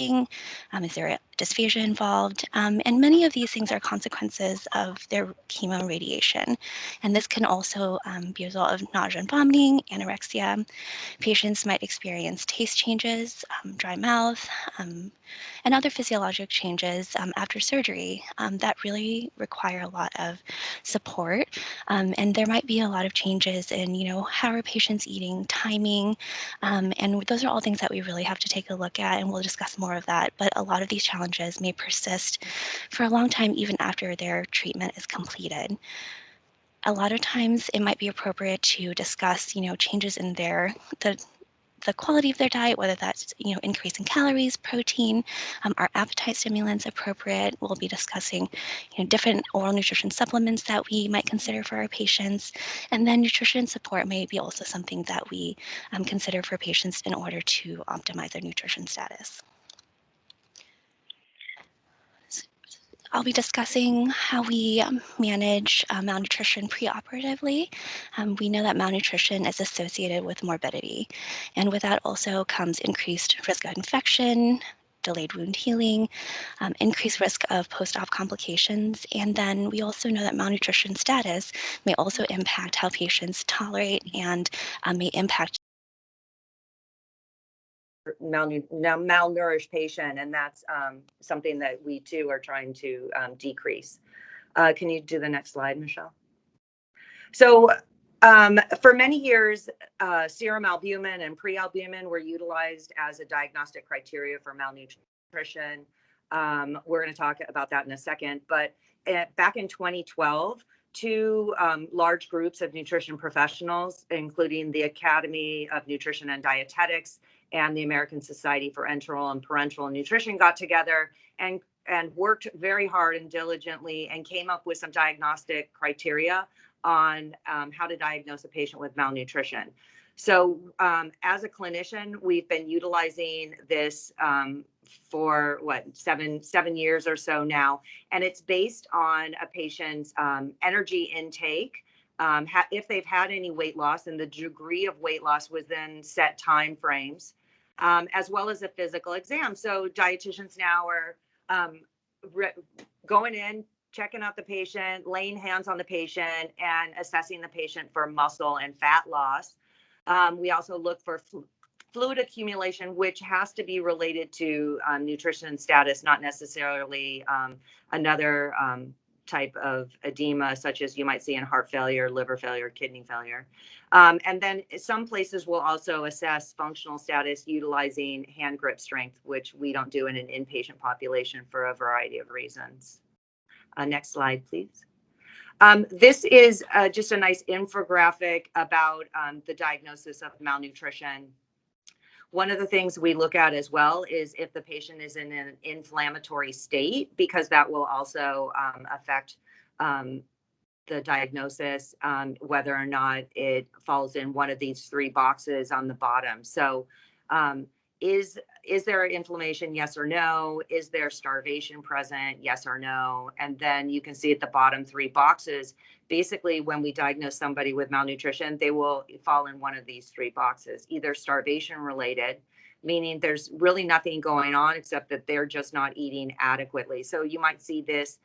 Is there a dysphagia involved? And many of these things are consequences of their chemo and radiation. And this can also be a result of nausea and vomiting, anorexia. Patients might experience taste changes, dry mouth, and other physiologic changes after surgery that really require a lot of support. And there might be a lot of changes in, how are patients eating, timing, and those are all things that we really have to take a look at, and we'll discuss more of that. But a lot of these challenges may persist for a long time, even after their treatment is completed. A lot of times it might be appropriate to discuss, changes in the quality of their diet, whether that's, increase in calories, protein, are appetite stimulants appropriate? We'll be discussing, different oral nutrition supplements that we might consider for our patients. And then nutrition support may be also something that we consider for patients in order to optimize their nutrition status. I'll be discussing how we manage malnutrition preoperatively. We know that malnutrition is associated with morbidity, and with that also comes increased risk of infection, delayed wound healing, increased risk of post-op complications, and then we also know that malnutrition status may also impact how patients tolerate and may impact malnourished patient, and that's something that we too are trying to decrease. Can you do the next slide, Michelle? So for many years, serum albumin and pre-albumin were utilized as a diagnostic criteria for malnutrition. We're going to talk about that in a second, but back in 2012, two large groups of nutrition professionals, including the Academy of Nutrition and Dietetics and the American Society for Enteral and Parenteral Nutrition, got together and worked very hard and diligently and came up with some diagnostic criteria on how to diagnose a patient with malnutrition. So as a clinician, we've been utilizing this for seven years or so now, and it's based on a patient's energy intake, if they've had any weight loss, and the degree of weight loss within set time frames, as well as a physical exam. So dietitians now are going in, checking out the patient, laying hands on the patient, and assessing the patient for muscle and fat loss. We also look for fluid accumulation, which has to be related to nutrition status, not necessarily another type of edema, such as you might see in heart failure, liver failure, kidney failure. And then some places will also assess functional status utilizing hand grip strength, which we don't do in an inpatient population for a variety of reasons. Next slide, please. This is just a nice infographic about the diagnosis of malnutrition. One of the things we look at as well is if the patient is in an inflammatory state, because that will also affect the diagnosis, whether or not it falls in one of these three boxes on the bottom. So is there inflammation? Yes or no? Is there starvation present? Yes or no? And then you can see at the bottom three boxes, basically when we diagnose somebody with malnutrition, they will fall in one of these three boxes, either starvation related, meaning there's really nothing going on except that they're just not eating adequately. So you might see this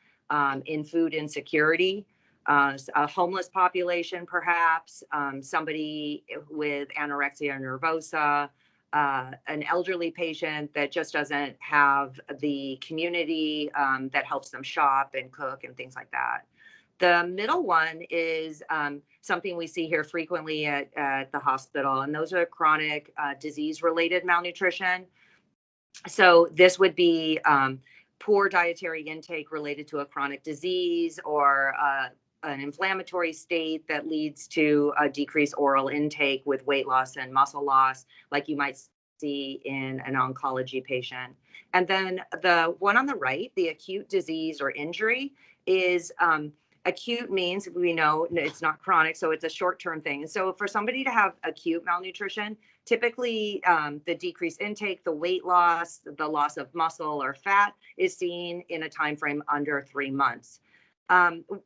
in food insecurity, a homeless population, perhaps, somebody with anorexia nervosa, an elderly patient that just doesn't have the community that helps them shop and cook and things like that. The middle one is something we see here frequently at the hospital, and those are chronic disease-related malnutrition. So this would be poor dietary intake related to a chronic disease or an inflammatory state that leads to a decreased oral intake with weight loss and muscle loss, like you might see in an oncology patient. And then the one on the right, the acute disease or injury, is acute means we know it's not chronic, so it's a short-term thing. And so for somebody to have acute malnutrition, typically the decreased intake, the weight loss, the loss of muscle or fat is seen in a time frame under 3 months.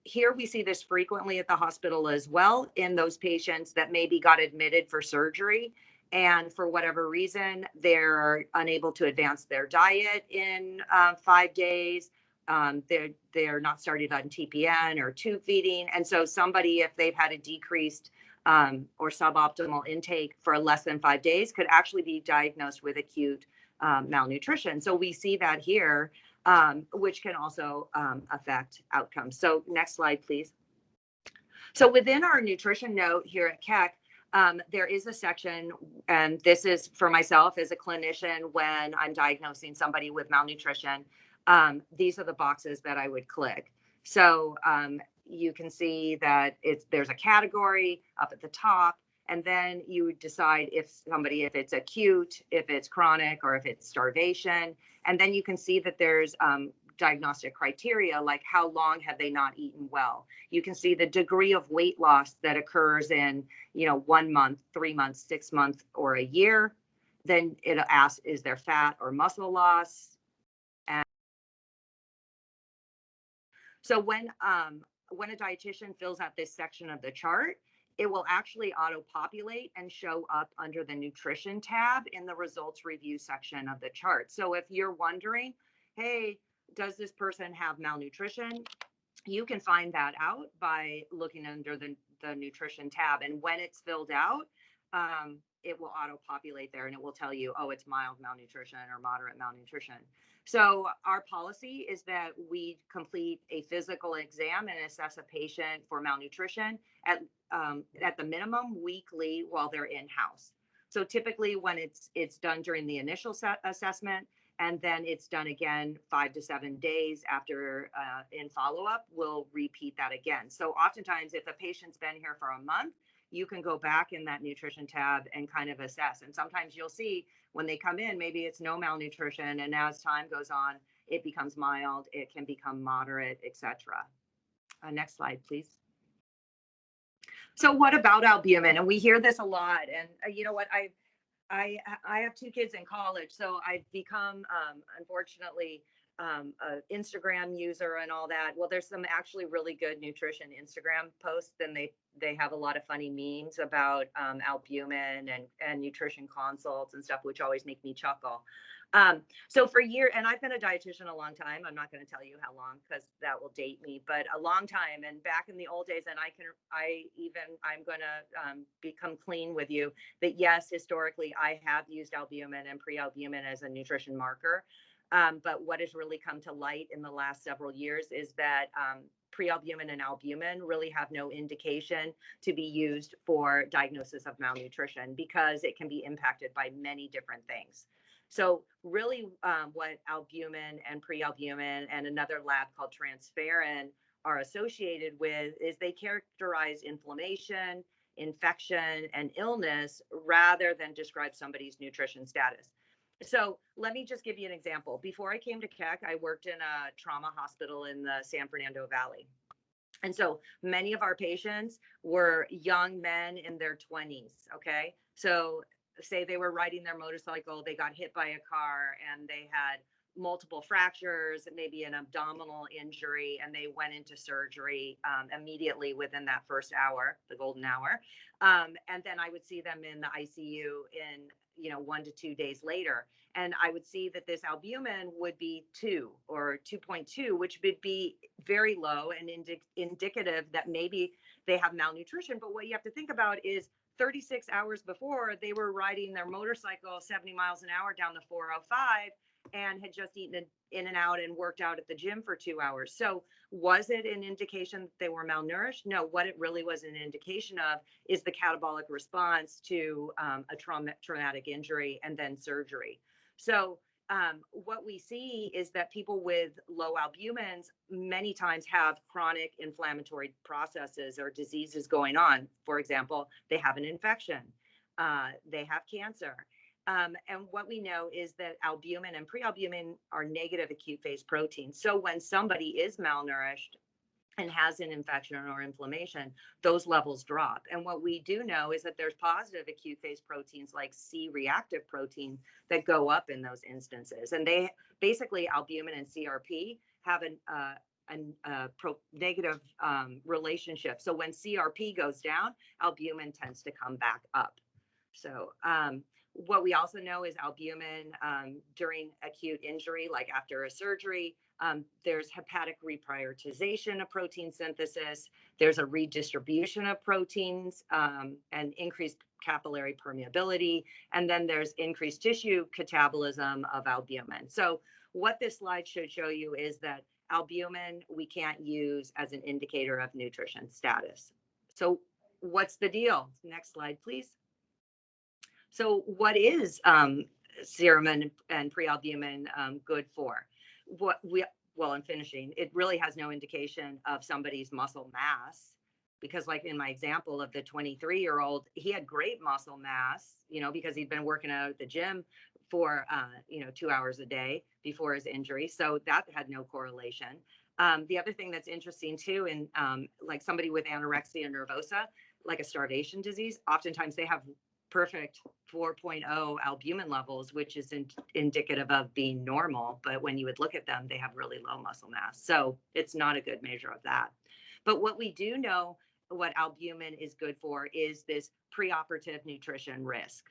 Here we see this frequently at the hospital as well in those patients that maybe got admitted for surgery and for whatever reason, they're unable to advance their diet in 5 days. They're not started on TPN or tube feeding. And so somebody, if they've had a decreased or suboptimal intake for less than 5 days, could actually be diagnosed with acute malnutrition. So we see that here, which can also affect outcomes. So next slide, please. So within our nutrition note here at Keck, there is a section, and this is for myself as a clinician when I'm diagnosing somebody with malnutrition. These are the boxes that I would click. So you can see that there's a category up at the top, and then you would decide if it's acute, if it's chronic, or if it's starvation. And then you can see that there's diagnostic criteria, like how long have they not eaten well. You can see the degree of weight loss that occurs in 1 month, 3 months, 6 months, or a year. Then it'll ask, is there fat or muscle loss? And so when a dietitian fills out this section of the chart, it will actually auto-populate and show up under the nutrition tab in the results review section of the chart. So if you're wondering, hey, does this person have malnutrition? You can find that out by looking under the nutrition tab. And when it's filled out, it will auto-populate there and it will tell you, oh, it's mild malnutrition or moderate malnutrition. So our policy is that we complete a physical exam and assess a patient for malnutrition at the minimum weekly while they're in-house. So typically when it's done during the initial assessment, and then it's done again 5 to 7 days after in follow-up, we'll repeat that again. So oftentimes if a patient's been here for a month, you can go back in that nutrition tab and kind of assess. And sometimes you'll see when they come in, maybe it's no malnutrition, and as time goes on, it becomes mild, it can become moderate, etc. Next slide, please. So what about albumin? And we hear this a lot. And you know what, I have 2 kids in college, so I've become, unfortunately, an Instagram user and all that. Well, there's some actually really good nutrition Instagram posts, and they have a lot of funny memes about albumin and nutrition consults and stuff, which always make me chuckle. So for years, and I've been a dietitian a long time. I'm not going to tell you how long because that will date me, but a long time. And back in the old days, and I'm going to become clean with you that yes, historically, I have used albumin and pre-albumin as a nutrition marker. But what has really come to light in the last several years is that pre-albumin and albumin really have no indication to be used for diagnosis of malnutrition because it can be impacted by many different things. So really what albumin and pre-albumin and another lab called transferrin are associated with is they characterize inflammation, infection, and illness rather than describe somebody's nutrition status. So let me just give you an example. Before I came to Keck, I worked in a trauma hospital in the San Fernando Valley. And so many of our patients were young men in their 20s, okay? So say they were riding their motorcycle, they got hit by a car, and they had multiple fractures, maybe an abdominal injury, and they went into surgery immediately within that first hour, the golden hour. And then I would see them in the ICU in 1 to 2 days later. And I would see that this albumin would be 2 or 2.2, which would be very low and indicative that maybe they have malnutrition. But what you have to think about is 36 hours before, they were riding their motorcycle 70 miles an hour down the 405 and had just eaten in and out and worked out at the gym for 2 hours. So was it an indication that they were malnourished? No, what it really was an indication of is the catabolic response to a traumatic injury and then surgery. So what we see is that people with low albumins many times have chronic inflammatory processes or diseases going on. For example, they have an infection, they have cancer. And what we know is that albumin and pre-albumin are negative acute phase proteins. So when somebody is malnourished and has an infection or inflammation, those levels drop. And what we do know is that there's positive acute phase proteins like C-reactive protein that go up in those instances. And they basically, albumin and CRP have a negative relationship. So when CRP goes down, albumin tends to come back up. So what we also know is albumin during acute injury, like after a surgery, there's hepatic reprioritization of protein synthesis. There's a redistribution of proteins and increased capillary permeability. And then there's increased tissue catabolism of albumin. So what this slide should show you is that albumin we can't use as an indicator of nutrition status. So what's the deal? Next slide, please. So what is serum and prealbumin good for? Well, I'm finishing. It really has no indication of somebody's muscle mass, because like in my example of the 23-year-old, he had great muscle mass, because he'd been working out at the gym for 2 hours a day before his injury. So that had no correlation. The other thing that's interesting too, in like somebody with anorexia nervosa, like a starvation disease, oftentimes they have perfect 4.0 albumin levels, which is indicative of being normal. But when you would look at them, they have really low muscle mass. So it's not a good measure of that. But what we do know, what albumin is good for, is this preoperative nutrition risk.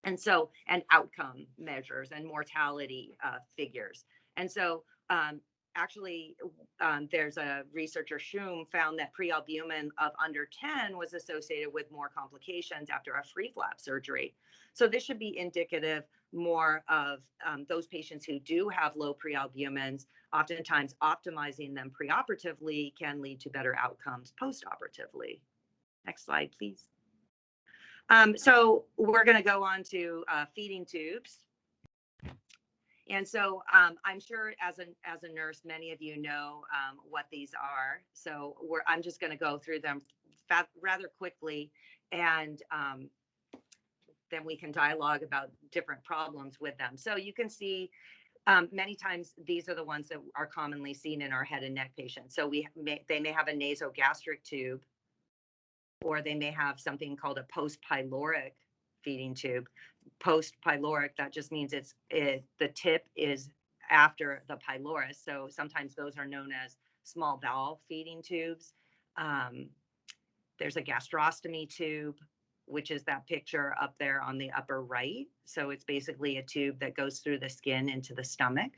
And so, and outcome measures and mortality figures. And so, actually, there's a researcher, CSOWM, found that prealbumin of under 10 was associated with more complications after a free flap surgery. So this should be indicative more of those patients who do have low prealbumins. Oftentimes, optimizing them preoperatively can lead to better outcomes postoperatively. Next slide, please. So we're going to go on to feeding tubes. And so I'm sure as a nurse, many of you know what these are. So I'm just going to go through them rather quickly, and then we can dialogue about different problems with them. So you can see many times these are the ones that are commonly seen in our head and neck patients. So they may have a nasogastric tube, or they may have something called a post-pyloric feeding tube. Post-pyloric, that just means the tip is after the pylorus. So sometimes those are known as small bowel feeding tubes. There's a gastrostomy tube, which is that picture up there on the upper right. So it's basically a tube that goes through the skin into the stomach.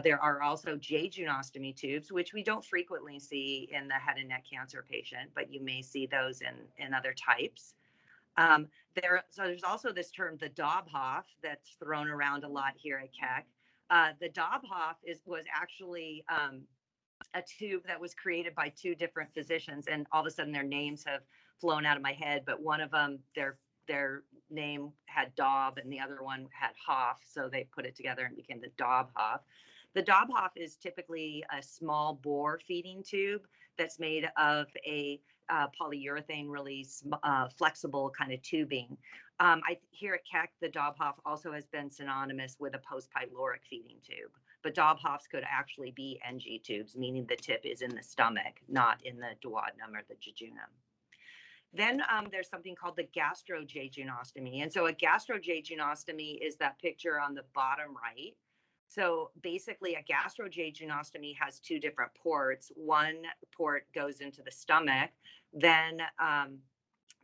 There are also jejunostomy tubes, which we don't frequently see in the head and neck cancer patient, but you may see those in other types. So there's also this term, the Dobhoff, that's thrown around a lot here at Keck. The Dobhoff was actually a tube that was created by two different physicians, and all of a sudden their names have flown out of my head. But one of them, their name had Dob, and the other one had Hoff, so they put it together and became the Dobhoff. The Dobhoff is typically a small bore feeding tube that's made of a polyurethane, really flexible kind of tubing. Here at Keck, the Dobhoff also has been synonymous with a post-pyloric feeding tube. But Dobhoffs could actually be NG tubes, meaning the tip is in the stomach, not in the duodenum or the jejunum. Then there's something called the gastrojejunostomy. And so a gastrojejunostomy is that picture on the bottom right. So basically a gastrojejunostomy has two different ports. One port goes into the stomach. Then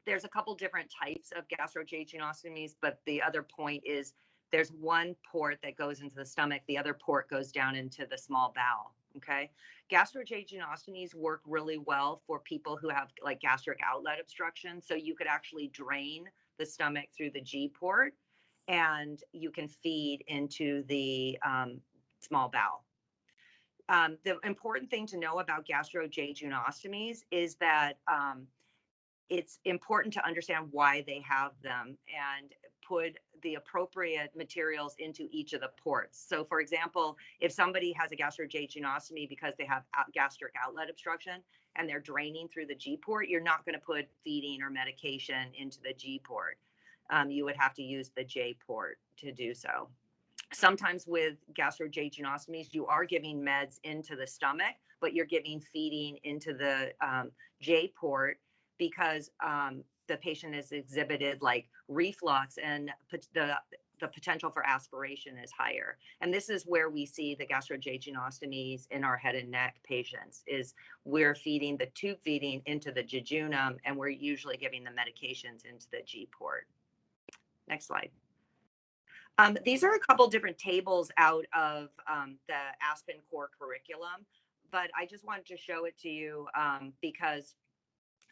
there's a couple different types of gastrojejunostomies, but the other point is there's one port that goes into the stomach. The other port goes down into the small bowel. Okay. Gastrojejunostomies work really well for people who have like gastric outlet obstruction. So you could actually drain the stomach through the G port, and you can feed into the small bowel. The important thing to know about gastrojejunostomies is that it's important to understand why they have them and put the appropriate materials into each of the ports. So for example, if somebody has a gastrojejunostomy because they have gastric outlet obstruction and they're draining through the G port, you're not going to put feeding or medication into the G port. You would have to use the J port to do so. Sometimes with gastrojejunostomies, you are giving meds into the stomach, but you're giving feeding into the J port because the patient has exhibited like reflux, and the potential for aspiration is higher. And this is where we see the gastrojejunostomies in our head and neck patients, is we're feeding the tube feeding into the jejunum, and we're usually giving the medications into the G port. Next slide. These are a couple different tables out of the Aspen core curriculum, but I just wanted to show it to you because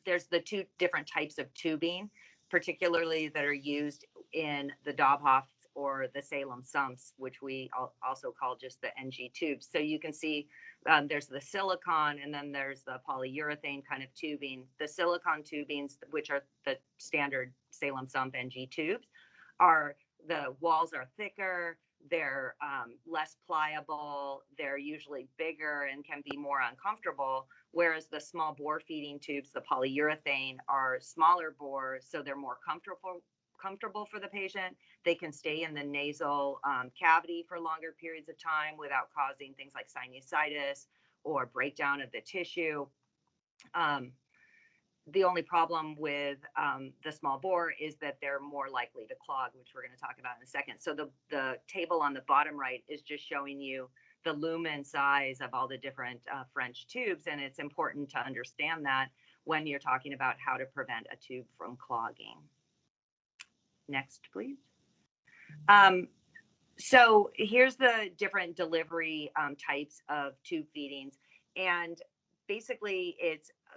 there's the two different types of tubing, particularly that are used in the Dobhoff or the CSOWMs, which we also call just the NG tubes. So you can see there's the silicone and then there's the polyurethane kind of tubing. The silicone tubings, which are the standard CSOWM NG tubes, the walls are thicker, they're less pliable, they're usually bigger and can be more uncomfortable, whereas the small bore feeding tubes, the polyurethane, are smaller bore, so they're more comfortable for the patient. They can stay in the nasal cavity for longer periods of time without causing things like sinusitis or breakdown of the tissue. The only problem with the small bore is that they're more likely to clog, which we're going to talk about in a second. So the table on the bottom right is just showing you the lumen size of all the different French tubes. And it's important to understand that when you're talking about how to prevent a tube from clogging. Next, please. So here's the different delivery types of tube feedings. And basically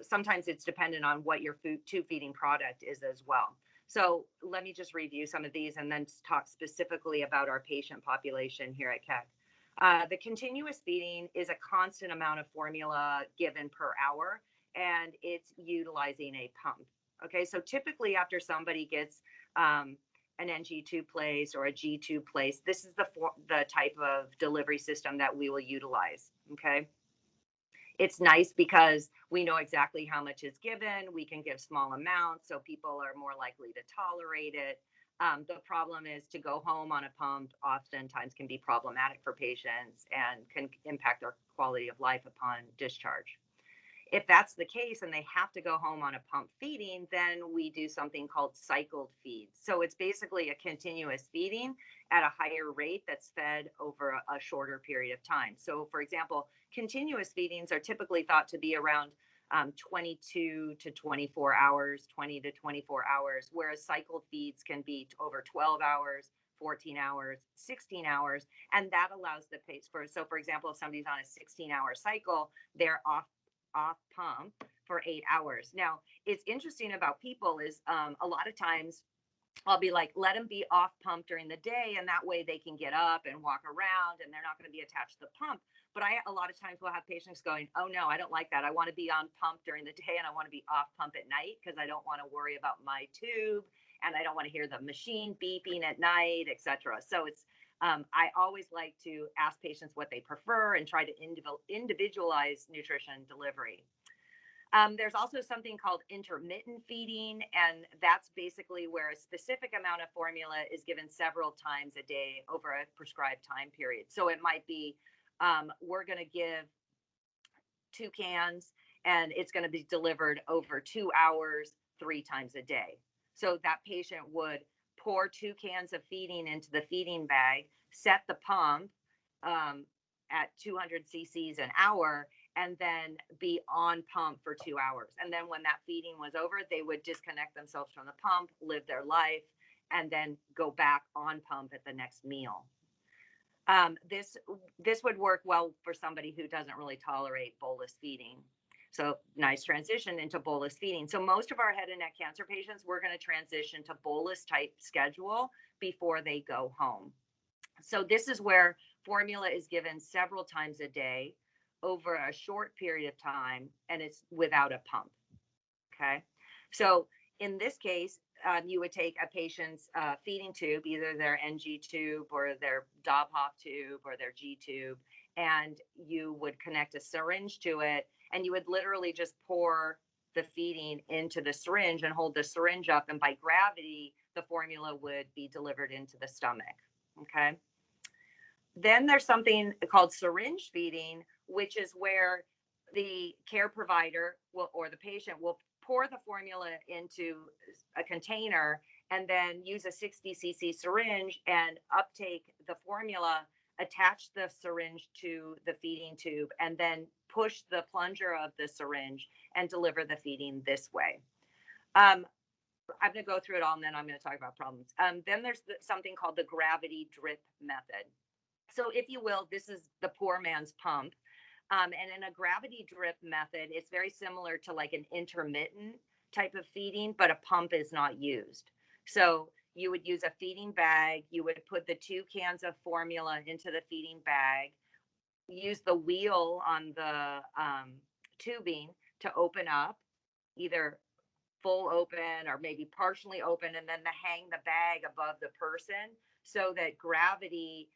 sometimes it's dependent on what your tube feeding product is as well. So let me just review some of these and then talk specifically about our patient population here at Keck. The continuous feeding is a constant amount of formula given per hour, and it's utilizing a pump. Okay, so typically after somebody gets an NG tube place or a G tube place, this is the type of delivery system that we will utilize. Okay. It's nice because we know exactly how much is given. We can give small amounts, so people are more likely to tolerate it. The problem is to go home on a pump oftentimes can be problematic for patients and can impact their quality of life upon discharge. If that's the case and they have to go home on a pump feeding, then we do something called cycled feeds. So it's basically a continuous feeding at a higher rate that's fed over a shorter period of time. So for example, continuous feedings are typically thought to be around 22 to 24 hours, 20 to 24 hours, whereas cycled feeds can be over 12 hours, 14 hours, 16 hours. And that allows the pace for example, if somebody's on a 16-hour cycle, they're off pump for 8 hours. Now, it's interesting about people is a lot of times I'll be like, let them be off pump during the day, and that way they can get up and walk around and they're not going to be attached to the pump. But a lot of times will have patients going, oh no, I don't like that. I want to be on pump during the day and I want to be off pump at night because I don't want to worry about my tube and I don't want to hear the machine beeping at night, etc. So it's I always like to ask patients what they prefer and try to individualize nutrition delivery. There's also something called intermittent feeding, and that's basically where a specific amount of formula is given several times a day over a prescribed time period. So it might be, we're going to give 2 cans and it's going to be delivered over 2 hours, 3 times a day. So that patient would pour 2 cans of feeding into the feeding bag, set the pump at 200 cc's an hour, and then be on pump for 2 hours. And then when that feeding was over, they would disconnect themselves from the pump, live their life, and then go back on pump at the next meal. This would work well for somebody who doesn't really tolerate bolus feeding. So nice transition into bolus feeding. So most of our head and neck cancer patients, we're going to transition to bolus type schedule before they go home. So this is where formula is given several times a day over a short period of time, and it's without a pump. Okay. So in this case, you would take a patient's feeding tube, either their NG tube or their Dobhoff tube or their G tube, and you would connect a syringe to it, and you would literally just pour the feeding into the syringe and hold the syringe up, and by gravity, the formula would be delivered into the stomach. Okay. Then there's something called syringe feeding, which is where the care provider will, or the patient will pour the formula into a container and then use a 60 cc syringe and uptake the formula, attach the syringe to the feeding tube, and then push the plunger of the syringe and deliver the feeding this way. I'm going to go through it all, and then I'm going to talk about problems. Then there's something called the gravity drip method. So if you will, this is the poor man's pump. And in a gravity drip method, it's very similar to like an intermittent type of feeding, but a pump is not used. So you would use a feeding bag. You would put the 2 cans of formula into the feeding bag, use the wheel on the tubing to open up, either full open or maybe partially open, and then to hang the bag above the person so that gravity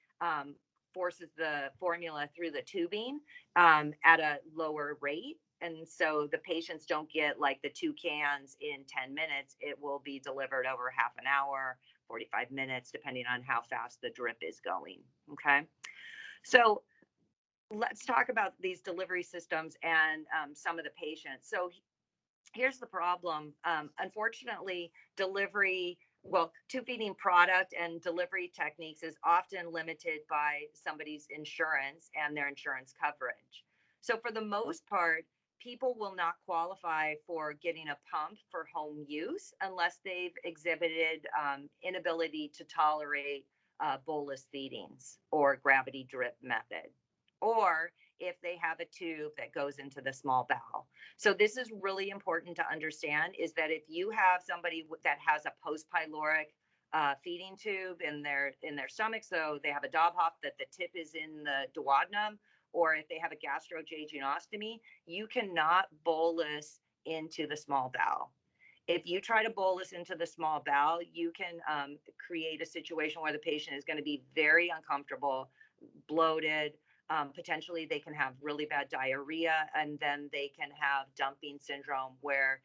forces the formula through the tubing at a lower rate. And so the patients don't get like the 2 cans in 10 minutes. It will be delivered over half an hour, 45 minutes, depending on how fast the drip is going. Okay. So let's talk about these delivery systems and some of the patients. So here's the problem. Unfortunately, tube feeding product and delivery techniques is often limited by somebody's insurance and their insurance coverage. So for the most part, people will not qualify for getting a pump for home use unless they've exhibited inability to tolerate bolus feedings or gravity drip method, or if they have a tube that goes into the small bowel. So this is really important to understand, is that if you have somebody that has a post-pyloric feeding tube in their stomach, so they have a Dobhoff that the tip is in the duodenum, or if they have a gastrojejunostomy, you cannot bolus into the small bowel. If you try to bolus into the small bowel, you can create a situation where the patient is going to be very uncomfortable, bloated. Potentially they can have really bad diarrhea, and then they can have dumping syndrome where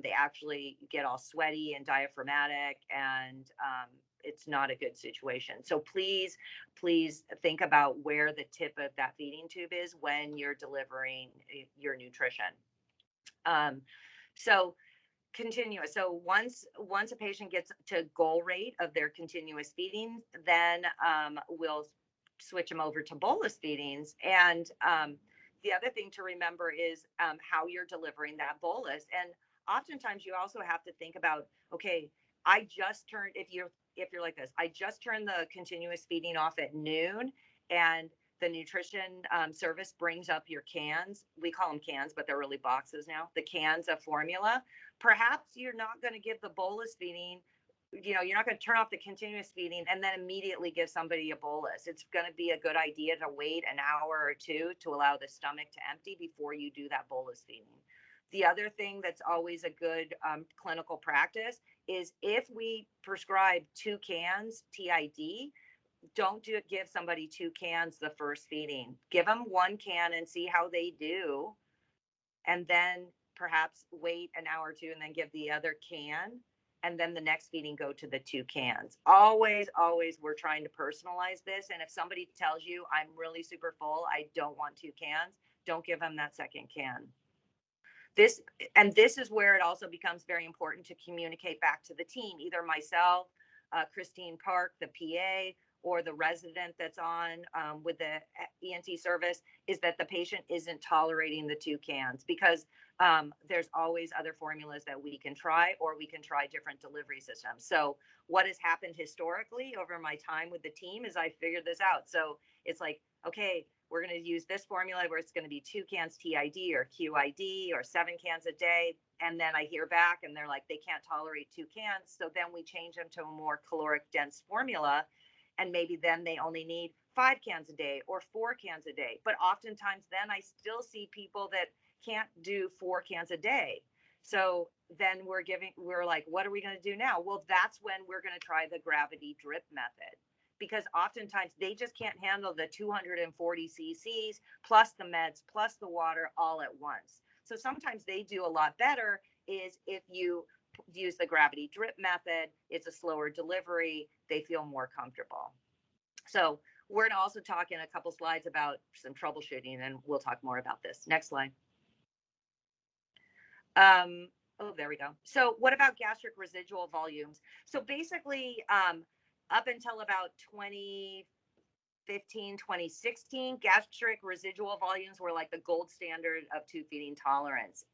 they actually get all sweaty and diaphragmatic, and it's not a good situation. So please think about where the tip of that feeding tube is when you're delivering your nutrition. So continuous. So once a patient gets to goal rate of their continuous feeding, then we'll switch them over to bolus feedings. And the other thing to remember is how you're delivering that bolus. And oftentimes you also have to think about, okay, I just turned, if you're like this, I just turned the continuous feeding off at noon, and the nutrition service brings up your cans. We call them cans, but they're really boxes now. The cans of formula. Perhaps you're not going to give the bolus feeding, you're not going to turn off the continuous feeding and then immediately give somebody a bolus. It's going to be a good idea to wait an hour or two to allow the stomach to empty before you do that bolus feeding. The other thing that's always a good clinical practice is if we prescribe 2 cans TID, don't give somebody 2 cans the first feeding. Give them 1 can and see how they do, and then perhaps wait an hour or two and then give the other can, and then the next feeding go to the 2 cans. Always we're trying to personalize this. And if somebody tells you, I'm really super full, I don't want 2 cans, don't give them that second can. This is where it also becomes very important to communicate back to the team, either myself, Christine Park, the PA, or the resident that's on with the ENT service, is that the patient isn't tolerating the 2 cans, because there's always other formulas that we can try, or we can try different delivery systems. So what has happened historically over my time with the team is I figured this out. So it's like, okay, we're going to use this formula where it's going to be 2 cans TID or QID or 7 cans a day. And then I hear back and they're like, they can't tolerate 2 cans. So then we change them to a more caloric dense formula. And maybe then they only need 5 cans a day or 4 cans a day. But oftentimes then I still see people that can't do 4 cans a day. So then we're like, what are we going to do now? Well, that's when we're going to try the gravity drip method, because oftentimes they just can't handle the 240 cc's plus the meds plus the water all at once. So sometimes they do a lot better is if you use the gravity drip method. It's a slower delivery. They feel more comfortable. So we're going to also talk in a couple slides about some troubleshooting, and we'll talk more about this. Next slide. Oh, there we go. So what about gastric residual volumes? So basically, up until about 2015, 2015, 2016, gastric residual volumes were like the gold standard of tube feeding tolerance.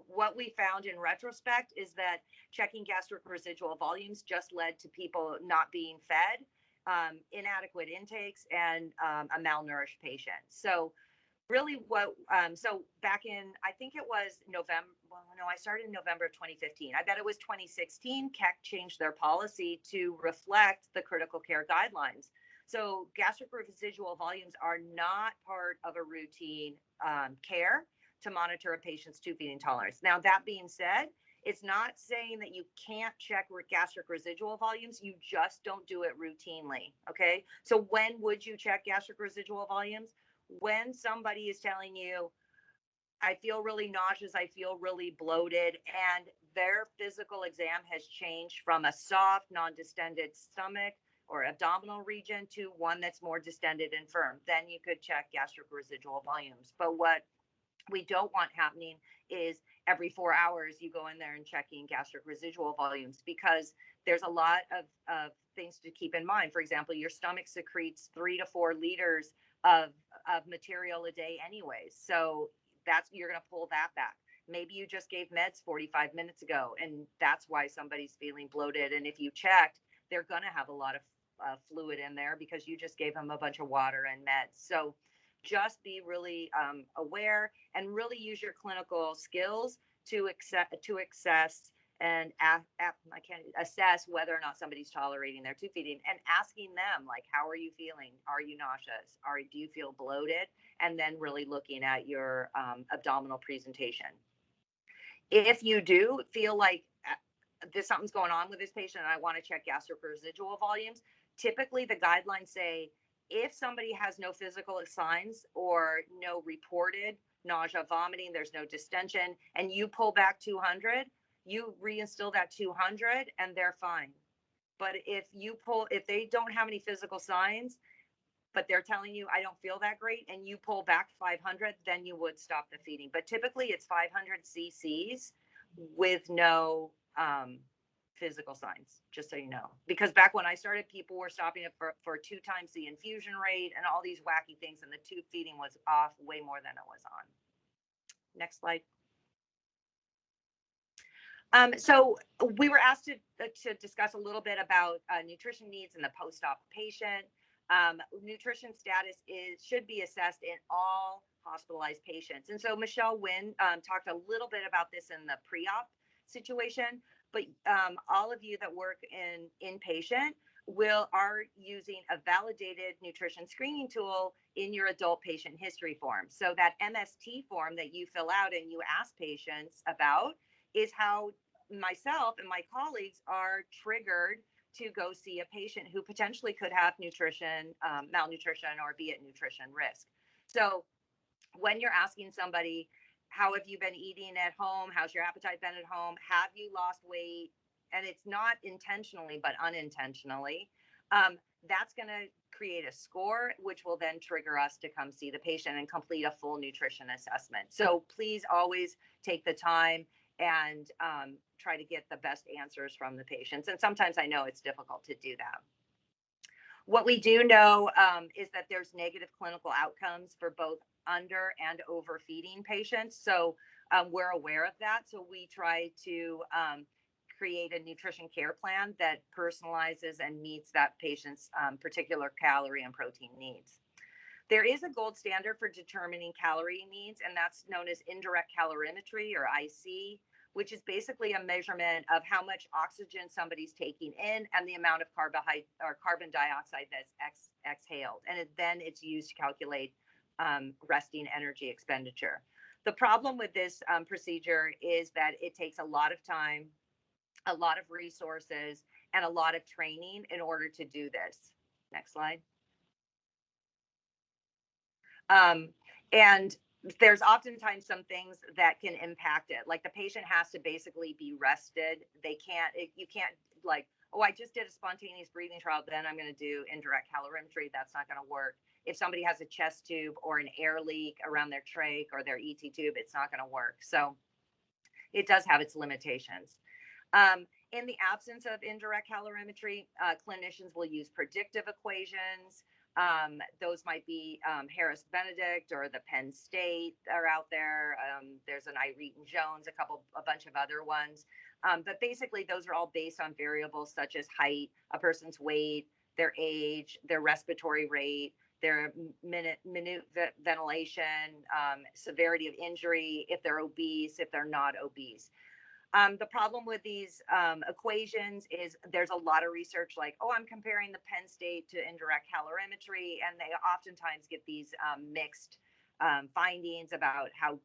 What we found in retrospect is that checking gastric residual volumes just led to people not being fed, inadequate intakes, and a malnourished patient. So really so back in, I think it was November, well, no, I started in November of 2015. I bet it was 2016, CAC changed their policy to reflect the critical care guidelines. So gastric residual volumes are not part of a routine care to monitor a patient's tube feeding tolerance. Now, that being said, it's not saying that you can't check gastric residual volumes. You just don't do it routinely. Okay. So when would you check gastric residual volumes? When somebody is telling you, I feel really nauseous, I feel really bloated, and their physical exam has changed from a soft, non-distended stomach or abdominal region to one that's more distended and firm, then you could check gastric residual volumes. But what we don't want happening is every 4 hours you go in there and checking gastric residual volumes, because there's a lot of things to keep in mind. For example, your stomach secretes 3 to 4 liters of material a day anyways. So you're going to pull that back. Maybe you just gave meds 45 minutes ago, and that's why somebody's feeling bloated. And if you checked, they're going to have a lot of fluid in there because you just gave them a bunch of water and meds. So just be really aware and really use your clinical skills to assess and assess whether or not somebody's tolerating their tube feeding, and asking them, like, how are you feeling? Are you nauseous? Do you feel bloated? And then really looking at your abdominal presentation. If you do feel like something's going on with this patient and I want to check gastric residual volumes, typically the guidelines say if somebody has no physical signs or no reported nausea, vomiting, there's no distension, and you pull back 200, you reinstill that 200 and they're fine. But if they don't have any physical signs, but they're telling you, I don't feel that great, and you pull back 500, then you would stop the feeding. But typically it's 500 cc's with no physical signs, just so you know. Because back when I started, people were stopping it for 2 times the infusion rate and all these wacky things, and the tube feeding was off way more than it was on. Next slide. So we were asked to discuss a little bit about nutrition needs in the post-op patient. Nutrition status should be assessed in all hospitalized patients. And so Michelle Nguyen talked a little bit about this in the pre-op situation, but all of you that work in inpatient are using a validated nutrition screening tool in your adult patient history form. So that MST form that you fill out and you ask patients about is how myself and my colleagues are triggered to go see a patient who potentially could have malnutrition or be at nutrition risk. So when you're asking somebody, how have you been eating at home? How's your appetite been at home? Have you lost weight? And it's not intentionally, but unintentionally, that's going to create a score, which will then trigger us to come see the patient and complete a full nutrition assessment. So please always take the time and try to get the best answers from the patients. And sometimes I know it's difficult to do that. What we do know is that there's negative clinical outcomes for both under and overfeeding patients. So we're aware of that. So we try to create a nutrition care plan that personalizes and meets that patient's particular calorie and protein needs. There is a gold standard for determining calorie needs, and that's known as indirect calorimetry, or IC, which is basically a measurement of how much oxygen somebody's taking in and the amount of carbon dioxide that's exhaled. And then it's used to calculate resting energy expenditure. The problem with this procedure is that it takes a lot of time, a lot of resources, and a lot of training in order to do this. Next slide. And there's oftentimes some things that can impact it. Like the patient has to basically be rested. You can't like, oh, I just did a spontaneous breathing trial, then I'm going to do indirect calorimetry. That's not going to work. If somebody has a chest tube or an air leak around their trach or their ET tube, it's not going to work. So it does have its limitations. In the absence of indirect calorimetry, clinicians will use predictive equations. Those might be Harris Benedict or the Penn State are out there. There's an Irene Jones, a bunch of other ones. But basically, those are all based on variables such as height, a person's weight, their age, their respiratory rate, their minute ventilation, severity of injury, if they're obese, if they're not obese. The problem with these equations is there's a lot of research like, oh, I'm comparing the Penn State to indirect calorimetry, and they oftentimes get these mixed findings about how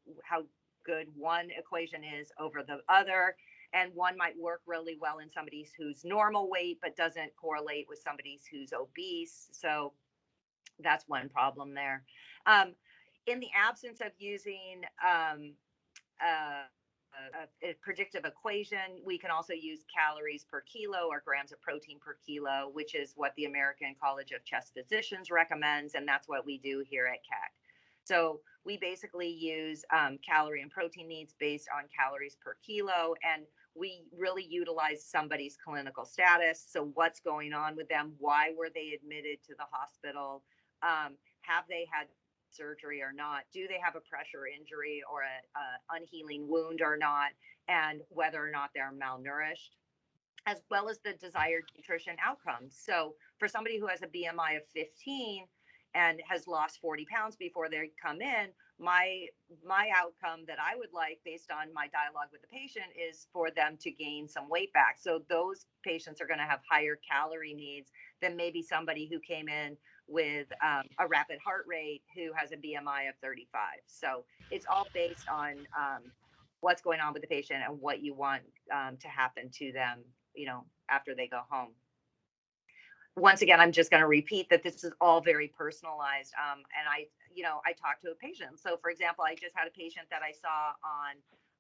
good one equation is over the other. And one might work really well in somebody who's normal weight, but doesn't correlate with somebody who's obese. So that's one problem there. In the absence of using a predictive equation, we can also use calories per kilo or grams of protein per kilo, which is what the American College of Chest Physicians recommends, and that's what we do here at CAC. So we basically use calorie and protein needs based on calories per kilo, and we really utilize somebody's clinical status. So what's going on with them? Why were they admitted to the hospital? Have they had surgery or not? Do they have a pressure injury or a unhealing wound or not? And whether or not they're malnourished, as well as the desired nutrition outcomes. So for somebody who has a BMI of 15 and has lost 40 pounds before they come in, my outcome that I would like based on my dialogue with the patient is for them to gain some weight back. So those patients are going to have higher calorie needs than maybe somebody who came in with a rapid heart rate who has a BMI of 35. So it's all based on what's going on with the patient and what you want to happen to them, after they go home. Once again, I'm just going to repeat that this is all very personalized. And I talked to a patient. So for example, I just had a patient that I saw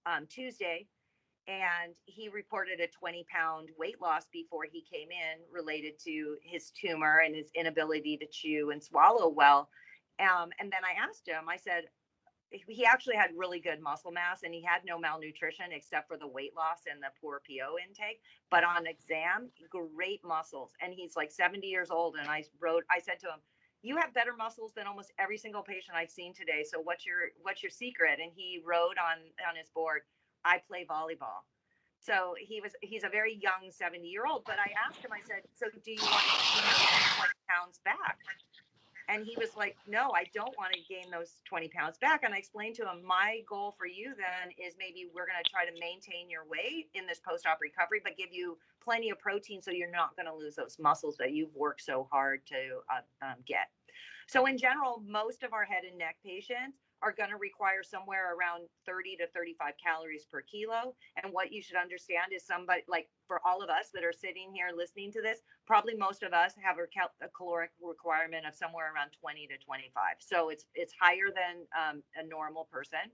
on Tuesday, and he reported a 20-pound weight loss before he came in related to his tumor and his inability to chew and swallow well. And then I asked him, I said, he actually had really good muscle mass and he had no malnutrition except for the weight loss and the poor PO intake. But on exam, great muscles. And he's like 70 years old. And I said to him, you have better muscles than almost every single patient I've seen today. So what's your secret? And he wrote on his board, I play volleyball. So he's a very young 70-year-old. But I asked him, I said, so do you want to gain those 20 pounds back? And he was like, no, I don't want to gain those 20 pounds back. And I explained to him, my goal for you then is maybe we're going to try to maintain your weight in this post-op recovery, but give you plenty of protein so you're not going to lose those muscles that you've worked so hard to get. So in general, most of our head and neck patients are going to require somewhere around 30 to 35 calories per kilo. And what you should understand is somebody, like for all of us that are sitting here listening to this, probably most of us have a caloric requirement of somewhere around 20 to 25. So it's higher than a normal person.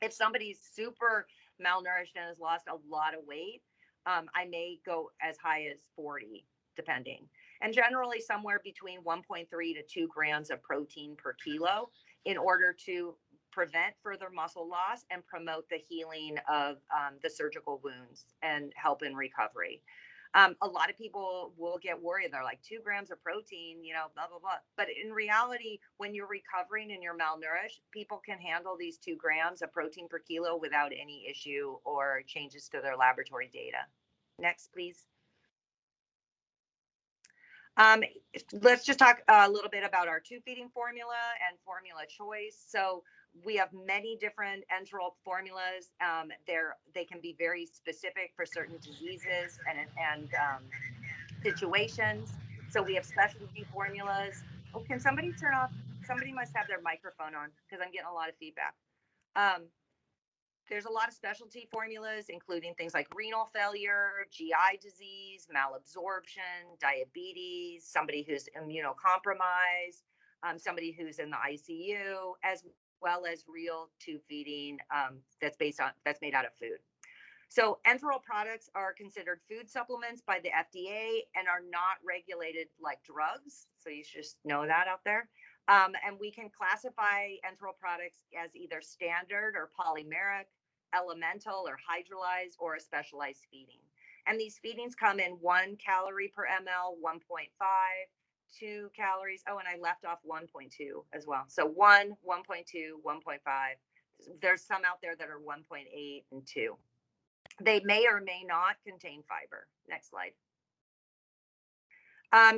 If somebody's super malnourished and has lost a lot of weight, I may go as high as 40, depending. And generally somewhere between 1.3 to 2 grams of protein per kilo in order to prevent further muscle loss and promote the healing of the surgical wounds and help in recovery. A lot of people will get worried. They're like 2 grams of protein, blah, blah, blah. But in reality, when you're recovering and you're malnourished, people can handle these 2 grams of protein per kilo without any issue or changes to their laboratory data. Next, please. Let's just talk a little bit about our tube feeding formula and formula choice. So we have many different enteral formulas. They can be very specific for certain diseases and situations. So we have specialty formulas. Oh, can somebody turn off? Somebody must have their microphone on because I'm getting a lot of feedback. There's a lot of specialty formulas, including things like renal failure, GI disease, malabsorption, diabetes, somebody who's immunocompromised, somebody who's in the ICU, as well as real tube feeding that's made out of food. So enteral products are considered food supplements by the FDA and are not regulated like drugs. So you should just know that out there. And we can classify enteral products as either standard or polymeric, elemental or hydrolyzed, or a specialized feeding. And these feedings come in 1 calorie per ml, 1.5, 2 calories. Oh, and I left off 1.2 as well. So 1, 1.2, 1.5. There's some out there that are 1.8 and 2. They may or may not contain fiber. Next slide.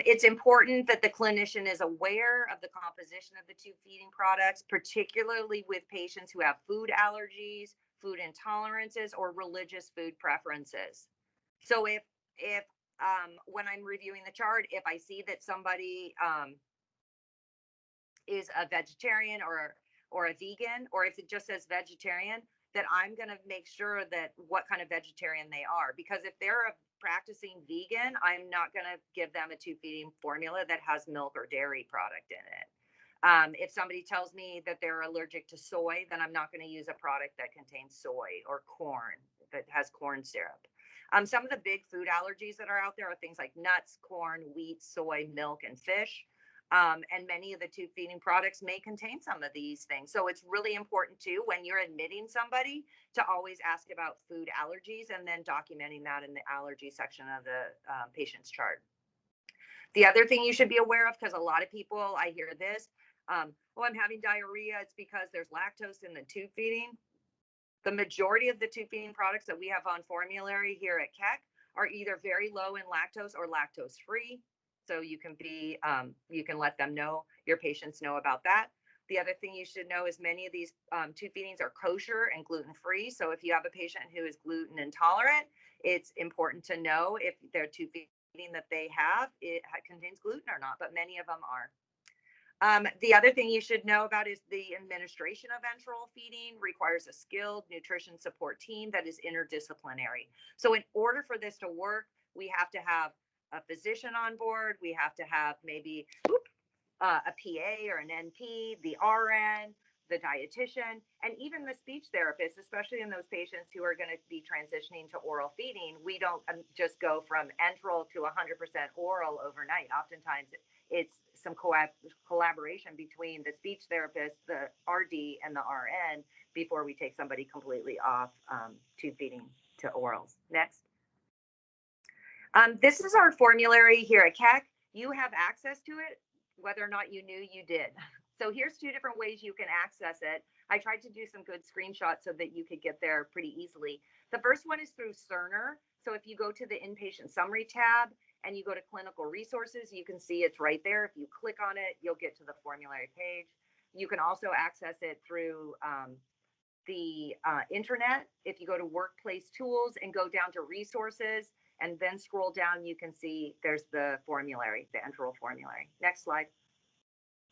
It's important that the clinician is aware of the composition of the tube feeding products, particularly with patients who have food allergies, food intolerances, or religious food preferences. So if when I'm reviewing the chart, if I see that somebody is a vegetarian or a vegan, or if it just says vegetarian, that I'm going to make sure that what kind of vegetarian they are, because if they're a practicing vegan, I'm not going to give them a tube feeding formula that has milk or dairy product in it. If somebody tells me that they're allergic to soy, then I'm not going to use a product that contains soy or corn that has corn syrup. Some of the big food allergies that are out there are things like nuts, corn, wheat, soy, milk, and fish. And many of the tube feeding products may contain some of these things. So it's really important too, when you're admitting somebody, to always ask about food allergies and then documenting that in the allergy section of the patient's chart. The other thing you should be aware of, because a lot of people, I hear this, oh, I'm having diarrhea, it's because there's lactose in the tube feeding. The majority of the tube feeding products that we have on formulary here at Keck are either very low in lactose or lactose free. So you can be, you can let them know, your patients know about that. The other thing you should know is many of these tube feedings are kosher and gluten free. So if you have a patient who is gluten intolerant, it's important to know if their tube feeding that they have, it contains gluten or not, but many of them are. The other thing you should know about is the administration of enteral feeding requires a skilled nutrition support team that is interdisciplinary. So in order for this to work, we have to have a physician on board. We have to have maybe a PA or an NP, the RN, the dietitian, and even the speech therapist, especially in those patients who are going to be transitioning to oral feeding. We don't just go from enteral to 100% oral overnight. Oftentimes, it's some collaboration between the speech therapist, the RD, and the RN before we take somebody completely off tube feeding to orals. Next. This is our formulary here at Keck. You have access to it, whether or not you knew you did. So here's 2 different ways you can access it. I tried to do some good screenshots so that you could get there pretty easily. The first one is through Cerner. So if you go to the inpatient summary tab and you go to clinical resources, you can see it's right there. If you click on it, you'll get to the formulary page. You can also access it through the internet. If you go to workplace tools and go down to resources and then scroll down, you can see there's the formulary, the enteral formulary. Next slide.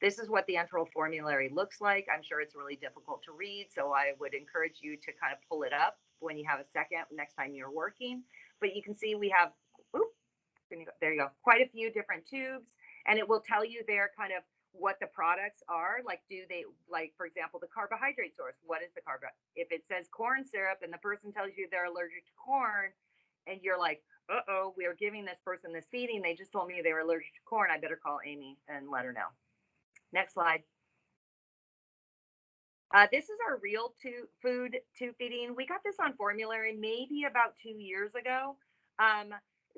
This is what the enteral formulary looks like. I'm sure it's really difficult to read, so I would encourage you to kind of pull it up when you have a second next time you're working. But you can see we have, there you go, quite a few different tubes, and it will tell you there kind of what the products are. Like, do they, like, for example, the carbohydrate source, what is the carbohydrate? If it says corn syrup and the person tells you they're allergic to corn, and you're like, uh-oh, we are giving this person this feeding, they just told me they were allergic to corn, I better call Amy and let her know. Next slide. This is our real food tube feeding. We got this on formulary maybe about 2 years ago.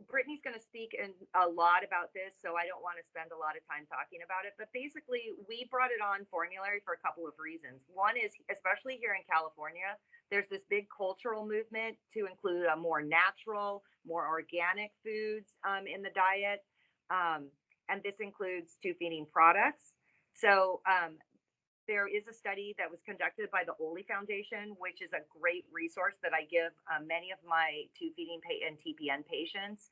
Brittany's going to speak a lot about this, so I don't want to spend a lot of time talking about it. But basically, we brought it on formulary for a couple of reasons. One is, especially here in California, there's this big cultural movement to include a more natural, more organic foods in the diet. And this includes tube feeding products. So there is a study that was conducted by the Oli Foundation, which is a great resource that I give many of my tube feeding and TPN patients.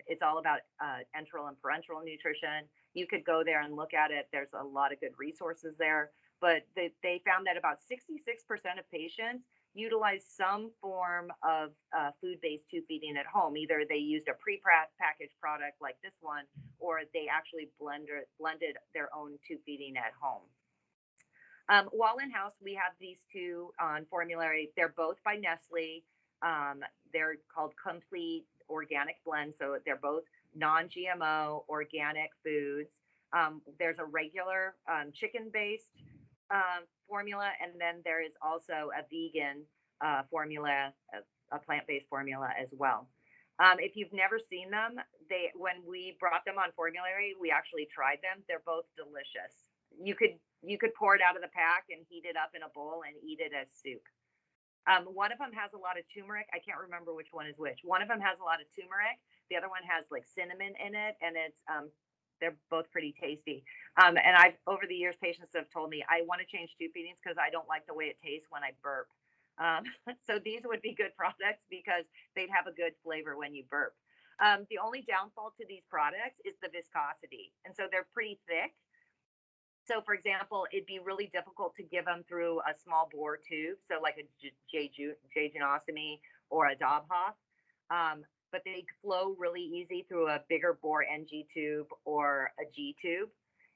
It's all about enteral and parenteral nutrition. You could go there and look at it. There's a lot of good resources there. But they found that about 66% of patients utilize some form of food-based tube feeding at home. Either they used a pre-packaged product like this one, or they actually blended their own tube feeding at home. While in-house, we have these 2 on formulary. They're both by Nestle. They're called Complete Organic Blend. So they're both non-GMO organic foods. There's a regular chicken-based formula, and then there is also a vegan formula, a plant-based formula as well. If you've never seen them, when we brought them on formulary, we actually tried them. They're both delicious. You could pour it out of the pack and heat it up in a bowl and eat it as soup. One of them has a lot of turmeric. I can't remember which one is which. One of them has a lot of turmeric. The other one has like cinnamon in it, and it's they're both pretty tasty. And I've over the years, patients have told me I want to change tube feedings because I don't like the way it tastes when I burp. So these would be good products because they'd have a good flavor when you burp. The only downfall to these products is the viscosity, and so they're pretty thick. So, for example, it'd be really difficult to give them through a small bore tube, so like a jejunostomy or a Dobhoff. But they flow really easy through a bigger bore NG tube or a G tube.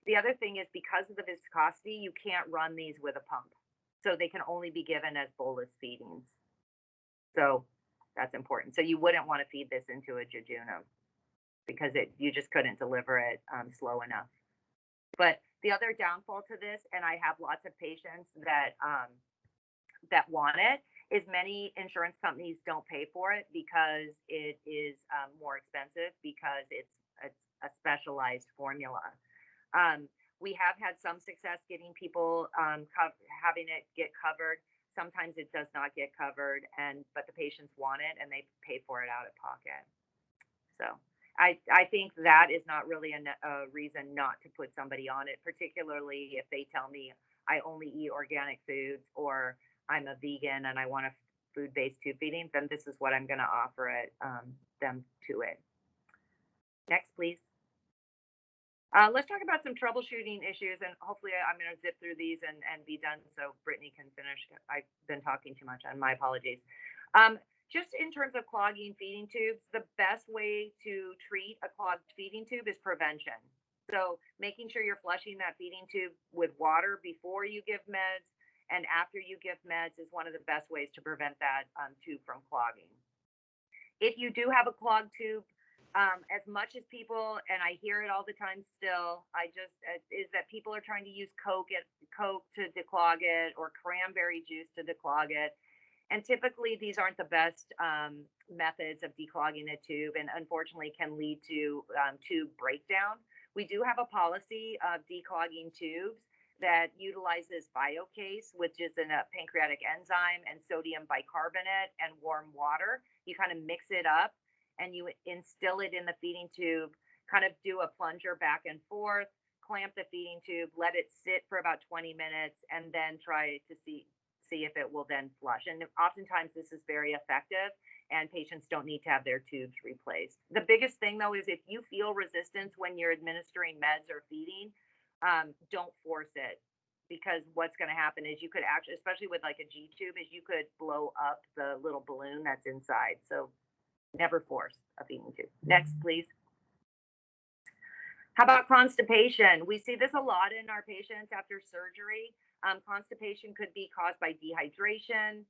The other thing is because of the viscosity, you can't run these with a pump. So they can only be given as bolus feedings. So that's important. So you wouldn't want to feed this into a jejunum because you just couldn't deliver it slow enough. But the other downfall to this, and I have lots of patients that want it, is many insurance companies don't pay for it because it is more expensive because it's a specialized formula. We have had some success getting people having it get covered. Sometimes it does not get covered, but the patients want it and they pay for it out of pocket. So I think that is not really a reason not to put somebody on it, particularly if they tell me I only eat organic foods or I'm a vegan and I want a food-based tube feeding, then this is what I'm going to offer them to it. Next, please. Let's talk about some troubleshooting issues, and hopefully I'm going to zip through these and be done so Brittany can finish. I've been talking too much, and my apologies. Just in terms of clogging feeding tubes, the best way to treat a clogged feeding tube is prevention. So making sure you're flushing that feeding tube with water before you give meds and after you give meds is one of the best ways to prevent that tube from clogging. If you do have a clogged tube, as much as people, and I hear it all the time still, is that people are trying to use Coke to declog it or cranberry juice to declog it. And typically these aren't the best methods of declogging a tube and unfortunately can lead to tube breakdown. We do have a policy of declogging tubes that utilizes BioCase, which is a pancreatic enzyme, and sodium bicarbonate and warm water. You kind of mix it up and you instill it in the feeding tube, kind of do a plunger back and forth, clamp the feeding tube, let it sit for about 20 minutes, and then try to see if it will then flush. And oftentimes this is very effective and patients don't need to have their tubes replaced. The biggest thing though is if you feel resistance when you're administering meds or feeding, don't force it, because what's going to happen is you could actually, especially with like a G tube, is you could blow up the little balloon that's inside. So never force a feeding tube. Next, please. How about constipation? We see this a lot in our patients after surgery. Constipation could be caused by dehydration,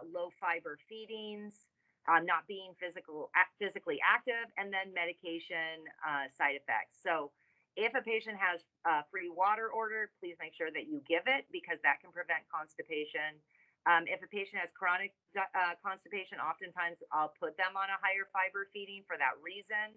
low fiber feedings, not being physically active, and then medication side effects. So if a patient has free water ordered, please make sure that you give it because that can prevent constipation. If a patient has chronic constipation, oftentimes I'll put them on a higher fiber feeding for that reason.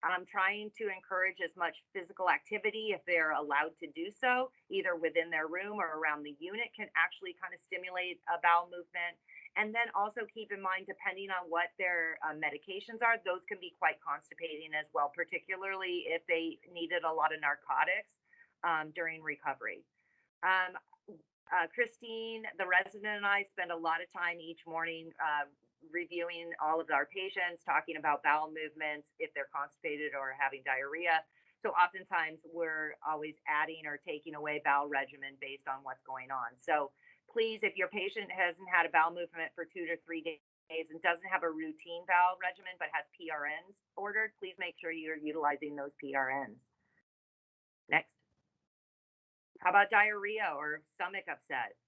I'm trying to encourage as much physical activity if they're allowed to do so, either within their room or around the unit, can actually kind of stimulate a bowel movement. And then also keep in mind, depending on what their medications are, those can be quite constipating as well, particularly if they needed a lot of narcotics during recovery. Christine, the resident, and I spend a lot of time each morning reviewing all of our patients, talking about bowel movements, if they're constipated or having diarrhea. So oftentimes we're always adding or taking away bowel regimen based on what's going on. So please, if your patient hasn't had a bowel movement for 2 to 3 days and doesn't have a routine bowel regimen but has PRNs ordered, please make sure you're utilizing those PRNs. Next. How about diarrhea or stomach upset?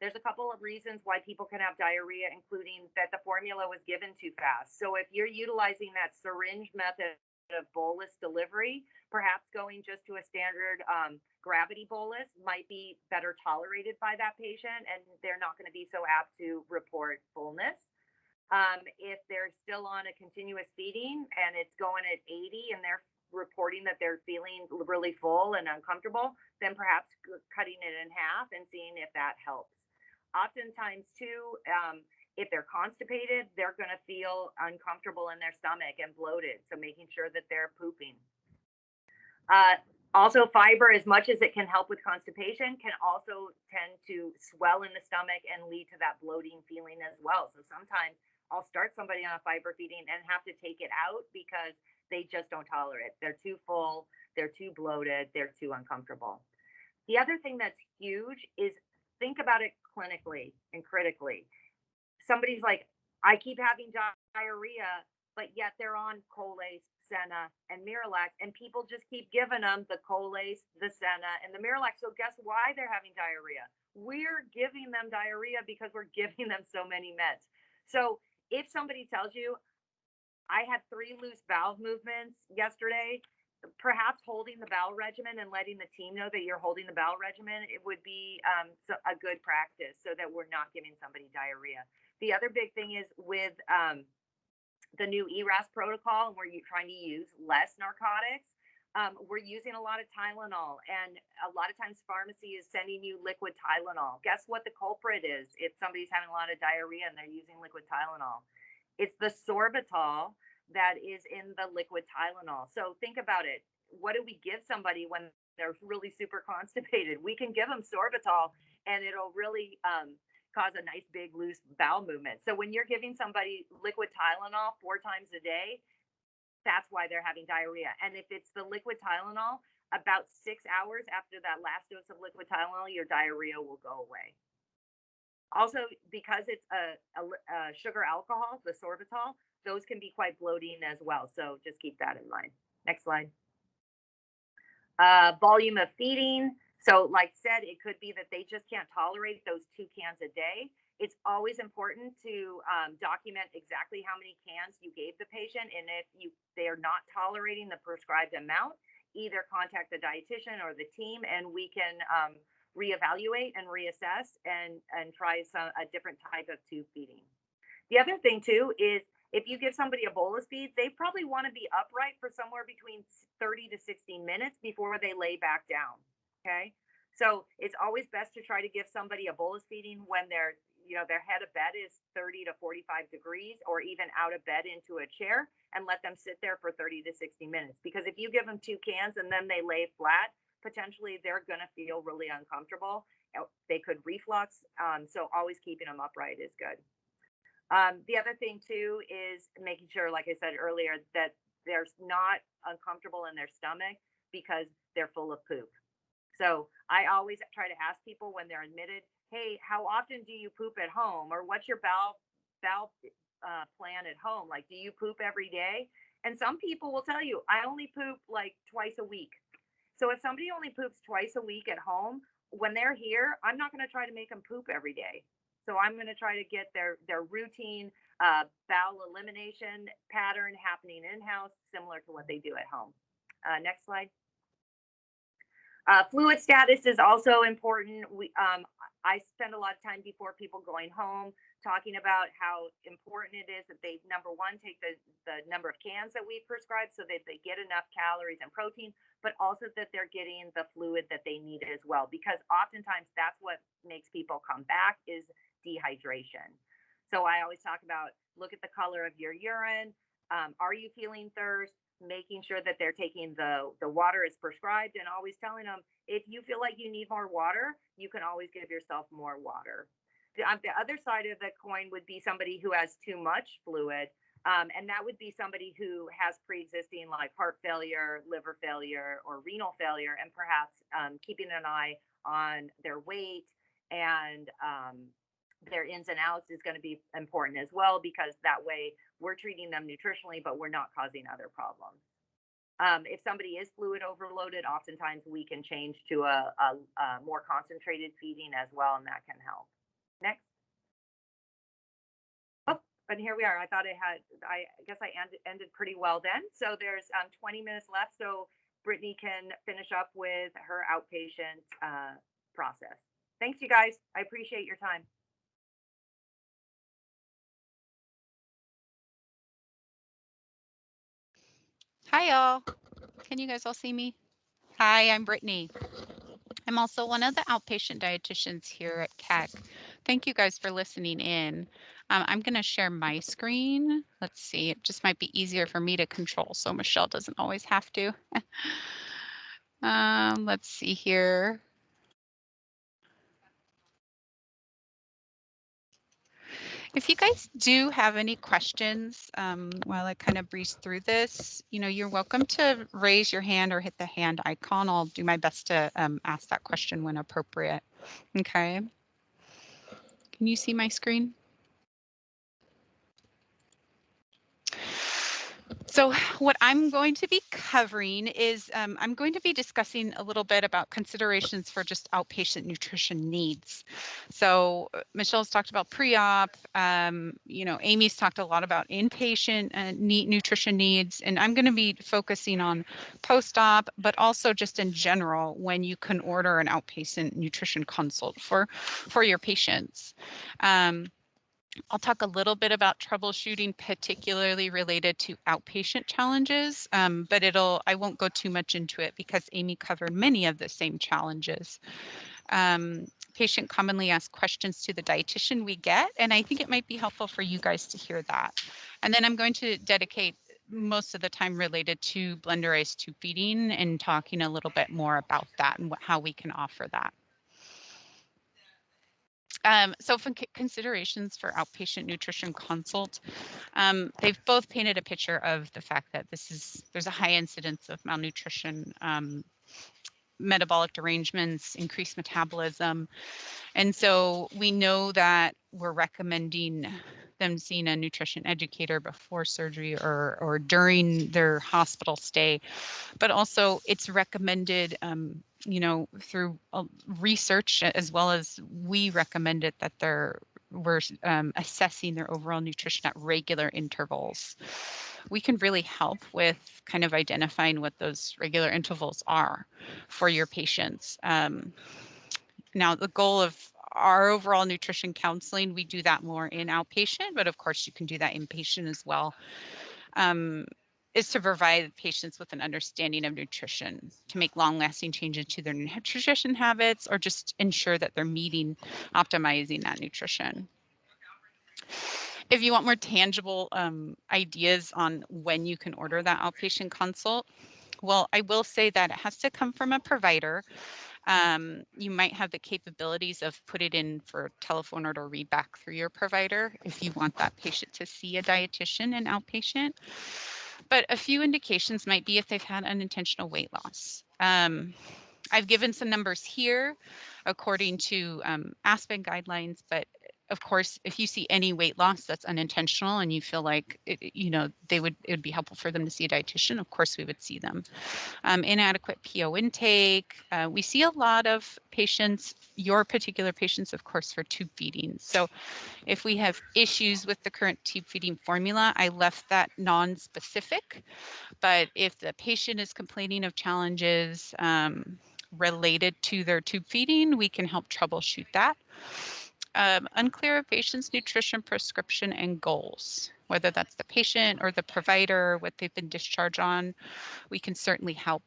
There's a couple of reasons why people can have diarrhea, including that the formula was given too fast. So if you're utilizing that syringe method of bolus delivery, perhaps going just to a standard gravity bolus might be better tolerated by that patient, and they're not going to be so apt to report fullness. If they're still on a continuous feeding and it's going at 80 and they're reporting that they're feeling really full and uncomfortable, then perhaps cutting it in half and seeing if that helps. Oftentimes, too, if they're constipated, they're going to feel uncomfortable in their stomach and bloated. So making sure that they're pooping. Also, fiber, as much as it can help with constipation, can also tend to swell in the stomach and lead to that bloating feeling as well. So sometimes I'll start somebody on a fiber feeding and have to take it out because they just don't tolerate it. They're too full, they're too bloated, they're too uncomfortable. The other thing that's huge is think about it clinically and critically. Somebody's like, I keep having diarrhea, but yet they're on Colace, Senna, and Miralax, and people just keep giving them the Colace, the Senna, and the Miralax. So guess why they're having diarrhea? We're giving them diarrhea because we're giving them so many meds. So if somebody tells you, I had 3 loose bowel movements yesterday, perhaps holding the bowel regimen and letting the team know that you're holding the bowel regimen, it would be a good practice so that we're not giving somebody diarrhea. The other big thing is with the new ERAS protocol, and we're trying to use less narcotics. We're using a lot of Tylenol, and a lot of times pharmacy is sending you liquid Tylenol. Guess what the culprit is if somebody's having a lot of diarrhea and they're using liquid Tylenol? It's the sorbitol that is in the liquid Tylenol. So think about it. What do we give somebody when they're really super constipated? We can give them sorbitol and it'll really cause a nice big loose bowel movement. So when you're giving somebody liquid Tylenol 4 times a day, that's why they're having diarrhea. And if it's the liquid Tylenol, about 6 hours after that last dose of liquid Tylenol, your diarrhea will go away. Also, because it's a sugar alcohol, the sorbitol, those can be quite bloating as well. So just keep that in mind. Next slide. Volume of feeding. So like said, it could be that they just can't tolerate those 2 cans a day. It's always important to document exactly how many cans you gave the patient. And if they are not tolerating the prescribed amount, either contact the dietitian or the team and we can reevaluate and reassess and try a different type of tube feeding. The other thing too is if you give somebody a bolus feed, they probably want to be upright for somewhere between 30 to 60 minutes before they lay back down. Okay. So it's always best to try to give somebody a bolus feeding when their head of bed is 30 to 45 degrees or even out of bed into a chair and let them sit there for 30 to 60 minutes. Because if you give them 2 cans and then they lay flat, potentially they're going to feel really uncomfortable. They could reflux. So always keeping them upright is good. The other thing too is making sure, like I said earlier, that they're not uncomfortable in their stomach because they're full of poop. So I always try to ask people when they're admitted, hey, how often do you poop at home? Or what's your bowel plan at home? Like, do you poop every day? And some people will tell you, I only poop like twice a week. So if somebody only poops twice a week at home, when they're here, I'm not going to try to make them poop every day. So I'm going to try to get their routine bowel elimination pattern happening in-house, similar to what they do at home. Next slide. Fluid status is also important. I spend a lot of time before people going home talking about how important it is that they, number one, take the number of cans that we prescribe so that they get enough calories and protein, but also that they're getting the fluid that they need as well. Because oftentimes that's what makes people come back is dehydration. So I always talk about, look at the color of your urine. Are you feeling thirst? Making sure that they're taking the water as prescribed and always telling them, if you feel like you need more water, you can always give yourself more water. The other side of the coin would be somebody who has too much fluid. And that would be somebody who has pre-existing like heart failure, liver failure, or renal failure, and perhaps keeping an eye on their weight and their ins and outs is going to be important as well, because that way we're treating them nutritionally, but we're not causing other problems. If somebody is fluid overloaded, oftentimes we can change to a more concentrated feeding as well, and that can help. Next. Oh, but here we are. I guess I ended pretty well then. So there's 20 minutes left, so Brittany can finish up with her outpatient process. Thanks, you guys. I appreciate your time. Hi, y'all. Can you guys all see me? Hi, I'm Brittany. I'm also one of the outpatient dietitians here at CAC. Thank you guys for listening in. I'm going to share my screen. Let's see, it just might be easier for me to control so Michelle doesn't always have to. Let's see here. If you guys do have any questions while I kind of breeze through this, you're welcome to raise your hand or hit the hand icon. I'll do my best to ask that question when appropriate. Okay. Can you see my screen? So what I'm going to be covering is I'm going to be discussing a little bit about considerations for just outpatient nutrition needs. So Michelle's talked about pre-op, Amy's talked a lot about inpatient nutrition needs, and I'm going to be focusing on post-op, but also just in general when you can order an outpatient nutrition consult for your patients. I'll talk a little bit about troubleshooting, particularly related to outpatient challenges, but I won't go too much into it because Amy covered many of the same challenges. Patient commonly asked questions to the dietitian we get, and I think it might be helpful for you guys to hear that. And then I'm going to dedicate most of the time related to blenderized tube feeding and talking a little bit more about that and how we can offer that. So for considerations for outpatient nutrition consult, they've both painted a picture of the fact that there's a high incidence of malnutrition, metabolic derangements, increased metabolism. And so we know that we're recommending them seeing a nutrition educator before surgery or during their hospital stay. But also it's recommended, through research as well as we recommend it that we're assessing their overall nutrition at regular intervals. We can really help with kind of identifying what those regular intervals are for your patients. Now, the goal of our overall nutrition counseling, we do that more in outpatient, but of course you can do that inpatient as well, is to provide patients with an understanding of nutrition, to make long-lasting changes to their nutrition habits, or just ensure that they're optimizing that nutrition. If you want more tangible ideas on when you can order that outpatient consult, well, I will say that it has to come from a provider. You might have the capabilities of put it in for telephone order read back through your provider if you want that patient to see a dietitian and outpatient. But a few indications might be if they've had unintentional weight loss. I've given some numbers here according to Aspen guidelines, but of course, if you see any weight loss that's unintentional and you feel like it would be helpful for them to see a dietitian, of course we would see them. Inadequate PO intake. We see a lot of patients, your particular patients, of course, for tube feeding. So if we have issues with the current tube feeding formula, I left that non-specific. But if the patient is complaining of challenges related to their tube feeding, we can help troubleshoot that. Unclear of patient's nutrition prescription and goals, whether that's the patient or the provider, what they've been discharged on, we can certainly help.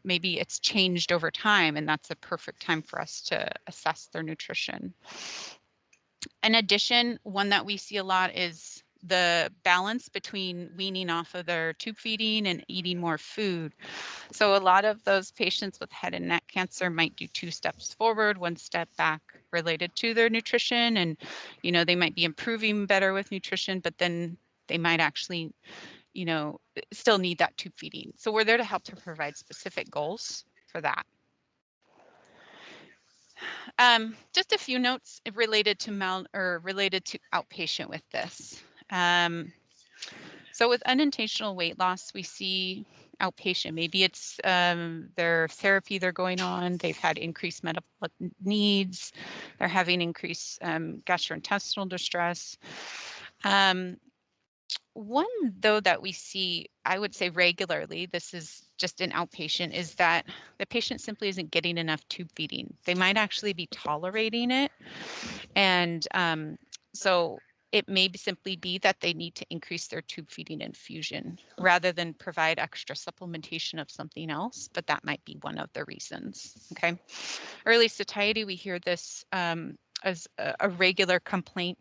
Maybe it's changed over time, and that's a perfect time for us to assess their nutrition. In addition, one that we see a lot is the balance between weaning off of their tube feeding and eating more food. So a lot of those patients with head and neck cancer might do 2 steps forward, 1 step back related to their nutrition. And, they might be improving better with nutrition, but then they might actually, still need that tube feeding. So we're there to help to provide specific goals for that. Just a few notes related to outpatient with this. So with unintentional weight loss, we see outpatient. Maybe it's their therapy they're going on. They've had increased metabolic needs. They're having increased gastrointestinal distress. One, though, that we see, I would say regularly, this is just an outpatient, is that the patient simply isn't getting enough tube feeding. They might actually be tolerating it. And so it may simply be that they need to increase their tube feeding infusion rather than provide extra supplementation of something else, but that might be one of the reasons, okay? Early satiety, we hear this as a regular complaint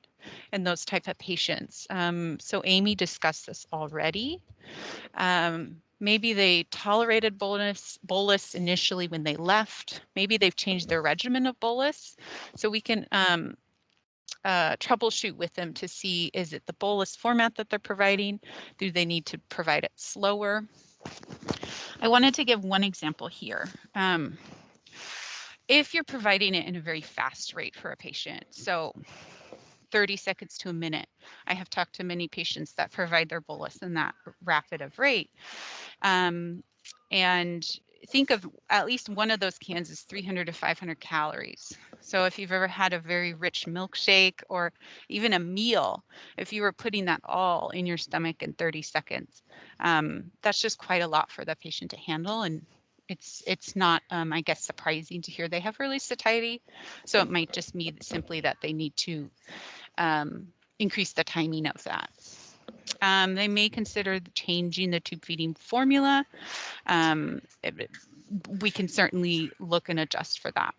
in those type of patients. So Amy discussed this already. Maybe they tolerated bolus initially when they left. Maybe they've changed their regimen of bolus. So we can troubleshoot with them to see, is it the bolus format that they're providing? Do they need to provide it slower? I wanted to give one example here. If you're providing it in a very fast rate for a patient, so 30 seconds to a minute, I have talked to many patients that provide their bolus in that rapid of rate. And think of at least one of those cans is 300 to 500 calories. So if you've ever had a very rich milkshake or even a meal, if you were putting that all in your stomach in 30 seconds, that's just quite a lot for the patient to handle. And it's not, I guess, surprising to hear they have early satiety. So it might just mean simply that they need to increase the timing of that. They may consider changing the tube feeding formula. We can certainly look and adjust for that.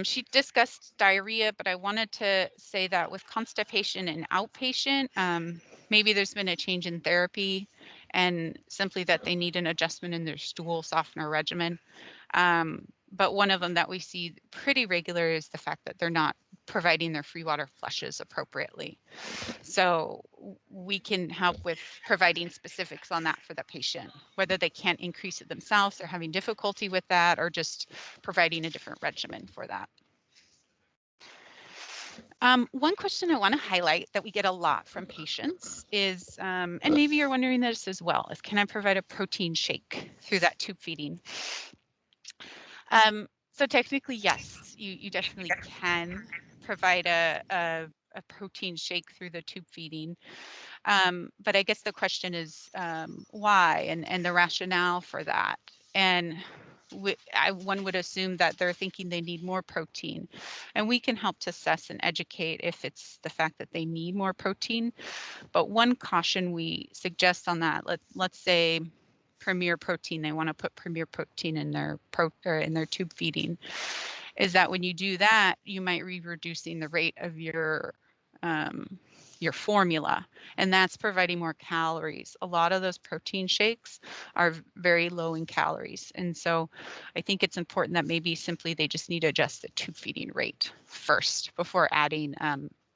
She discussed diarrhea, but I wanted to say that with constipation in outpatient, maybe there's been a change in therapy and simply that they need an adjustment in their stool softener regimen. But one of them that we see pretty regular is the fact that they're not providing their free water flushes appropriately. So we can help with providing specifics on that for the patient, whether they can't increase it themselves, they're having difficulty with that, or just providing a different regimen for that. One question I want to highlight that we get a lot from patients is, and maybe you're wondering this as well, is can I provide a protein shake through that tube feeding? So technically, yes, you definitely can provide a protein shake through the tube feeding. But I guess the question is why and the rationale for that. And one would assume that they're thinking they need more protein. And we can help to assess and educate if it's the fact that they need more protein. But one caution we suggest on that, let's say Premier Protein, they want to put Premier Protein in their tube feeding, is that when you do that, you might be reducing the rate of your formula, and that's providing more calories. A lot of those protein shakes are very low in calories, and so I think it's important that maybe simply they just need to adjust the tube feeding rate first before adding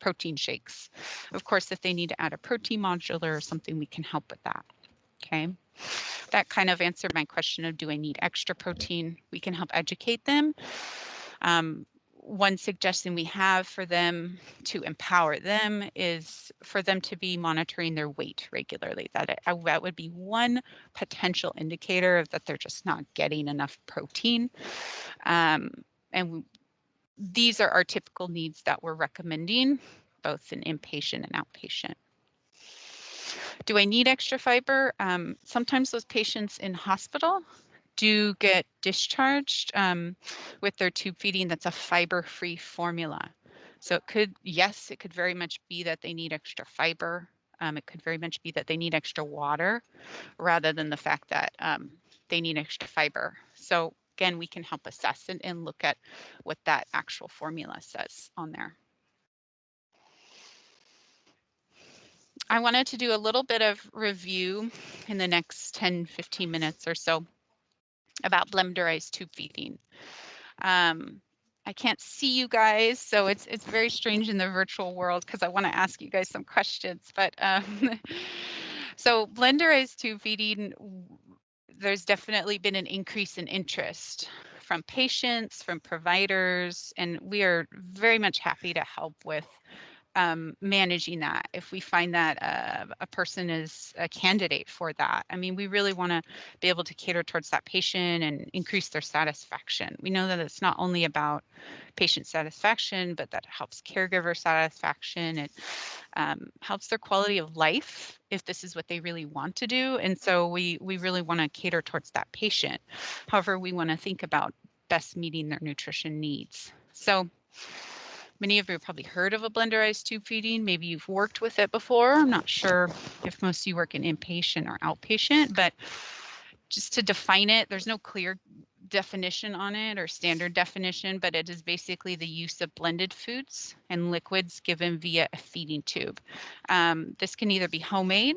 protein shakes. Of course, if they need to add a protein modulator or something, we can help with that. Okay, that kind of answered my question of, do I need extra protein? We can help educate them. One suggestion we have for them to empower them is for them to be monitoring their weight regularly. That would be one potential indicator of that they're just not getting enough protein. And these are our typical needs that we're recommending, both in inpatient and outpatient. Do I need extra fiber? Sometimes those patients in hospital do get discharged with their tube feeding that's a fiber-free formula. So it could very much be that they need extra fiber. It could very much be that they need extra water rather than the fact that they need extra fiber. So again, we can help assess and look at what that actual formula says on there. I wanted to do a little bit of review in the next 10, 15 minutes or so about blenderized tube feeding. I can't see you guys, so it's very strange in the virtual world because I want to ask you guys some questions. But so blenderized tube feeding, there's definitely been an increase in interest from patients, from providers, and we are very much happy to help with managing that if we find that a person is a candidate for that. I mean, we really want to be able to cater towards that patient and increase their satisfaction. We know that it's not only about patient satisfaction, but that helps caregiver satisfaction. It helps their quality of life if this is what they really want to do. And so we really want to cater towards that patient. However, we want to think about best meeting their nutrition needs. So Many of you have probably heard of a blenderized tube feeding. Maybe you've worked with it before. I'm not sure if most of you work in inpatient or outpatient, but just to define it, there's no clear definition on it or standard definition, but it is basically the use of blended foods and liquids given via a feeding tube. This can either be homemade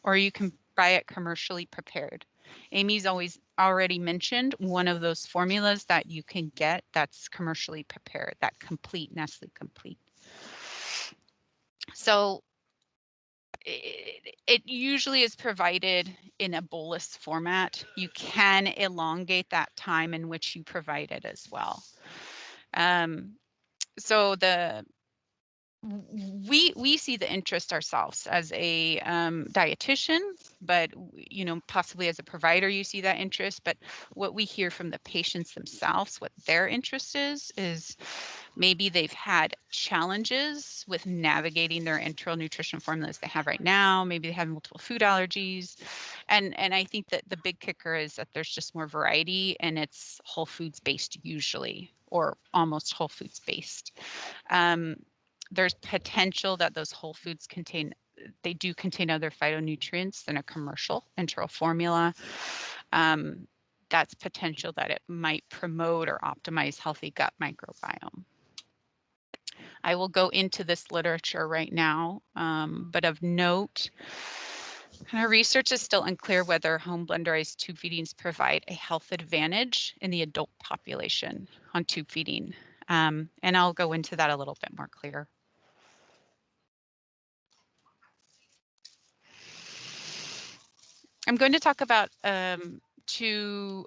or you can buy it commercially prepared. Amy's already mentioned one of those formulas that you can get that's commercially prepared, that complete Nestle Complete. So it usually is provided in a bolus format. You can elongate that time in which you provide it as well. So we see the interest ourselves as a dietitian, but possibly as a provider you see that interest. But what we hear from the patients themselves, what their interest is maybe they've had challenges with navigating their enteral nutrition formulas they have right now. Maybe they have multiple food allergies, and I think that the big kicker is that there's just more variety and it's whole foods based usually, or almost whole foods based. There's potential that those whole foods do contain other phytonutrients than a commercial enteral formula. That's potential that it might promote or optimize healthy gut microbiome. I will go into this literature right now, but of note, research is still unclear whether home blenderized tube feedings provide a health advantage in the adult population on tube feeding. And I'll go into that a little bit more clear. I'm going to talk about two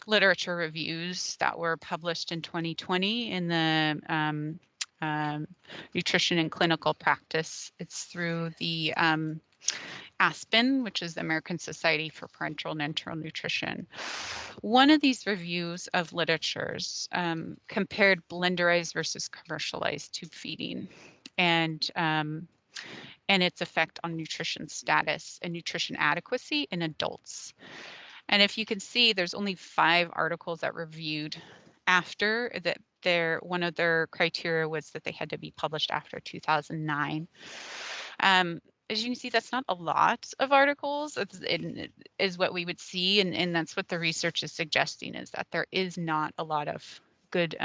literature reviews that were published in 2020 in the Nutrition and Clinical Practice. It's through the ASPEN, which is the American Society for Parenteral and Enteral Nutrition. One of these reviews of literatures compared blenderized versus commercialized tube feeding and its effect on nutrition status and nutrition adequacy in adults. And if you can see, there's only 5 articles that reviewed after that. One of their criteria was that they had to be published after 2009. As you can see, that's not a lot of articles. It is what we would see, and that's what the research is suggesting, is that there is not a lot of good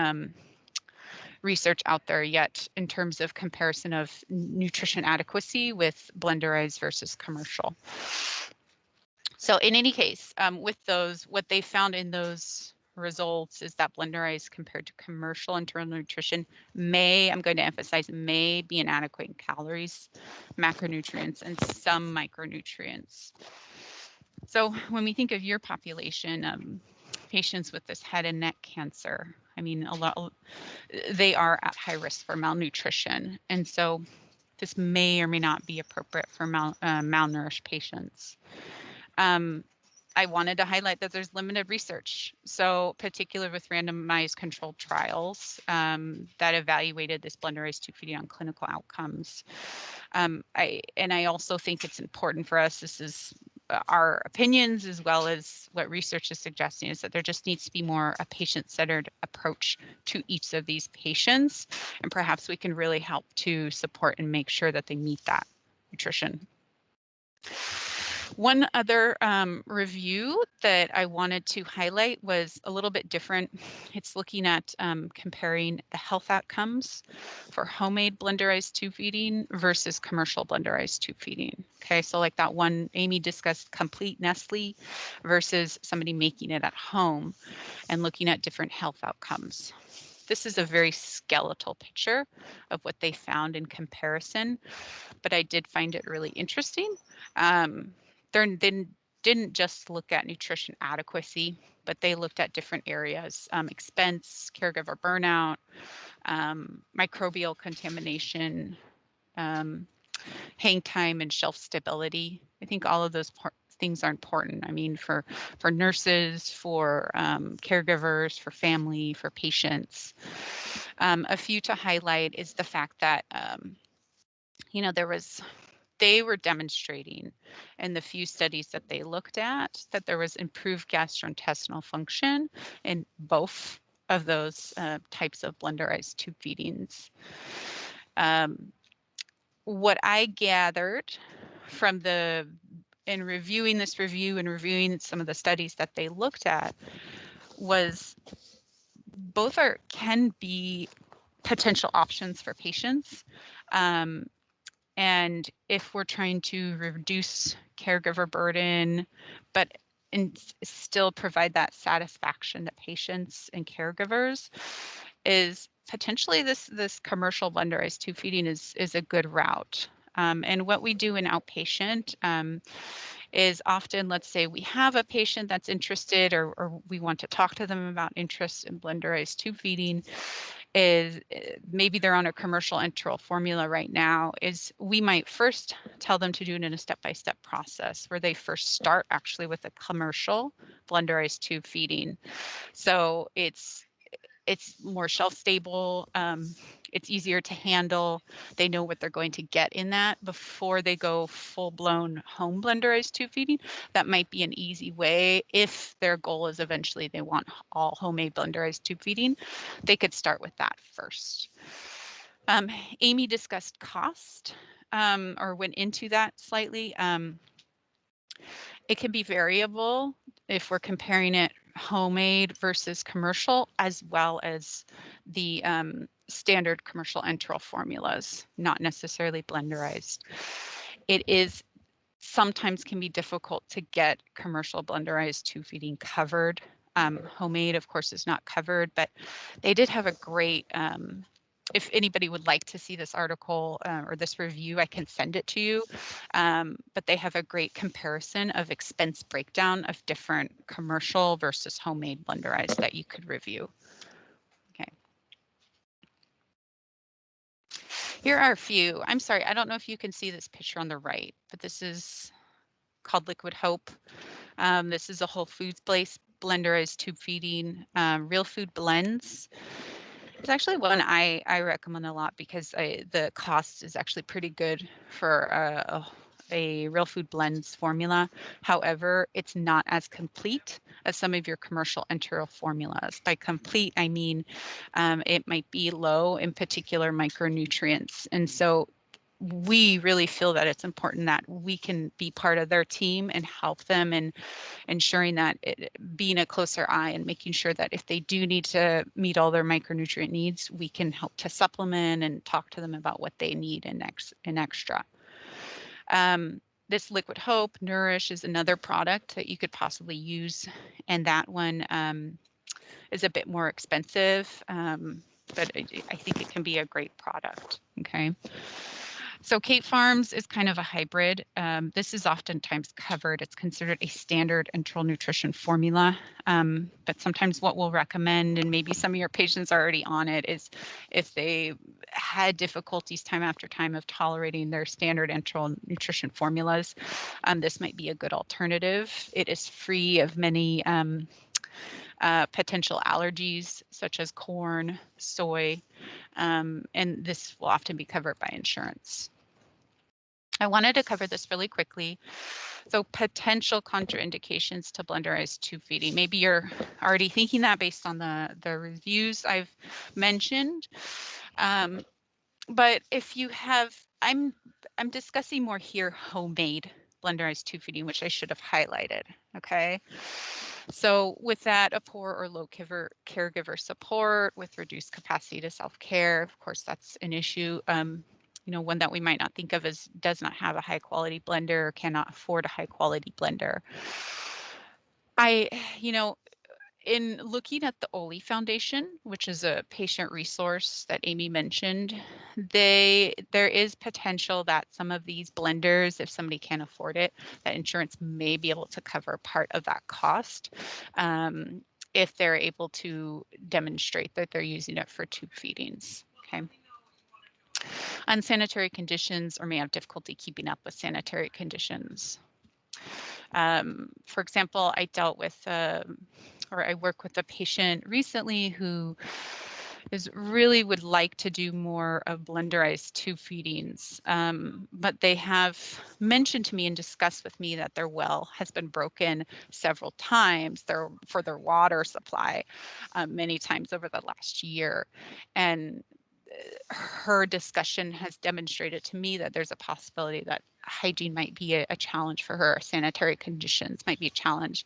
research out there yet in terms of comparison of nutrition adequacy with blenderized versus commercial. So in any case, with those, what they found in those results is that blenderized compared to commercial enteral nutrition I'm going to emphasize, may be inadequate in calories, macronutrients, and some micronutrients. So when we think of your population, patients with this head and neck cancer, I mean, they are at high risk for malnutrition. And so this may or may not be appropriate for malnourished patients. I wanted to highlight that there's limited research, so particularly with randomized controlled trials that evaluated this blenderized tube feeding on clinical outcomes. I also think it's important for us, this is our opinions as well as what research is suggesting, is that there just needs to be more a patient-centered approach to each of these patients, and perhaps we can really help to support and make sure that they meet that nutrition. One other review that I wanted to highlight was a little bit different. It's looking at comparing the health outcomes for homemade blenderized tube feeding versus commercial blenderized tube feeding. Okay, so like that one Amy discussed, complete Nestle versus somebody making it at home and looking at different health outcomes. This is a very skeletal picture of what they found in comparison, but I did find it really interesting. They didn't just look at nutrition adequacy, but they looked at different areas, expense, caregiver burnout, microbial contamination, hang time, and shelf stability. I think all of those things are important. I mean, for nurses, for caregivers, for family, for patients. A few to highlight is the fact that, they were demonstrating in the few studies that they looked at that there was improved gastrointestinal function in both those types of blenderized tube feedings. What I gathered from in reviewing this review and reviewing some of the studies that they looked at was both can be potential options for patients. And if we're trying to reduce caregiver burden, but still provide that satisfaction to patients and caregivers, is potentially this commercial blenderized tube feeding is a good route. And what we do in outpatient is often, let's say we have a patient that's interested, or we want to talk to them about interest in blenderized tube feeding, is maybe they're on a commercial enteral formula right now, is we might first tell them to do it in a step-by-step process where they first start actually with a commercial blenderized tube feeding. So it's more shelf stable. It's easier to handle. They know what they're going to get in that before they go full-blown home blenderized tube feeding. That might be an easy way. If their goal is eventually they want all homemade blenderized tube feeding, they could start with that first. Amy discussed cost, or went into that slightly. It can be variable if we're comparing it homemade versus commercial, as well as the standard commercial enteral formulas, not necessarily blenderized. It is sometimes can be difficult to get commercial blenderized tube feeding covered. Homemade, of course, is not covered, but they did have a great, if anybody would like to see this article or this review, I can send it to you. But they have a great comparison of expense breakdown of different commercial versus homemade blenderized that you could review. Okay. Here are a few. I'm sorry, I don't know if you can see this picture on the right, but this is called Liquid Hope. This is a Whole Foods place blenderized tube feeding, real food blends. It's actually one I recommend a lot because the cost is actually pretty good for a real food blends formula. However, it's not as complete as some of your commercial enteral formulas. By complete, I mean it might be low in particular micronutrients. And so we really feel that it's important that we can be part of their team and help them in ensuring that being a closer eye and making sure that if they do need to meet all their micronutrient needs, we can help to supplement and talk to them about what they need in extra. This Liquid Hope Nourish is another product that you could possibly use, and that one is a bit more expensive, but I think it can be a great product. Okay. So Kate Farms is kind of a hybrid. This is oftentimes covered. It's considered a standard enteral nutrition formula. But sometimes what we'll recommend, and maybe some of your patients are already on it, is if they had difficulties time after time of tolerating their standard enteral nutrition formulas, this might be a good alternative. It is free of many potential allergies such as corn, soy, and this will often be covered by insurance. I wanted to cover this really quickly. So potential contraindications to blenderized tube feeding. Maybe you're already thinking that based on the reviews I've mentioned. But if you have, I'm discussing more here homemade blenderized tube feeding, which I should have highlighted. Okay. So with that, a poor or low caregiver support with reduced capacity to self-care, of course, that's an issue. One that we might not think of as does not have a high quality blender or cannot afford a high quality blender. In looking at the Oli Foundation, which is a patient resource that Amy mentioned, there is potential that some of these blenders, if somebody can't afford it, that insurance may be able to cover part of that cost if they're able to demonstrate that they're using it for tube feedings. Okay. Unsanitary conditions or may have difficulty keeping up with sanitary conditions. For example, I dealt with, or I work with a patient recently who is really would like to do more of blenderized tube feedings, but they have mentioned to me and discussed with me that their well has been broken several times for their water supply, many times over the last year. And her discussion has demonstrated to me that there's a possibility that hygiene might be a challenge for her. Sanitary conditions might be a challenge.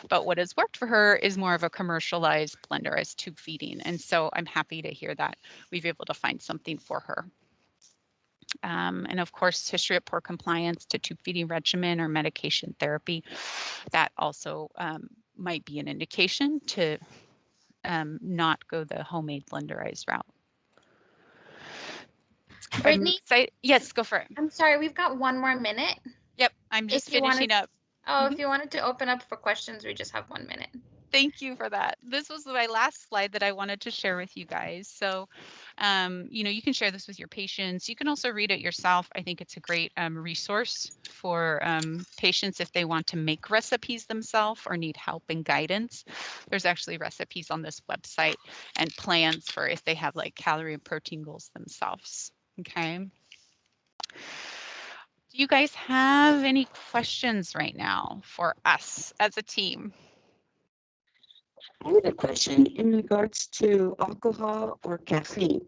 But what has worked for her is more of a commercialized blenderized tube feeding. And so I'm happy to hear that we've been able to find something for her. And of course, history of poor compliance to tube feeding regimen or medication therapy, that also might be an indication to not go the homemade blenderized route. Brittany, yes, go for it. I'm sorry, we've got 1 more minute. Yep, I'm just finishing up. Oh, if you wanted to open up for questions, we just have 1 minute. Thank you for that. This was my last slide that I wanted to share with you guys. So, you know, you can share this with your patients. You can also read it yourself. I think it's a great resource for patients if they want to make recipes themselves or need help and guidance. There's actually recipes on this website and plans for if they have like calorie and protein goals themselves. Okay. Do you guys have any questions right now for us as a team? I have a question in regards to alcohol or caffeine.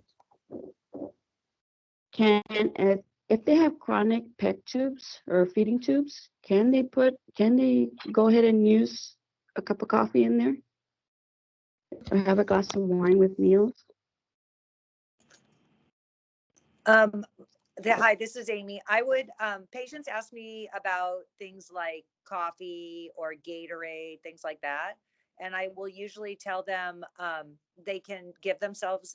Can if they have chronic PEG tubes or feeding tubes, can they go ahead and use a cup of coffee in there? Or have a glass of wine with meals? Hi, this is Amy. I would, patients ask me about things like coffee or Gatorade, things like that. And I will usually tell them they can give themselves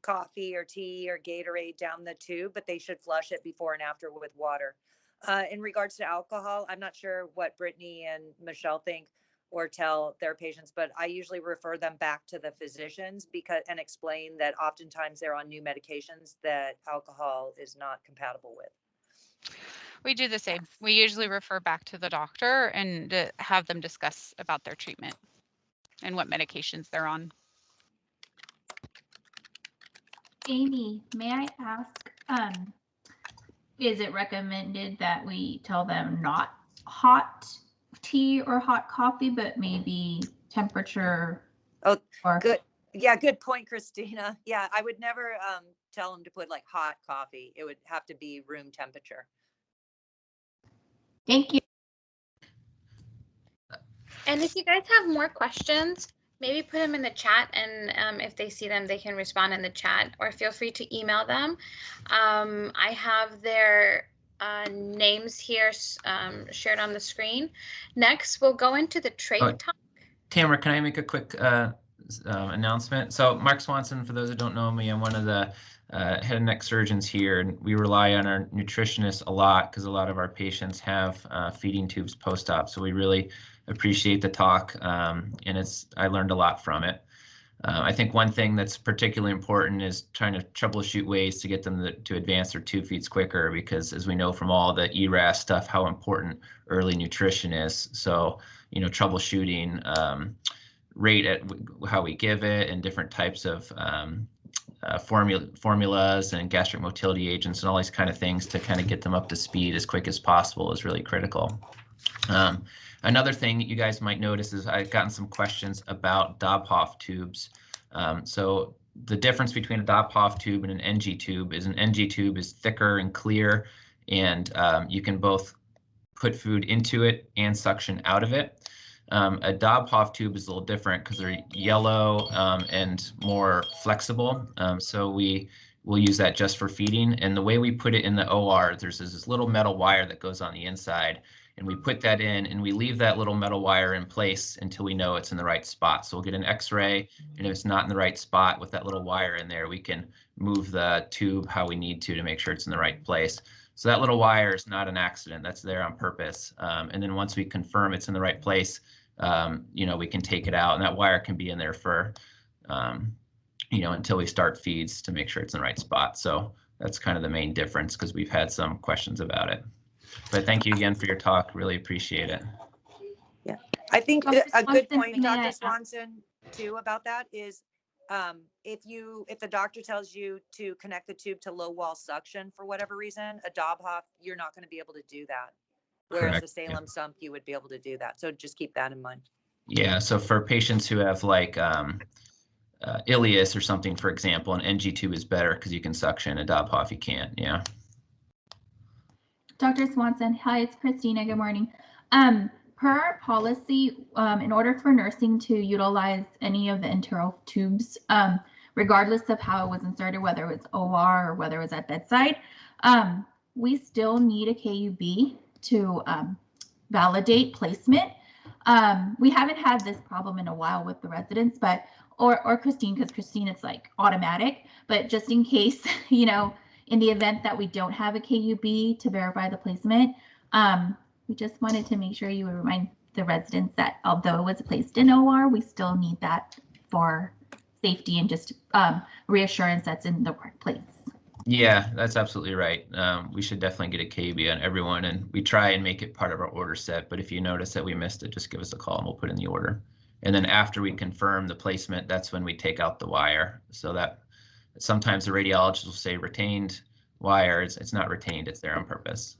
coffee or tea or Gatorade down the tube, but they should flush it before and after with water. In regards to alcohol, I'm not sure what Brittany and Michelle think or tell their patients, but I usually refer them back to the physicians and explain that oftentimes they're on new medications that alcohol is not compatible with. We do the same. We usually refer back to the doctor and have them discuss about their treatment and what medications they're on. Amy, may I ask, is it recommended that we tell them not hot tea or hot coffee, but maybe temperature? Oh, good. Yeah, good point, Christina. Yeah, I would never tell them to put like hot coffee. It would have to be room temperature. Thank you. And if you guys have more questions, maybe put them in the chat, and if they see them, they can respond in the chat, or feel free to email them. I have their names here shared on the screen. Next, we'll go into the trach talk. Tamara, can I make a quick announcement? So Mark Swanson, for those that don't know me, I'm one of the head and neck surgeons here, and we rely on our nutritionists a lot because a lot of our patients have feeding tubes post-op. So we really appreciate the talk, and I learned a lot from it. I think one thing that's particularly important is trying to troubleshoot ways to get them to advance their tube feeds quicker, because as we know from all the ERAS stuff, how important early nutrition is. So, you know, troubleshooting rate at how we give it and different types of formulas and gastric motility agents and all these kind of things to kind of get them up to speed as quick as possible is really critical. Another thing that you guys might notice is I've gotten some questions about Dobhoff tubes. So the difference between a Dobhoff tube and an NG tube is an NG tube is thicker and clear, and you can both put food into it and suction out of it. A Dobhoff tube is a little different because they're yellow and more flexible. So we'll use that just for feeding. And the way we put it in the OR, there's this little metal wire that goes on the inside, and we put that in and we leave that little metal wire in place until we know it's in the right spot. So we'll get an X-ray, and if it's not in the right spot with that little wire in there, we can move the tube how we need to make sure it's in the right place. So that little wire is not an accident. That's there on purpose. And then once we confirm it's in the right place, you know, we can take it out, and that wire can be in there for, you know, until we start feeds to make sure it's in the right spot. So that's kind of the main difference, because we've had some questions about it. But thank you again for your talk. Really appreciate it. Yeah, I think a good point, Dr. Swanson, too, about that is if the doctor tells you to connect the tube to low wall suction for whatever reason, a Dobhoff, you're not going to be able to do that. Whereas Correct. the Salem sump, you would be able to do that. So just keep that in mind. Yeah. So for patients who have like ileus or something, for example, an NG tube is better because you can suction. A Dobhoff you can't. Yeah. Dr. Swanson, hi, it's Christina. Good morning. Per our policy, in order for nursing to utilize any of the enteral tubes, regardless of how it was inserted, whether it's OR or whether it was at bedside, we still need a KUB to validate placement. We haven't had this problem in a while with the residents, but or Christine, because Christine, it's like automatic, but just in case, you know, in the event that we don't have a KUB to verify the placement, we just wanted to make sure you would remind the residents that although it was placed in OR, we still need that for safety and just reassurance that's in the workplace. Yeah, that's absolutely right. We should definitely get a KUB on everyone, and we try and make it part of our order set. But if you notice that we missed it, just give us a call and we'll put in the order. And then after we confirm the placement, that's when we take out the wire. So that sometimes the radiologist will say retained wire. It's not retained, it's there on purpose.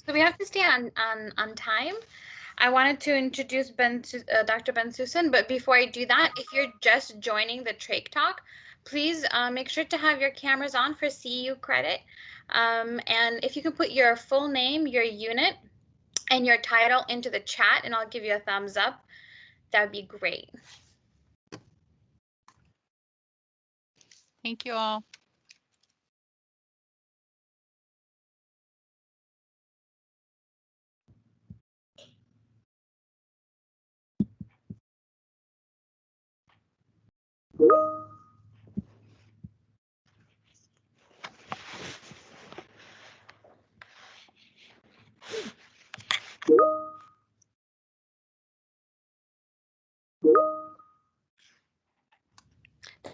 So we have to stay on time. I wanted to introduce Dr. Bensoussan, but before I do that, if you're just joining the Trach Talk, please make sure to have your cameras on for CEU credit. And if you can put your full name, your unit, and your title into the chat, and I'll give you a thumbs up, that would be great. Thank you all.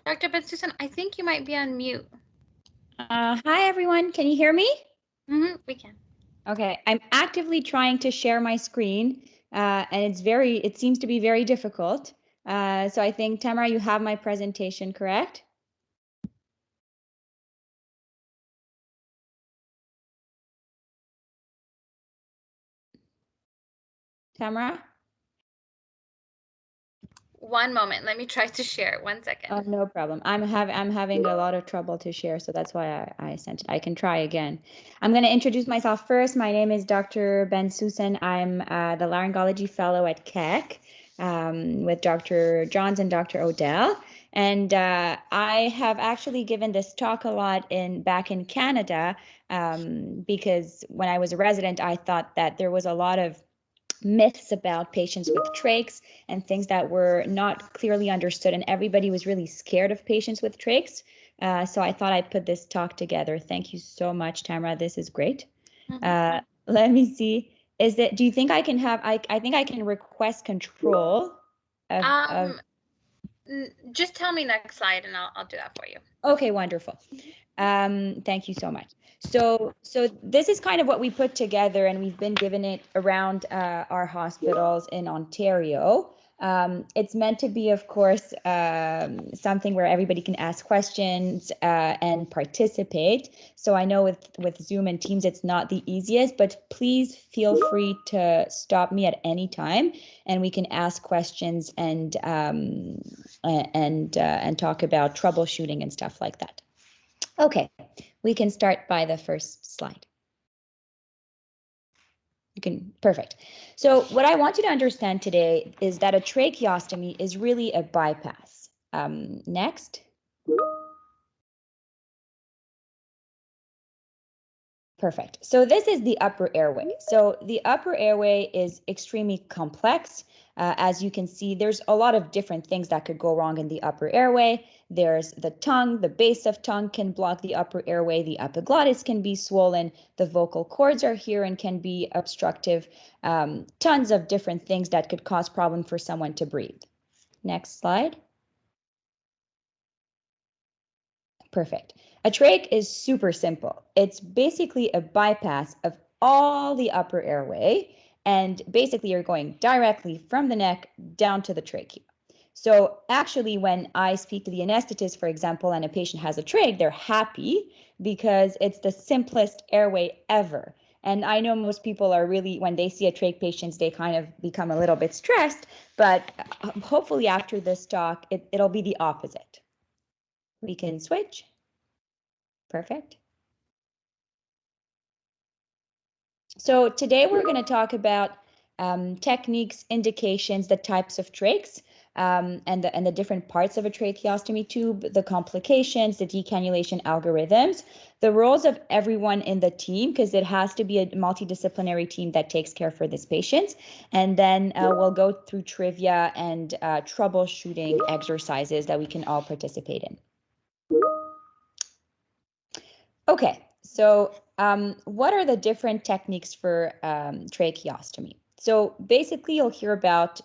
Dr. Bensoussan, I think you might be on mute. Hi, everyone. Can you hear me? We can. Okay, I'm actively trying to share my screen, and it seems to be very difficult. So I think, Tamara, you have my presentation, correct? Tamara? One moment. Let me try to share it. 1 second. Oh, no problem. I'm having a lot of trouble to share, so that's why I sent it. I can try again. I'm going to introduce myself first. My name is Dr. Bensoussan. I'm the laryngology fellow at Keck with Dr. Johns and Dr. Odell. And I have actually given this talk a lot back in Canada because when I was a resident, I thought that there was a lot of myths about patients with trachs and things that were not clearly understood, and everybody was really scared of patients with trachs. So I thought I'd put this talk together. Thank you so much, Tamara. This is great. Let me see. Do you think I can have, I think I can request control of just tell me next slide and I'll do that for you. Okay, wonderful. Thank you so much. So this is kind of what we put together, and we've been given it around our hospitals in Ontario. It's meant to be, of course, something where everybody can ask questions and participate. So I know with Zoom and Teams, it's not the easiest, but please feel free to stop me at any time, and we can ask questions and talk about troubleshooting and stuff like that. Okay, we can start by the first slide. Perfect. So what I want you to understand today is that a tracheostomy is really a bypass. Next. Perfect. So this is the upper airway. So the upper airway is extremely complex. As you can see, there's a lot of different things that could go wrong in the upper airway. There's the tongue, the base of tongue can block the upper airway, the epiglottis can be swollen, the vocal cords are here and can be obstructive. Tons of different things that could cause problem for someone to breathe. Next slide. Perfect. A trach is super simple. It's basically a bypass of all the upper airway, and basically you're going directly from the neck down to the trachea. So actually, when I speak to the anesthetist, for example, and a patient has a trach, they're happy because it's the simplest airway ever. And I know most people are really, when they see a trach patient, they kind of become a little bit stressed, but hopefully after this talk, it'll be the opposite. We can switch. Perfect. So today we're going to talk about techniques, indications, the types of trachs, and the different parts of a tracheostomy tube, the complications, the decannulation algorithms, the roles of everyone in the team, because it has to be a multidisciplinary team that takes care for this patient. And then we'll go through trivia and troubleshooting exercises that we can all participate in. Okay, so what are the different techniques for tracheostomy? So basically, you'll hear about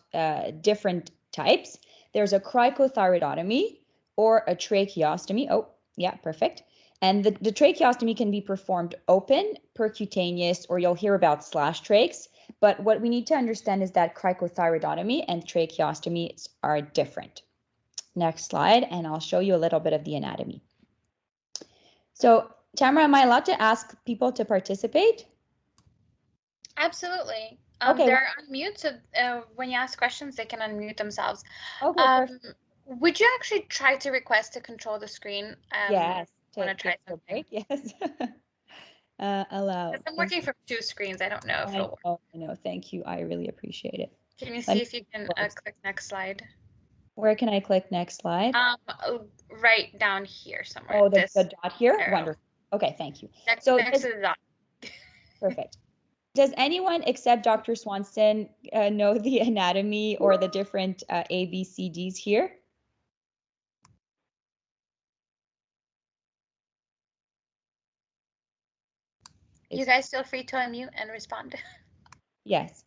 different types. There's a cricothyroidotomy or a tracheostomy. Oh, yeah, perfect. And the tracheostomy can be performed open, percutaneous, or you'll hear about slash trachs. But what we need to understand is that cricothyroidotomy and tracheostomy are different. Next slide, and I'll show you a little bit of the anatomy. So Tamara, am I allowed to ask people to participate? Absolutely. Okay. They're on mute, so when you ask questions, they can unmute themselves. Okay, perfect. Would you actually try to request to control the screen? Yes. Want to try something? Yes. Allow. I'm working from 2 screens. I don't know if it'll work. I know. Thank you. I really appreciate it. Can you see if you can click next slide? Where can I click next slide? Right down here somewhere. Oh, the dot here? arrow. Wonderful. Okay, thank you. Next So to the dot. perfect. Does anyone except Dr. Swanson know the anatomy or the different ABCDs here? You guys feel free to unmute and respond. Yes.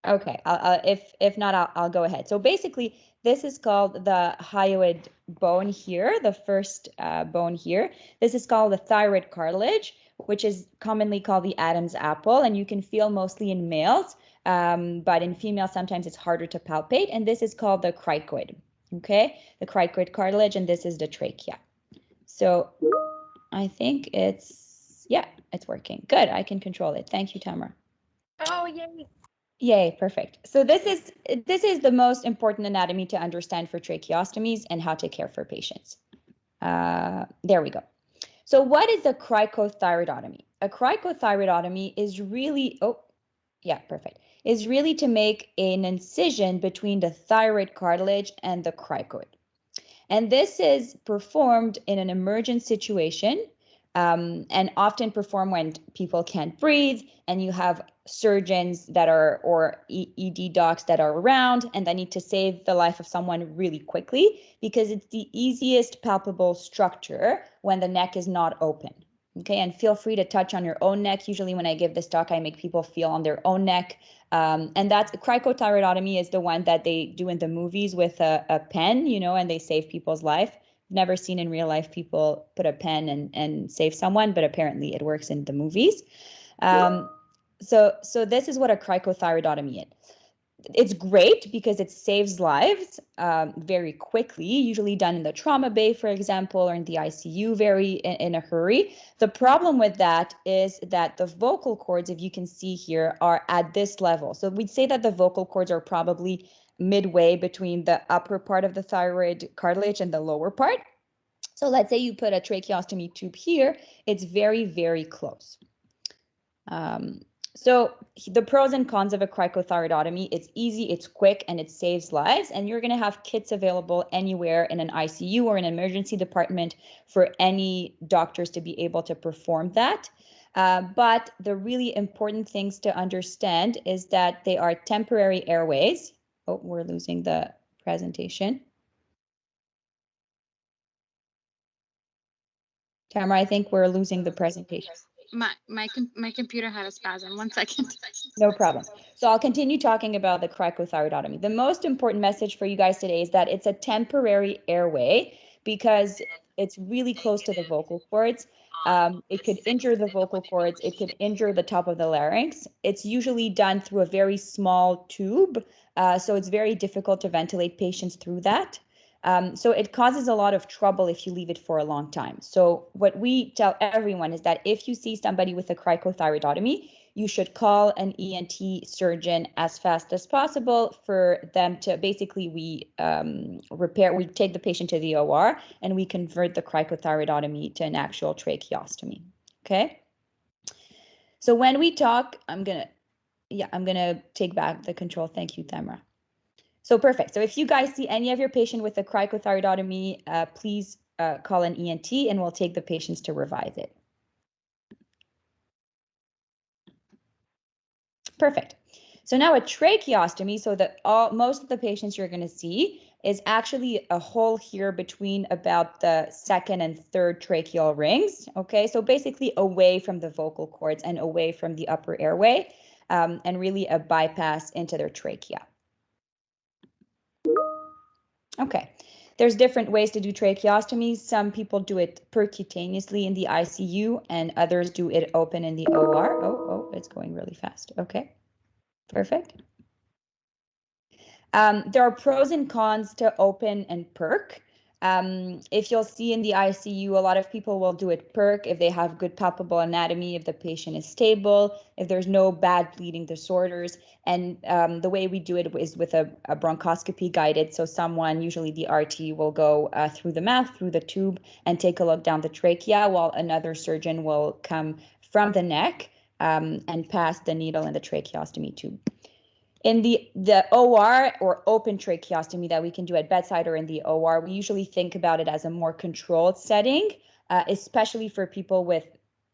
Okay, if not, I'll go ahead. So basically, this is called the hyoid bone here, the first bone here. This is called the thyroid cartilage, which is commonly called the Adam's apple, and you can feel mostly in males, but in females, sometimes it's harder to palpate, and this is called the cricoid, okay? The cricoid cartilage, and this is the trachea. So I think it's working. Good, I can control it. Thank you, Tamara. Oh, yay. Yay, perfect. So this is the most important anatomy to understand for tracheostomies and how to care for patients. There we go. So what is a cricothyroidotomy? A cricothyroidotomy is really, is really to make an incision between the thyroid cartilage and the cricoid. And this is performed in an emergent situation and often performed when people can't breathe and you have surgeons that are, or ED docs that are around and they need to save the life of someone really quickly because it's the easiest palpable structure when the neck is not open. Okay, and feel free to touch on your own neck. Usually when I give this talk, I make people feel on their own neck. And that's cricothyroidotomy is the one that they do in the movies with a pen, you know, and they save people's life. Never seen in real life people put a pen and save someone, but apparently it works in the movies. So this is what a cricothyroidotomy is. It's great because it saves lives very quickly, usually done in the trauma bay, for example, or in the ICU very in a hurry. The problem with that is that the vocal cords, if you can see here, are at this level. So we'd say that the vocal cords are probably midway between the upper part of the thyroid cartilage and the lower part. So let's say you put a tracheostomy tube here, it's very, very close. So the pros and cons of a cricothyroidotomy, it's easy, it's quick, and it saves lives. And you're going to have kits available anywhere in an ICU or an emergency department for any doctors to be able to perform that. But the really important things to understand is that they are temporary airways. Oh, we're losing the presentation. Tamara, I think we're losing the presentation. My computer had a spasm. 1 second. No problem. So I'll continue talking about the cricothyroidotomy. The most important message for you guys today is that it's a temporary airway because it's really close to the vocal cords. It could injure the vocal cords. It could injure the top of the larynx. It's usually done through a very small tube, so it's very difficult to ventilate patients through that. So it causes a lot of trouble if you leave it for a long time. So what we tell everyone is that if you see somebody with a cricothyroidotomy, you should call an ENT surgeon as fast as possible for them to basically, we take the patient to the OR and we convert the cricothyroidotomy to an actual tracheostomy. Okay. So when we talk, I'm gonna take back the control. Thank you, Tamara. So perfect. So if you guys see any of your patient with a cricothyroidotomy, please call an ENT and we'll take the patients to revise it. Perfect. So now a tracheostomy, so that most of the patients you're going to see is actually a hole here between about the second and third tracheal rings. Okay, so basically away from the vocal cords and away from the upper airway, and really a bypass into their trachea. Okay, there's different ways to do tracheostomies. Some people do it percutaneously in the ICU and others do it open in the OR. Oh, it's going really fast. Okay, perfect. There are pros and cons to open and perc. If you'll see in the ICU, a lot of people will do it perc if they have good palpable anatomy, if the patient is stable, if there's no bad bleeding disorders. And the way we do it is with a bronchoscopy guided. So someone, usually the RT, will go through the mouth, through the tube, and take a look down the trachea, while another surgeon will come from the neck and pass the needle in the tracheostomy tube. In the OR, or open tracheostomy, that we can do at bedside or in the OR, we usually think about it as a more controlled setting, especially for people with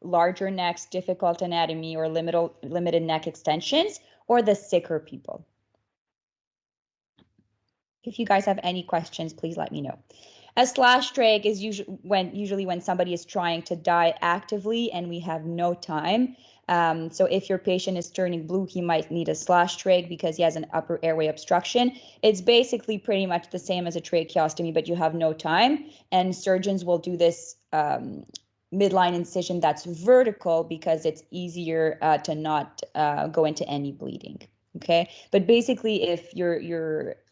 larger necks, difficult anatomy, or limited neck extensions, or the sicker people. If you guys have any questions, please let me know. A slash trach is usually when somebody is trying to die actively and we have no time. So if your patient is turning blue, he might need a slash trach because he has an upper airway obstruction. It's basically pretty much the same as a tracheostomy, but you have no time. And surgeons will do this midline incision that's vertical because it's easier to not go into any bleeding. Okay, but basically, if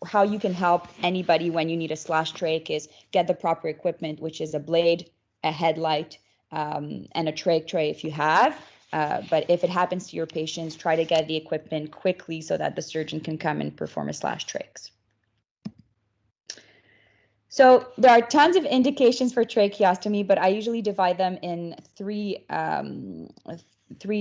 how you can help anybody when you need a slash trach is get the proper equipment, which is a blade, a headlight, and a trach tray if you have. But if it happens to your patients, try to get the equipment quickly so that the surgeon can come and perform a slash trachs. So there are tons of indications for tracheostomy, but I usually divide them in three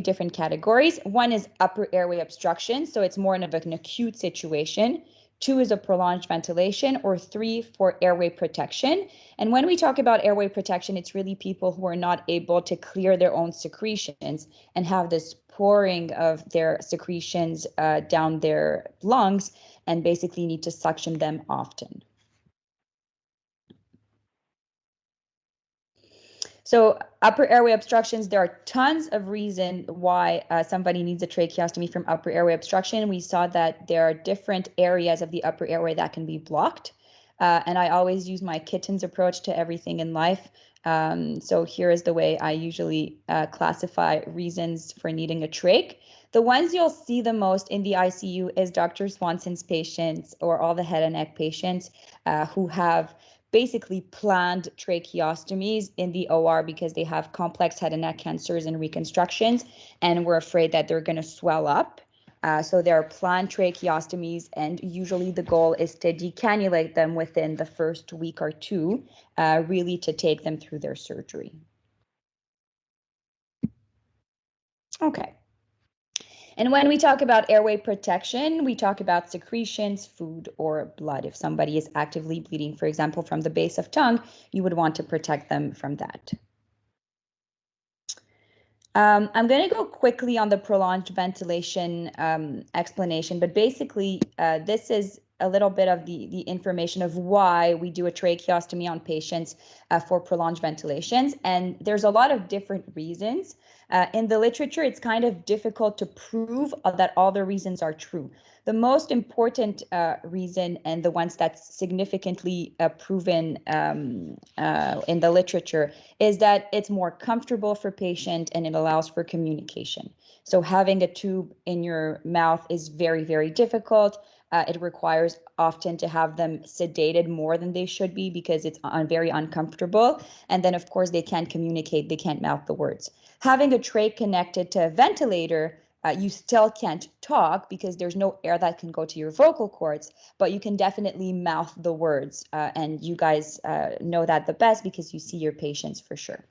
different categories. One is upper airway obstruction, so it's more of an acute situation. 2 is a prolonged ventilation, or 3 for airway protection. And when we talk about airway protection, it's really people who are not able to clear their own secretions and have this pouring of their secretions down their lungs and basically need to suction them often. So upper airway obstructions, there are tons of reasons why somebody needs a tracheostomy from upper airway obstruction. We saw that there are different areas of the upper airway that can be blocked. And I always use my kittens approach to everything in life. So here is the way I usually classify reasons for needing a trach. The ones you'll see the most in the ICU is Dr. Swanson's patients, or all the head and neck patients who have basically planned tracheostomies in the OR because they have complex head and neck cancers and reconstructions, and we're afraid that they're going to swell up. So there are planned tracheostomies, and usually the goal is to decannulate them within the first week or 2, really to take them through their surgery. Okay. And when we talk about airway protection, we talk about secretions, food, or blood. If somebody is actively bleeding, for example, from the base of tongue, you would want to protect them from that. I'm going to go quickly on the prolonged ventilation explanation, but basically this is a little bit of the information of why we do a tracheostomy on patients for prolonged ventilations. And there's a lot of different reasons. In the literature, it's kind of difficult to prove that all the reasons are true. The most important reason, and the ones that's significantly proven in the literature, is that it's more comfortable for patient and it allows for communication. So having a tube in your mouth is very, very difficult. It requires often to have them sedated more than they should be because it's very uncomfortable. And then, of course, they can't communicate. They can't mouth the words. Having a trach connected to a ventilator, you still can't talk because there's no air that can go to your vocal cords, but you can definitely mouth the words. And you guys know that the best because you see your patients for sure.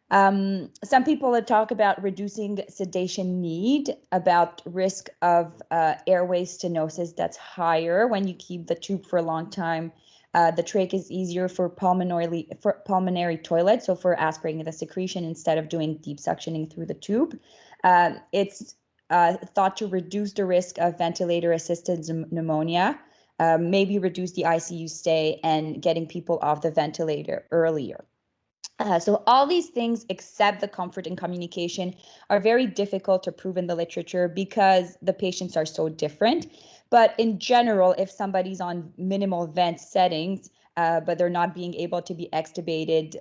Some people talk about reducing sedation need, about risk of airway stenosis that's higher when you keep the tube for a long time. The trach is easier for pulmonary toilet, so for aspirating the secretion instead of doing deep suctioning through the tube. It's thought to reduce the risk of ventilator-assisted pneumonia, maybe reduce the ICU stay, and getting people off the ventilator earlier. So all these things, except the comfort and communication, are very difficult to prove in the literature because the patients are so different. But in general, if somebody's on minimal vent settings, but they're not being able to be extubated,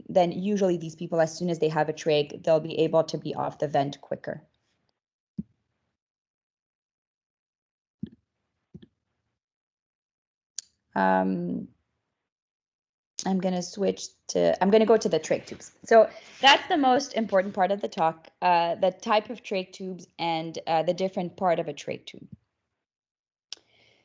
then usually these people, as soon as they have a trach, they'll be able to be off the vent quicker. I'm going to go to the trach tubes. So that's the most important part of the talk, the type of trach tubes and the different part of a trach tube.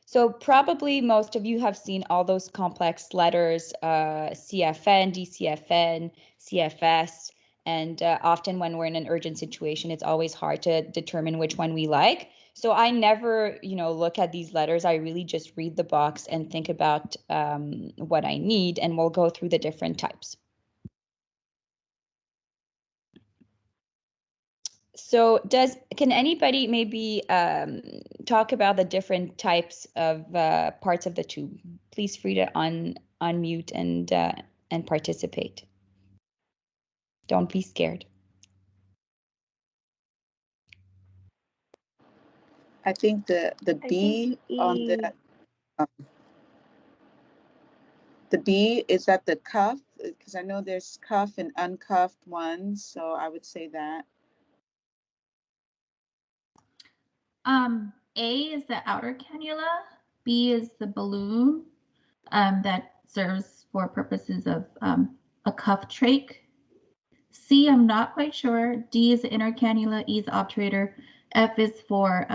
So probably most of you have seen all those complex letters, CFN, DCFN, CFS, and often when we're in an urgent situation, it's always hard to determine which one we like. So I never, look at these letters. I really just read the box and think about what I need, and we'll go through the different types. So can anybody maybe talk about the different types of parts of the tube? Please free to unmute and participate. Don't be scared. I think the B on the B is at the cuff, because I know there's cuff and uncuffed ones, so I would say that. A is the outer cannula. B is the balloon that serves for purposes of a cuff trach. C, I'm not quite sure. D is the inner cannula. E is the obturator. F is for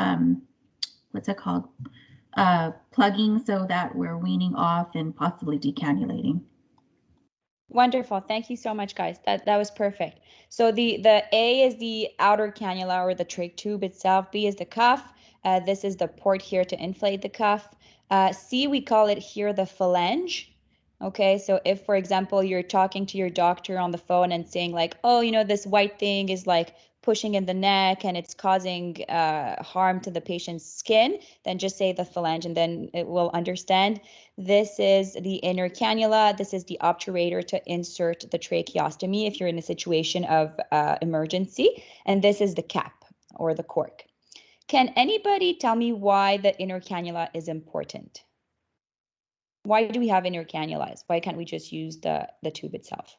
what's it called? Plugging, so that we're weaning off and possibly decannulating. Wonderful. Thank you so much, guys. That was perfect. So the A is the outer cannula or the trach tube itself. B is the cuff. This is the port here to inflate the cuff. C, we call it here the phalange. Okay, so if, for example, you're talking to your doctor on the phone and saying like, oh, this white thing is like pushing in the neck and it's causing harm to the patient's skin, then just say the phalange and then it will understand. This is the inner cannula. This is the obturator to insert the tracheostomy if you're in a situation of emergency. And this is the cap or the cork. Can anybody tell me why the inner cannula is important? Why do we have inner cannulas? Why can't we just use the tube itself?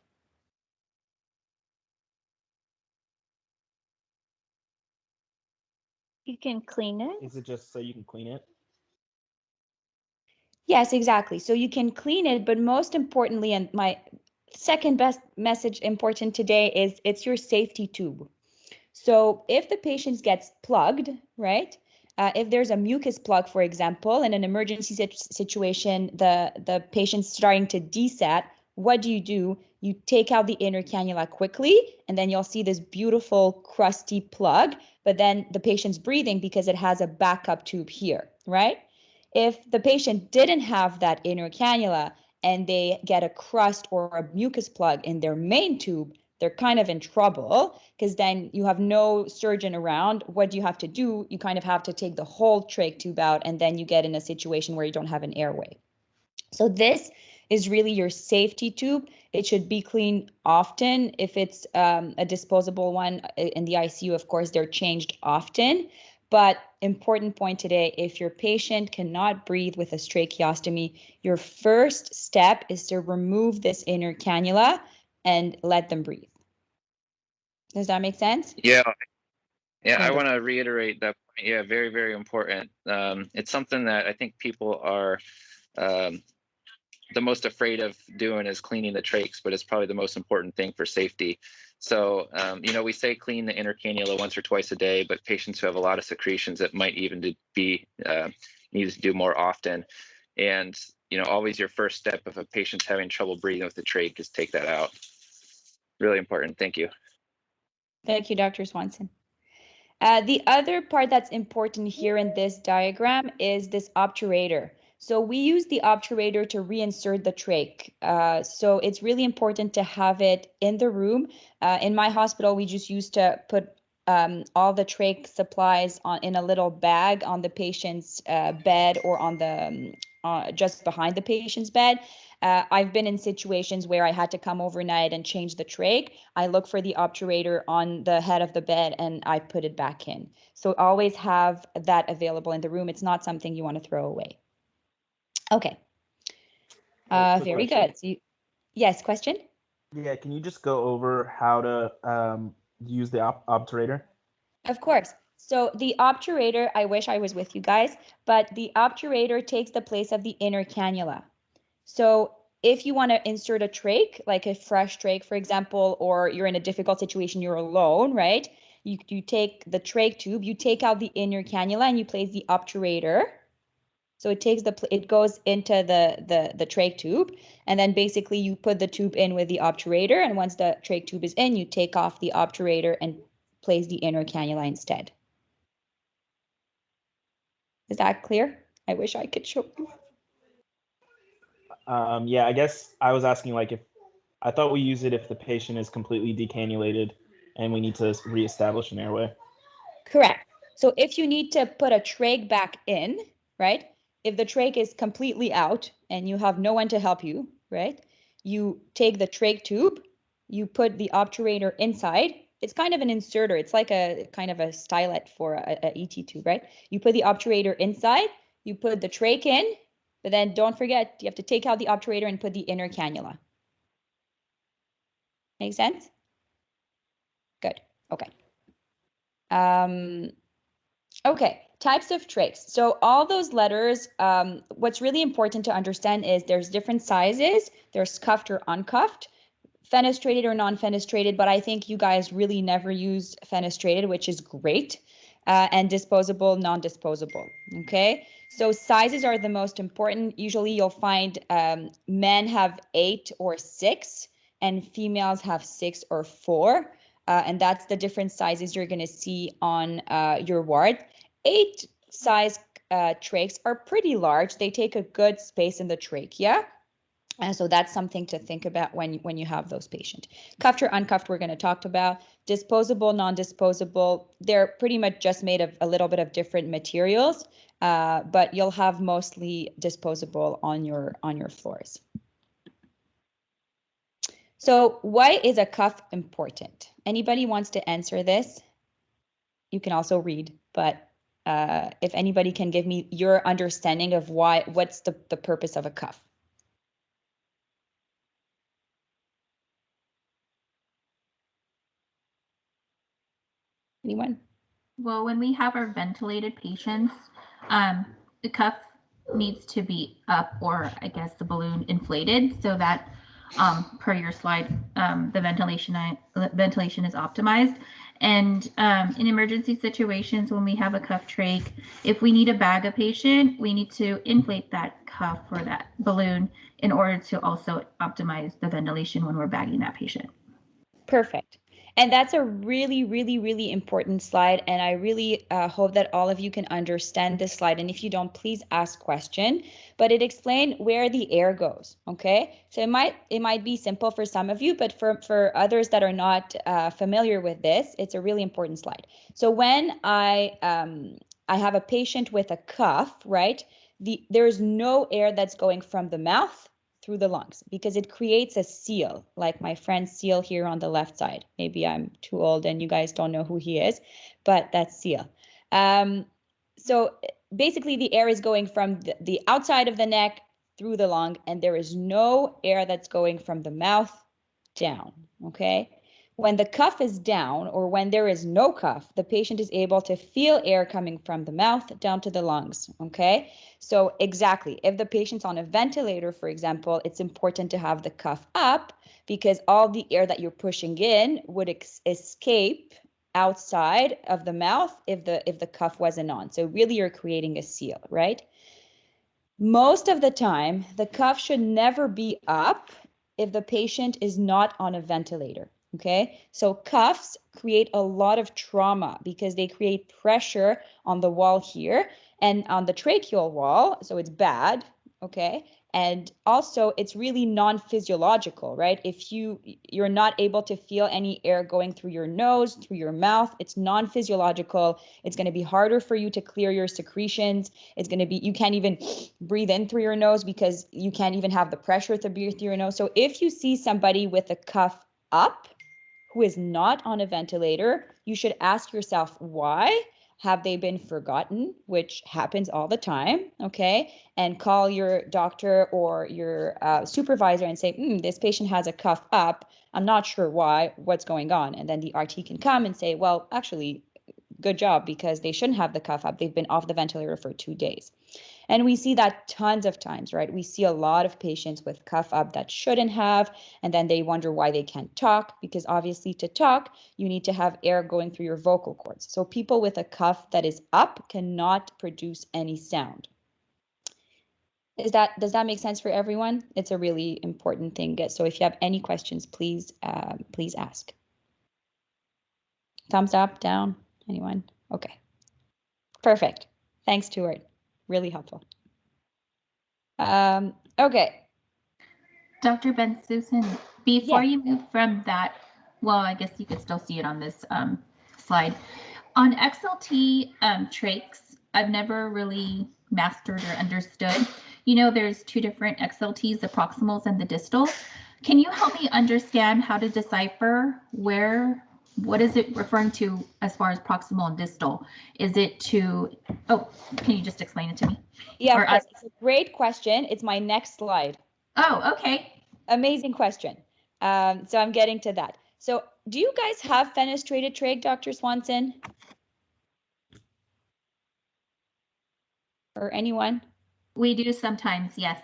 You can clean it. Is it just so you can clean it? Yes, exactly. So you can clean it, but most importantly, and my second best message important today is it's your safety tube. So if the patient gets plugged, right? If there's a mucus plug, for example, in an emergency situation, the patient's starting to desat, what do? You take out the inner cannula quickly, and then you'll see this beautiful crusty plug, but then the patient's breathing because it has a backup tube here, right? If the patient didn't have that inner cannula and they get a crust or a mucus plug in their main tube, they're kind of in trouble because then you have no surgeon around. What do you have to do? You kind of have to take the whole trach tube out, and then you get in a situation where you don't have an airway. So this is really your safety tube. It should be cleaned often. If it's a disposable one in the ICU, of course, they're changed often. But important point today, if your patient cannot breathe with a tracheostomy, your first step is to remove this inner cannula and let them breathe. Does that make sense? Yeah. Yeah, Okay. I want to reiterate that point. Yeah, very, very important. It's something that I think people are the most afraid of doing is cleaning the trachs, but it's probably the most important thing for safety. So, you know, we say clean the inner cannula once or twice a day, but patients who have a lot of secretions, it might even be needed to do more often. And, you know, always your first step if a patient's having trouble breathing with the trach is take that out. Really important. Thank you. Thank you, Dr. Swanson. The other part that's important here in this diagram is this obturator. So we use the obturator to reinsert the trach. So it's really important to have it in the room. In my hospital, we just used to put all the trach supplies in a little bag on the patient's bed or on the just behind the patient's bed. I've been in situations where I had to come overnight and change the trach. I look for the obturator on the head of the bed and I put it back in. So always have that available in the room. It's not something you want to throw away. Okay. Very good. So yes, question? Yeah, can you just go over how to use the obturator? Of course. So the obturator, I wish I was with you guys, but the obturator takes the place of the inner cannula. So if you want to insert a trach, like a fresh trach, for example, or you're in a difficult situation, you're alone, right? You take the trach tube, you take out the inner cannula and you place the obturator. So it goes into the trach tube, and then basically you put the tube in with the obturator, and once the trach tube is in, you take off the obturator and place the inner cannula instead. Is that clear? I wish I could show you. Yeah, I guess I was asking like if I thought we use it if the patient is completely decannulated and we need to reestablish an airway. Correct. So if you need to put a trach back in, right? If the trach is completely out and you have no one to help you, right? You take the trach tube, you put the obturator inside. It's kind of an inserter. It's like a kind of a stylet for a ET tube, right? You put the obturator inside, you put the trach in, but then don't forget, you have to take out the obturator and put the inner cannula. Make sense? Good. Okay. Okay, types of trachs. So all those letters, what's really important to understand is there's different sizes. There's cuffed or uncuffed, fenestrated or non-fenestrated, but I think you guys really never use fenestrated, which is great, and disposable, non-disposable, okay? So sizes are the most important. Usually you'll find men have 8 or 6 and females have 6 or 4. And that's the different sizes you're going to see on your ward. 8 size trachs are pretty large. They take a good space in the trachea. And so that's something to think about when you have those patients. Cuffed or uncuffed, we're going to talk about. Disposable, non-disposable, they're pretty much just made of a little bit of different materials, but you'll have mostly disposable on your floors. So why is a cuff important? Anybody wants to answer this? You can also read, but if anybody can give me your understanding of what's the purpose of a cuff? Anyone? Well, when we have our ventilated patients, the cuff needs to be up, or I guess the balloon inflated, so that per your slide, the ventilation is optimized. And in emergency situations, when we have a cuff trach, if we need to bag a patient, we need to inflate that cuff or that balloon in order to also optimize the ventilation when we're bagging that patient. Perfect. And that's a really, really, really important slide. And I really hope that all of you can understand this slide. And if you don't, please ask question. But it explains where the air goes. Okay. So it might be simple for some of you, but for others that are not familiar with this, it's a really important slide. So when I have a patient with a cuff, right? There's no air that's going from the mouth through the lungs because it creates a seal, like my friend Seal here on the left side. Maybe I'm too old and you guys don't know who he is, but that's Seal. So basically the air is going from the outside of the neck through the lung, and there is no air that's going from the mouth down, okay? When the cuff is down, or when there is no cuff, the patient is able to feel air coming from the mouth down to the lungs, okay? So exactly, if the patient's on a ventilator, for example, it's important to have the cuff up because all the air that you're pushing in would escape outside of the mouth if the cuff wasn't on. So really you're creating a seal, right? Most of the time, the cuff should never be up if the patient is not on a ventilator, okay? So cuffs create a lot of trauma because they create pressure on the wall here and on the tracheal wall, so it's bad, okay? And also it's really non-physiological, right? If you're not able to feel any air going through your nose, through your mouth, it's non-physiological. It's going to be harder for you to clear your secretions. It's going to be, you can't even breathe in through your nose because you can't even have the pressure to breathe through your nose. So if you see somebody with a cuff up who is not on a ventilator, you should ask yourself why. Have they been forgotten, which happens all the time, okay? And call your doctor or your supervisor and say, this patient has a cuff up. I'm not sure why, what's going on? And then the RT can come and say, well, actually, good job, because they shouldn't have the cuff up. They've been off the ventilator for 2 days. And we see that tons of times, right? We see a lot of patients with cuff up that shouldn't have, and then they wonder why they can't talk, because obviously to talk, you need to have air going through your vocal cords. So people with a cuff that is up cannot produce any sound. Does that make sense for everyone? It's a really important thing. So if you have any questions, please ask. Thumbs up, down, anyone? Okay, perfect. Thanks, Stuart. Really helpful. Okay. Dr. Bensoussan, before Yeah. you move from that, well, I guess you could still see it on this slide. On XLT trachs, I've never really mastered or understood. You know, there's two different XLTs, the proximals and the distal. Can you help me understand how to decipher what is it referring to as far as proximal and distal? Is it to, can you just explain it to me? Yeah, of course. It's a great question. It's my next slide. Oh, okay. Amazing question. So I'm getting to that. So do you guys have fenestrated trach, Dr. Swanson? Or anyone? We do sometimes, yes.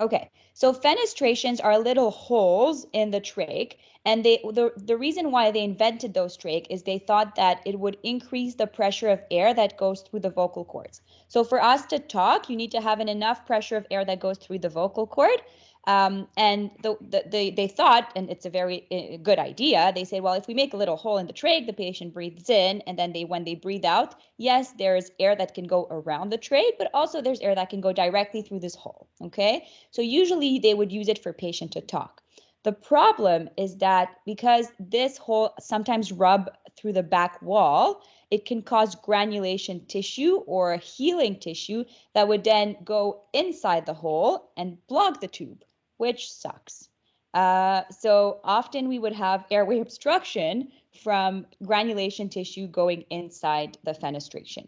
Okay, so fenestrations are little holes in the trach, and the reason why they invented those trach is they thought that it would increase the pressure of air that goes through the vocal cords. So for us to talk, you need to have enough pressure of air that goes through the vocal cord. And they thought, and it's a very good idea, they said, well, if we make a little hole in the trach, the patient breathes in, and then when they breathe out, yes, there's air that can go around the trach, but also there's air that can go directly through this hole, okay? So usually they would use it for patient to talk. The problem is that because this hole sometimes rub through the back wall, it can cause granulation tissue or healing tissue that would then go inside the hole and block the tube, which sucks. So often we would have airway obstruction from granulation tissue going inside the fenestration.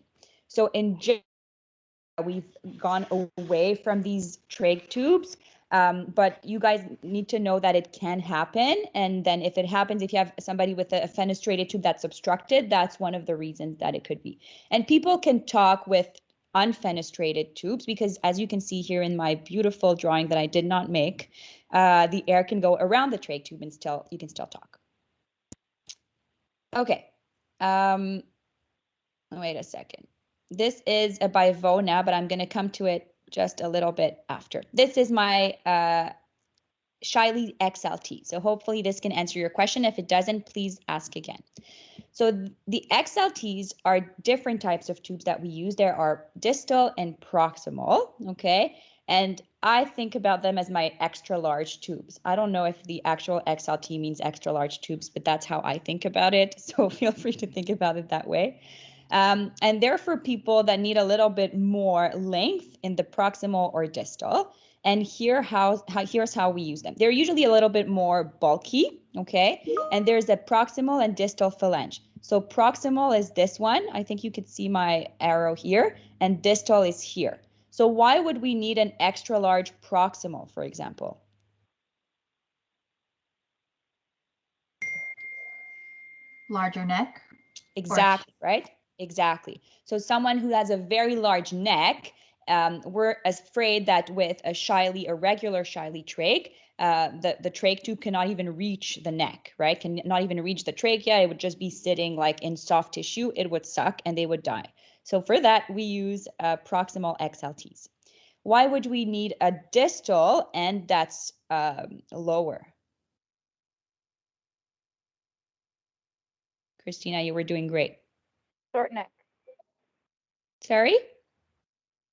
So in general, we've gone away from these trach tubes, but you guys need to know that it can happen. And then if it happens, if you have somebody with a fenestrated tube that's obstructed, that's one of the reasons that it could be. And people can talk with unfenestrated tubes because, as you can see here in my beautiful drawing that I did not make, the air can go around the trach tube and you can still talk. Okay. Wait a second. This is a Bivona, but I'm going to come to it just a little bit after. This is my Shiley XLT. So hopefully this can answer your question. If it doesn't, please ask again. So the XLTs are different types of tubes that we use. There are distal and proximal, okay? And I think about them as my extra large tubes. I don't know if the actual XLT means extra large tubes, but that's how I think about it. So feel free to think about it that way. And they're for people that need a little bit more length in the proximal or distal. And here's how we use them. They're usually a little bit more bulky, okay? And there's a proximal and distal phalange. So proximal is this one. I think you could see my arrow here, and distal is here. So why would we need an extra large proximal, for example? Larger neck. Exactly, right? Exactly. So someone who has a very large neck, we're afraid that with a regular Shiley trach, the trach tube cannot even reach the neck, right? Can not even reach the trachea. It would just be sitting like in soft tissue. It would suck and they would die. So for that, we use proximal XLTs. Why would we need a distal and that's lower? Christina, you were doing great. Short neck. Sorry?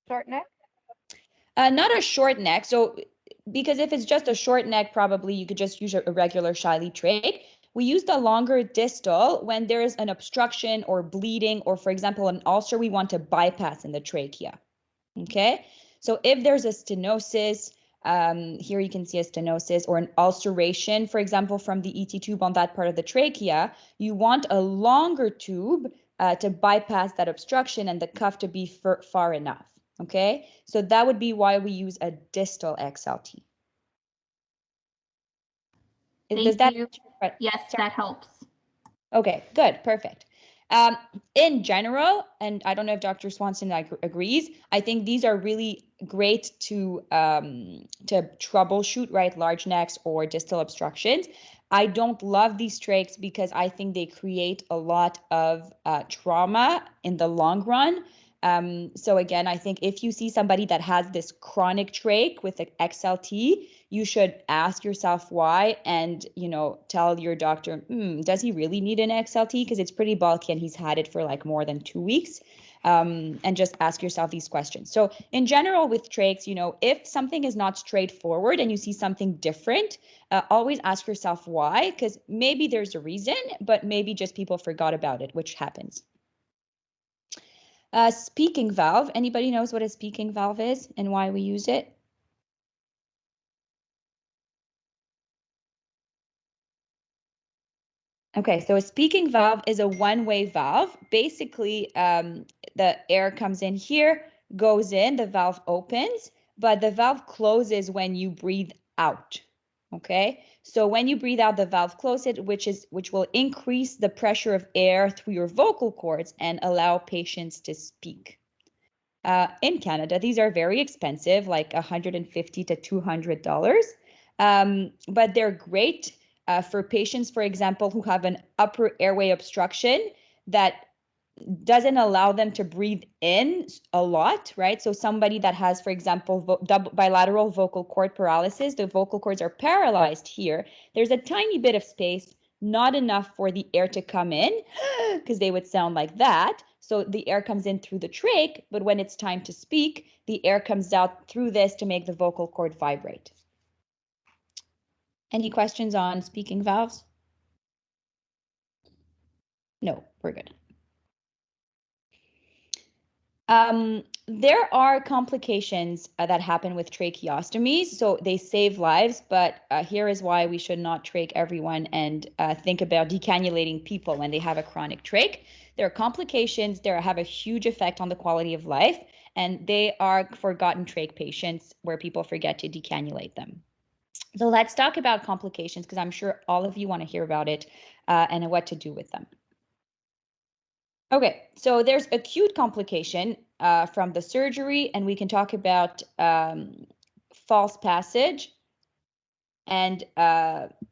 Short neck? Not a short neck. So, because if it's just a short neck, probably you could just use a regular Shiley trach. We use the longer distal when there is an obstruction or bleeding, or for example, an ulcer we want to bypass in the trachea. Okay, so if there's a stenosis, here you can see a stenosis or an ulceration, for example, from the ET tube on that part of the trachea, you want a longer tube to bypass that obstruction and the cuff to be far enough. Okay, so that would be why we use a distal XLT. Does that? You. Yes, that helps. Okay, good, perfect. In general, and I don't know if Dr. Swanson agrees, I think these are really great to troubleshoot, right, large necks or distal obstructions. I don't love these trachs because I think they create a lot of trauma in the long run. So again, I think if you see somebody that has this chronic trach with an XLT, you should ask yourself why and, tell your doctor, does he really need an XLT? Because it's pretty bulky and he's had it for like more than 2 weeks. And just ask yourself these questions. So in general with trachs, if something is not straightforward and you see something different, always ask yourself why, because maybe there's a reason, but maybe just people forgot about it, which happens. Speaking valve. Anybody knows what a speaking valve is and why we use it? Okay, so a speaking valve is a one-way valve. Basically, the air comes in here, goes in, the valve opens, but the valve closes when you breathe out. Okay, so when you breathe out, the valve closes, which will increase the pressure of air through your vocal cords and allow patients to speak. In Canada, these are very expensive, like $150 to $200, but they're great for patients, for example, who have an upper airway obstruction that doesn't allow them to breathe in a lot, right? So somebody that has, for example, bilateral vocal cord paralysis, the vocal cords are paralyzed here. There's a tiny bit of space, not enough for the air to come in, because they would sound like that. So the air comes in through the trach, but when it's time to speak, the air comes out through this to make the vocal cord vibrate. Any questions on speaking valves? No, we're good. There are complications that happen with tracheostomies, so they save lives, but here is why we should not trach everyone and think about decannulating people when they have a chronic trach. There are complications, they have a huge effect on the quality of life, and they are forgotten trach patients where people forget to decannulate them. So let's talk about complications, because I'm sure all of you want to hear about it and what to do with them. Okay, so there's acute complication from the surgery, and we can talk about false passage and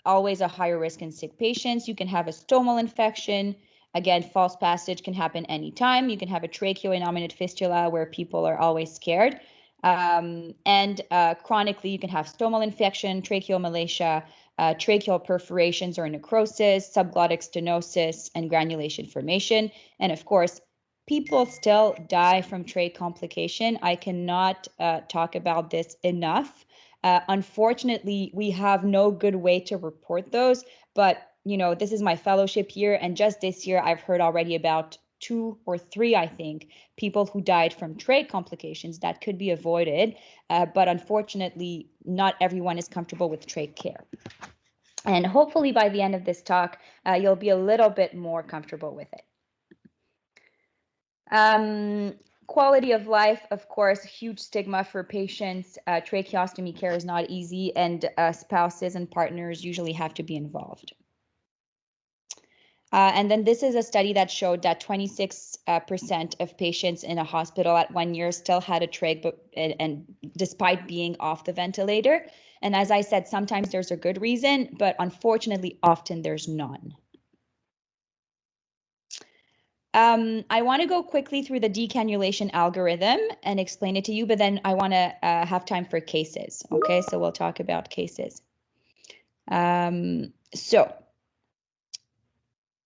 always a higher risk in sick patients. You can have a stomal infection. Again, false passage can happen anytime. You can have a tracheoinnominate fistula where people are always scared. And chronically, you can have stomal infection, tracheomalacia, tracheal perforations or necrosis, subglottic stenosis, and granulation formation. And of course, people still die from trach complication. I cannot talk about this enough. Unfortunately, we have no good way to report those, but this is my fellowship year, and just this year I've heard already about 2 or 3, I think, people who died from trach complications that could be avoided, but unfortunately, not everyone is comfortable with trach care. And hopefully by the end of this talk, you'll be a little bit more comfortable with it. Quality of life, of course, huge stigma for patients. Tracheostomy care is not easy, and spouses and partners usually have to be involved. And then this is a study that showed that 26% of patients in a hospital at 1 year still had a trach, and despite being off the ventilator. And as I said, sometimes there's a good reason, but unfortunately, often there's none. I want to go quickly through the decannulation algorithm and explain it to you, but then I want to have time for cases. Okay, so we'll talk about cases. So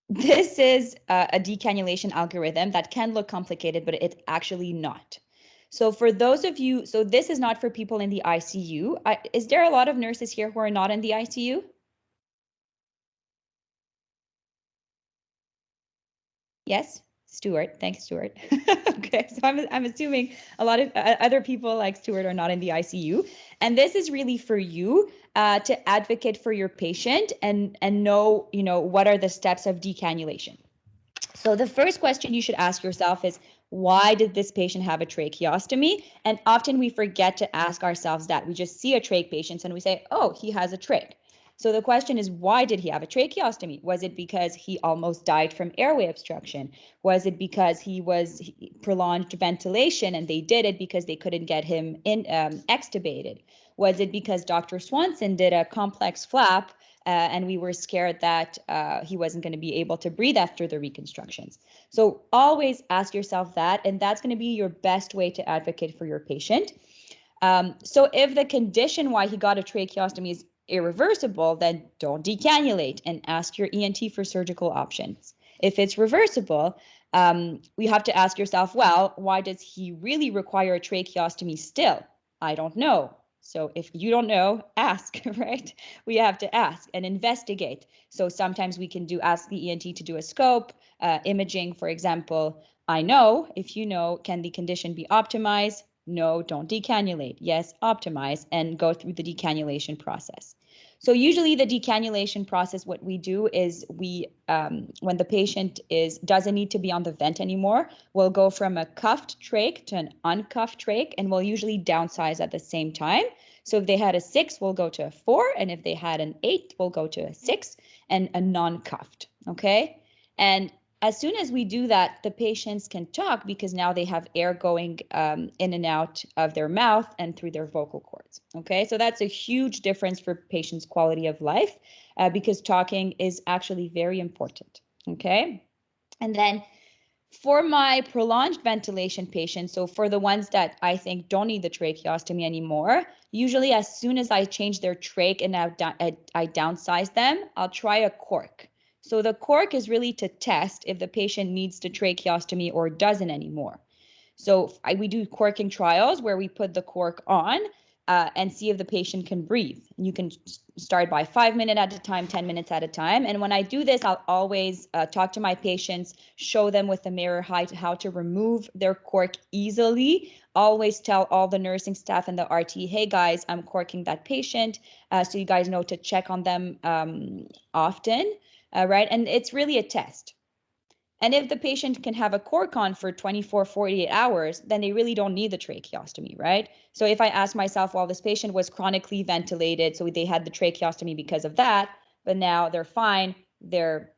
this is a decannulation algorithm that can look complicated, but it's actually not. So for those of you, so this is not for people in the ICU. Is there a lot of nurses here who are not in the ICU? Yes? Stuart, thanks, Stuart. Okay, so I'm assuming a lot of other people like Stuart are not in the ICU. And this is really for you to advocate for your patient and know, what are the steps of decannulation. So the first question you should ask yourself is, why did this patient have a tracheostomy? And often we forget to ask ourselves that. We just see a trach patient and we say, oh, he has a trach. So the question is, why did he have a tracheostomy? Was it because he almost died from airway obstruction? Was it because he was prolonged ventilation and they did it because they couldn't get him extubated? Was it because Dr. Swanson did a complex flap and we were scared that he wasn't going to be able to breathe after the reconstructions? So always ask yourself that, and that's going to be your best way to advocate for your patient. So if the condition why he got a tracheostomy is irreversible, then don't decannulate and ask your ENT for surgical options. If it's reversible, we have to ask yourself, well, why does he really require a tracheostomy still? I don't know. So if you don't know, ask, right? We have to ask and investigate. So sometimes we can ask the ENT to do a scope, imaging, for example. I know, if you know, can the condition be optimized? No, don't decannulate. Yes, optimize and go through the decannulation process. So usually the decannulation process, what we do is when the patient doesn't need to be on the vent anymore, we'll go from a cuffed trach to an uncuffed trach, and we'll usually downsize at the same time. So if they had a 6, we'll go to a 4, and if they had an 8, we'll go to a 6 and a non-cuffed, okay? And as soon as we do that, the patients can talk because now they have air going in and out of their mouth and through their vocal cords. Okay, so that's a huge difference for patients' quality of life because talking is actually very important. Okay, and then for my prolonged ventilation patients, so for the ones that I think don't need the tracheostomy anymore, usually as soon as I change their trach and I downsize them, I'll try a cork. So the cork is really to test if the patient needs the tracheostomy or doesn't anymore. So we do corking trials where we put the cork on and see if the patient can breathe. You can start by 5 minutes at a time, 10 minutes at a time. And when I do this, I'll always talk to my patients, show them with the mirror how to remove their cork easily. Always tell all the nursing staff and the RT, hey guys, I'm corking that patient. So you guys know to check on them often. Right? And it's really a test. And if the patient can have a cork on for 24, 48 hours, then they really don't need the tracheostomy, right? So if I ask myself, well, this patient was chronically ventilated, so they had the tracheostomy because of that, but now they're fine, they're,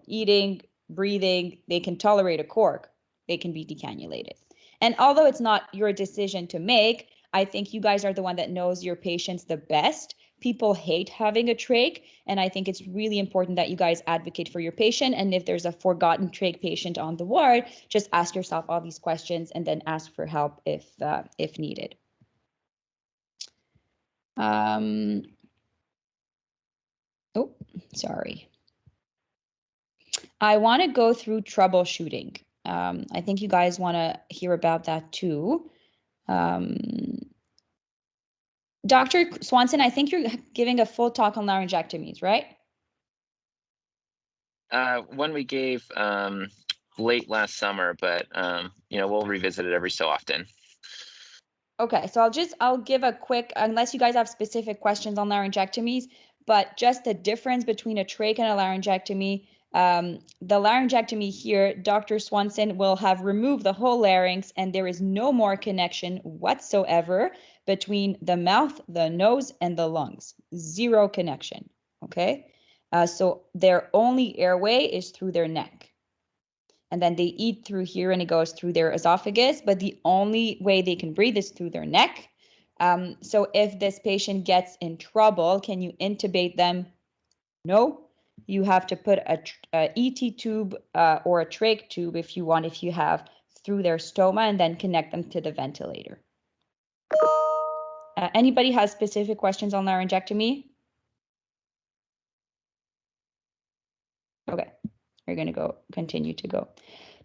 eating, breathing, they can tolerate a cork, they can be decannulated. And although it's not your decision to make, I think you guys are the one that knows your patients the best. People hate having a trach, and I think it's really important that you guys advocate for your patient. And if there's a forgotten trach patient on the ward, just ask yourself all these questions and then ask for help if needed. Oh, sorry. I want to go through troubleshooting. I think you guys want to hear about that too. Dr. Swanson, I think you're giving a full talk on laryngectomies, right? One we gave late last summer, but we'll revisit it every so often. Okay, so I'll give a quick, unless you guys have specific questions on laryngectomies, but just the difference between a trach and a laryngectomy. The laryngectomy here, Dr. Swanson will have removed the whole larynx, and there is no more connection whatsoever between the mouth, the nose, and the lungs. Zero connection, okay? So their only airway is through their neck. And then they eat through here and it goes through their esophagus, but the only way they can breathe is through their neck. So if this patient gets in trouble, can you intubate them? No. You have to put a ET tube or a trach tube if you have, through their stoma, and then connect them to the ventilator. Anybody has specific questions on laryngectomy? Okay, we're going to continue to go.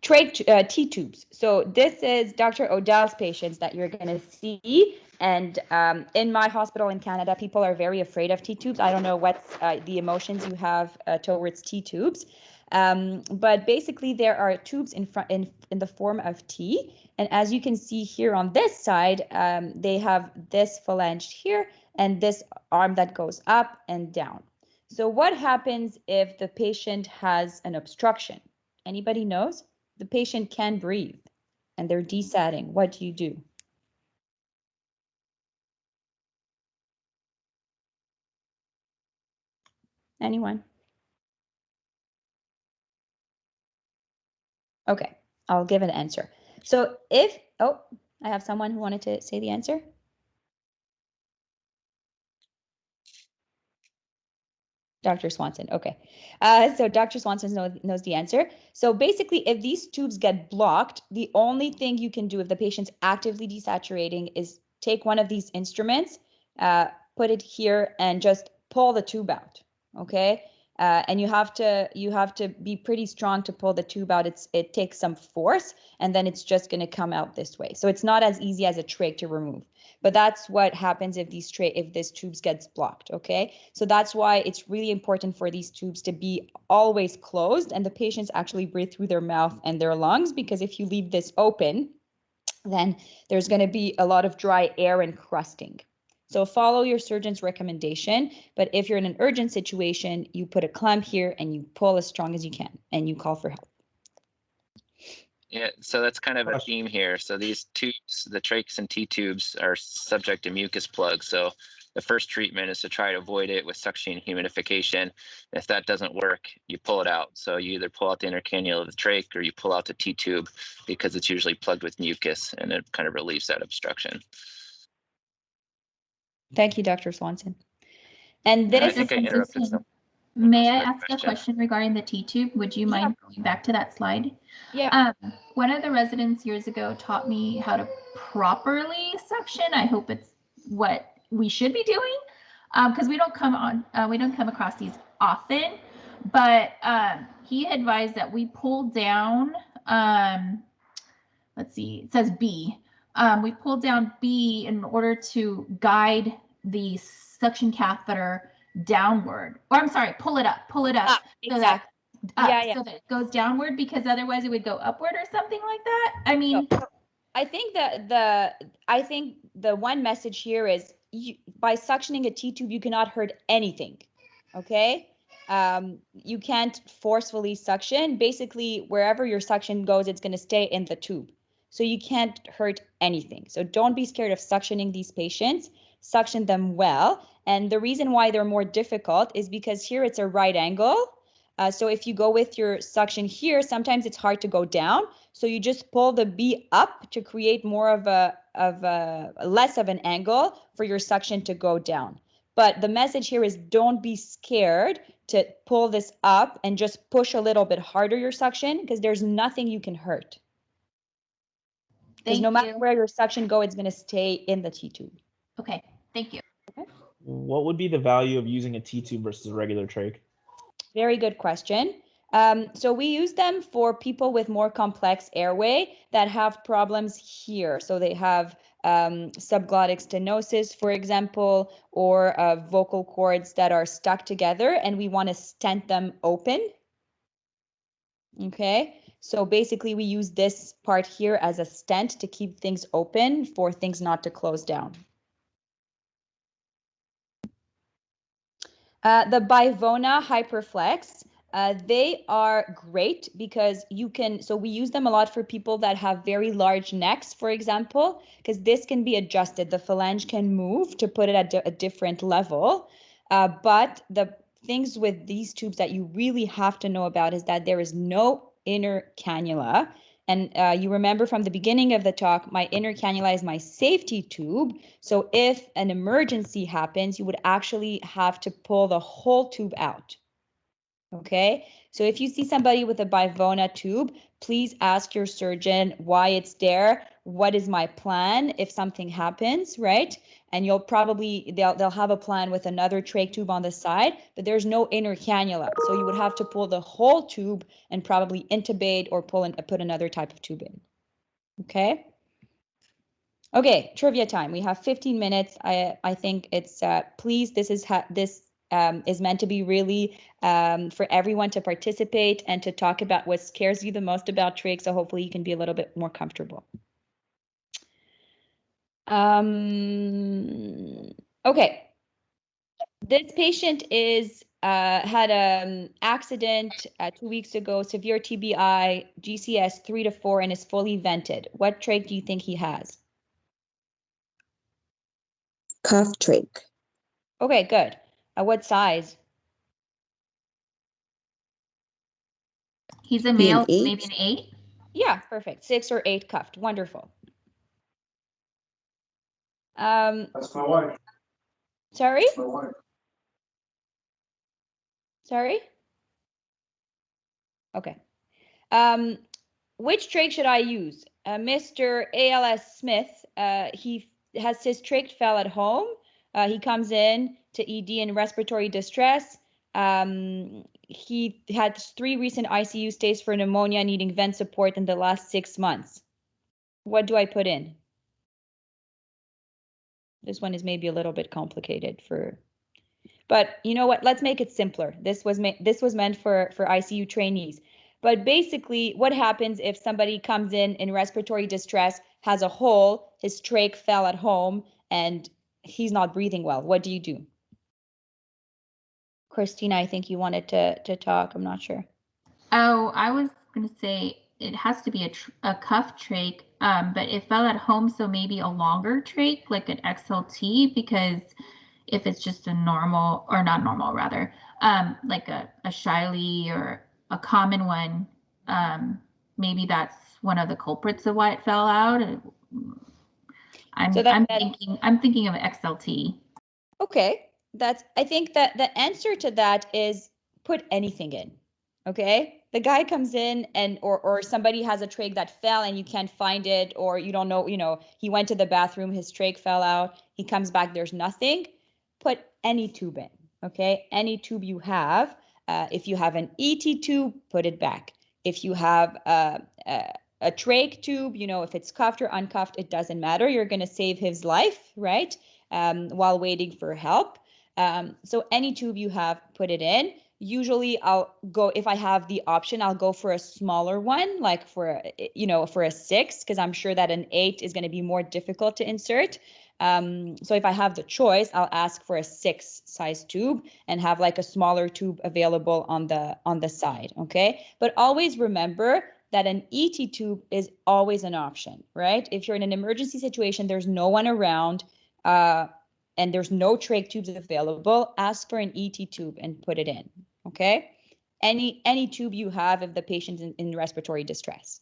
Trach T-tubes. So this is Dr. Odell's patients that you're going to see. And in my hospital in Canada, people are very afraid of T-tubes. I don't know what's the emotions you have towards T-tubes. But basically, there are tubes in the form of T. And as you can see here on this side, they have this phalange here and this arm that goes up and down. So what happens if the patient has an obstruction? Anybody knows? The patient can breathe and they're desatting. What do you do? Anyone? Okay, I'll give an answer. So if, I have someone who wanted to say the answer. Dr. Swanson, okay. So Dr. Swanson knows the answer. So basically, if these tubes get blocked, the only thing you can do if the patient's actively desaturating is take one of these instruments, put it here, and just pull the tube out, okay? And you have to be pretty strong to pull the tube out. It takes some force, and then it's just going to come out this way. So it's not as easy as a trach to remove. But that's what happens if this tubes gets blocked, okay? So that's why it's really important for these tubes to be always closed and the patients actually breathe through their mouth and their lungs, because if you leave this open, then there's going to be a lot of dry air and crusting. So follow your surgeon's recommendation, but if you're in an urgent situation, you put a clamp here and you pull as strong as you can and you call for help. Yeah, so that's kind of a theme here. So these tubes, the trachs and T-tubes, are subject to mucus plugs. So the first treatment is to try to avoid it with suction and humidification. If that doesn't work, you pull it out. So you either pull out the intercannula of the trach or you pull out the T-tube, because it's usually plugged with mucus and it kind of relieves that obstruction. Thank you, Dr. Swanson. And this, I think I interrupted some. May I ask a question regarding the T-tube? Would you mind going back to that slide? Yeah. One of the residents years ago taught me how to properly suction. I hope it's what we should be doing, because we don't come across these often. But he advised that we pull down. Let's see. It says B. We pull down B in order to guide the suction catheter downward, or I'm sorry, pull it up, exactly. So that it goes downward, because otherwise it would go upward or something like that. I mean, I think the one message here is by suctioning a T-tube, you cannot hurt anything. Okay. You can't forcefully suction. Basically, wherever your suction goes, it's going to stay in the tube. So you can't hurt anything. So don't be scared of suctioning these patients. Suction them well. And the reason why they're more difficult is because here it's a right angle. So if you go with your suction here, sometimes it's hard to go down. So you just pull the B up to create more of a less of an angle for your suction to go down. But the message here is don't be scared to pull this up and just push a little bit harder your suction, because there's nothing you can hurt. Because no matter where your suction goes, it's going to stay in the T-tube. Okay, thank you. Okay. What would be the value of using a T-tube versus a regular trach? Very good question. So we use them for people with more complex airway that have problems here. So they have subglottic stenosis, for example, or vocal cords that are stuck together, and we want to stent them open. Okay, So basically we use this part here as a stent to keep things open for things not to close down. The Bivona Hyperflex, they are great because you can, so we use them a lot for people that have very large necks, for example, because this can be adjusted. The phalange can move to put it at a different level. But the things with these tubes that you really have to know about is that there is no inner cannula. And you remember from the beginning of the talk, my inner cannula is my safety tube. So if an emergency happens, you would actually have to pull the whole tube out. Okay, so if you see somebody with a Bivona tube, please ask your surgeon why it's there. What is my plan if something happens, right? And you'll probably, they'll have a plan with another trach tube on the side, but there's no inner cannula. So you would have to pull the whole tube and probably intubate or put another type of tube in. Okay. Okay, trivia time. We have 15 minutes. I think it's please. This is meant to be really for everyone to participate and to talk about what scares you the most about trach. So hopefully you can be a little bit more comfortable. Okay, this patient is had an accident 2 weeks ago, severe TBI, GCS 3 to 4, and is fully vented. What trach do you think he has? Cuff trach. Okay, good. What size? He's a male, maybe an 8. Yeah, perfect. 6 or 8 cuffed. Wonderful. That's my wife. Sorry? That's my wife. Sorry? Okay. Which trach should I use? Mr. ALS Smith, he has his trach fell at home. He comes in to ED in respiratory distress. He had 3 recent ICU stays for pneumonia, needing vent support in the last 6 months. What do I put in? This one is maybe a little bit complicated but you know what? Let's make it simpler. This was meant for ICU trainees. But basically, what happens if somebody comes in respiratory distress, has a hole, his trach fell at home, and he's not breathing well? What do you do? Christina, I think you wanted to talk. I'm not sure. Oh, I was going to say it has to be a cuff trach, but it fell at home, so maybe a longer trach, like an XLT, because if it's just a normal, or not normal rather, like a Shiley or a common one, maybe that's one of the culprits of why it fell out. I'm thinking of XLT. Okay, I think that the answer to that is put anything in. Okay, the guy comes in and or somebody has a trach that fell and you can't find it, or you don't know, he went to the bathroom, his trach fell out, he comes back, there's nothing. Put any tube in. Okay, any tube you have. If you have an ET tube, put it back. If you have a trach tube, if it's cuffed or uncuffed, it doesn't matter. You're going to save his life, right? While waiting for help. So any tube you have, put it in. Usually I'll go, if I have the option, I'll go for a smaller one, like for a 6, because I'm sure that an 8 is going to be more difficult to insert. So if I have the choice, I'll ask for a 6 size tube and have like a smaller tube available on the side. Okay, but always remember that an ET tube is always an option, right? If you're in an emergency situation, there's no one around, and there's no trach tubes available, ask for an ET tube and put it in. Okay, any tube you have if the patient's in respiratory distress.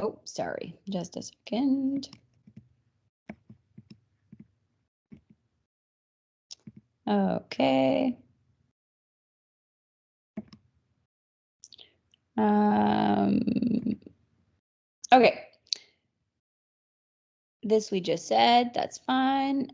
Oh, sorry, just a second. Okay. Okay. This we just said, that's fine.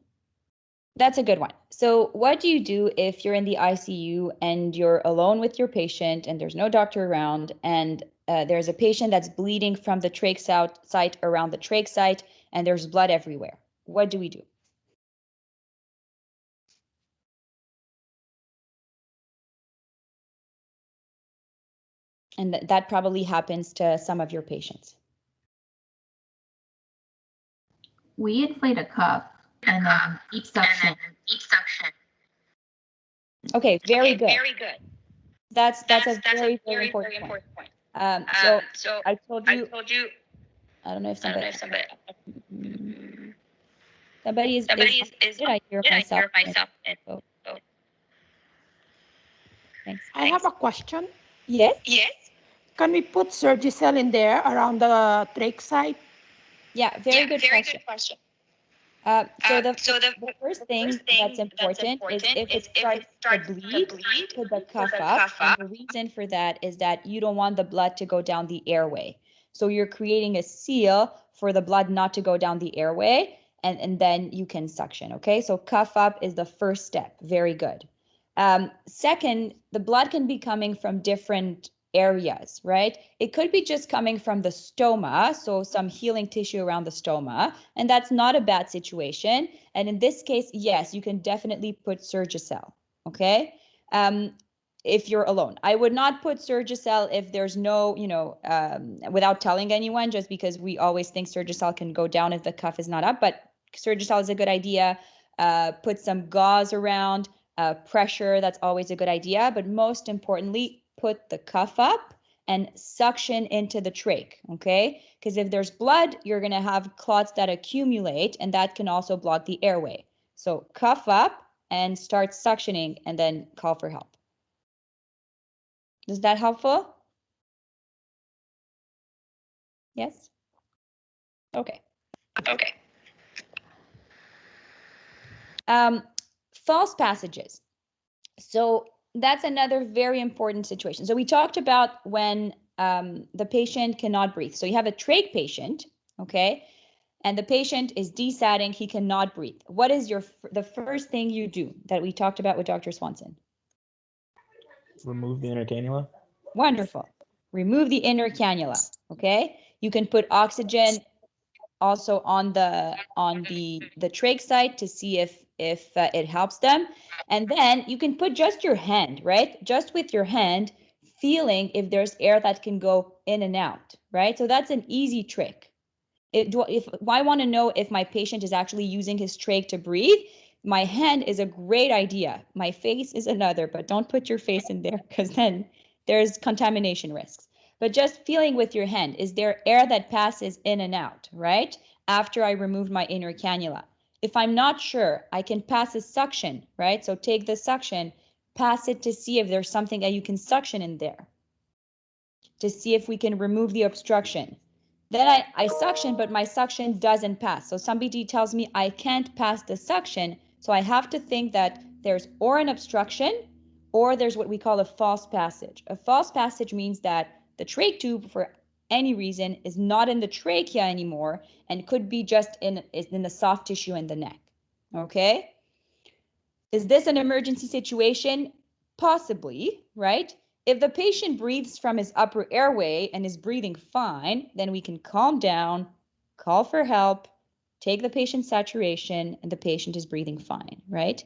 That's a good one. So what do you do if you're in the ICU and you're alone with your patient and there's no doctor around, and there's a patient that's bleeding from the trach site around the trach site and there's blood everywhere? What do we do? And that probably happens to some of your patients. We inflate a cuff and then each suction. Okay, very good. That's a very important point. So I told you. I don't know if somebody. Somebody is. Did I hear myself? Oh, thanks. I have a question. Yes. Can we put Surgicel in there around the trach site? Yeah, very good question. So the first thing that's important is if it starts to bleed, put the cuff up. And the reason for that is that you don't want the blood to go down the airway. So you're creating a seal for the blood not to go down the airway, and then you can suction, okay? So cuff up is the first step. Very good. Second, the blood can be coming from different areas, right? It could be just coming from the stoma, so some healing tissue around the stoma, and that's not a bad situation. And in this case, yes, you can definitely put Surgicel, okay? If you're alone. I would not put Surgicel if there's no, without telling anyone, just because we always think Surgicel can go down if the cuff is not up, but Surgicel is a good idea. Put some gauze around, pressure, that's always a good idea, but most importantly, put the cuff up and suction into the trach, okay? Because if there's blood, you're gonna have clots that accumulate, and that can also block the airway. So cuff up and start suctioning, and then call for help. Is that helpful? Yes? Okay. False passages. So that's another very important situation. So we talked about when the patient cannot breathe. So you have a trach patient, okay? And the patient is desatting, he cannot breathe. What is the first thing you do that we talked about with Dr. Swanson? Remove the inner cannula. Wonderful. Remove the inner cannula, okay? You can put oxygen also on the trach site to see if it helps them. And then you can put just your hand, right? Just with your hand, feeling if there's air that can go in and out, right? So that's an easy trick. If I want to know if my patient is actually using his trach to breathe, my hand is a great idea. My face is another, but don't put your face in there because then there's contamination risks. But just feeling with your hand, is there air that passes in and out, right? After I remove my inner cannula. If I'm not sure, I can pass a suction, right? So take the suction, pass it to see if there's something that you can suction in there, to see if we can remove the obstruction. Then I suction, but my suction doesn't pass. So somebody tells me I can't pass the suction, so I have to think that there's or an obstruction or there's what we call a false passage. A false passage means that the trach tube, for any reason, is not in the trachea anymore and could be just in the soft tissue in the neck, okay? Is this an emergency situation? Possibly, right? If the patient breathes from his upper airway and is breathing fine, then we can calm down, call for help, take the patient's saturation, and the patient is breathing fine, right?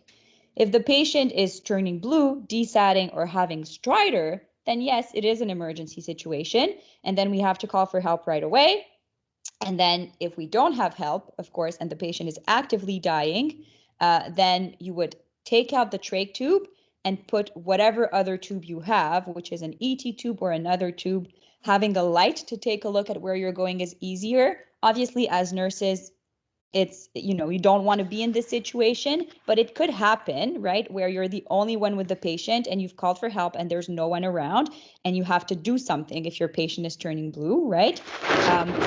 If the patient is turning blue, desatting, or having stridor, then yes, it is an emergency situation, and then we have to call for help right away. And then if we don't have help, of course, and the patient is actively dying, then you would take out the trach tube and put whatever other tube you have, which is an ET tube or another tube. Having a light to take a look at where you're going is easier. Obviously, as nurses, it's, you don't want to be in this situation, but it could happen, right? Where you're the only one with the patient and you've called for help and there's no one around and you have to do something if your patient is turning blue, right?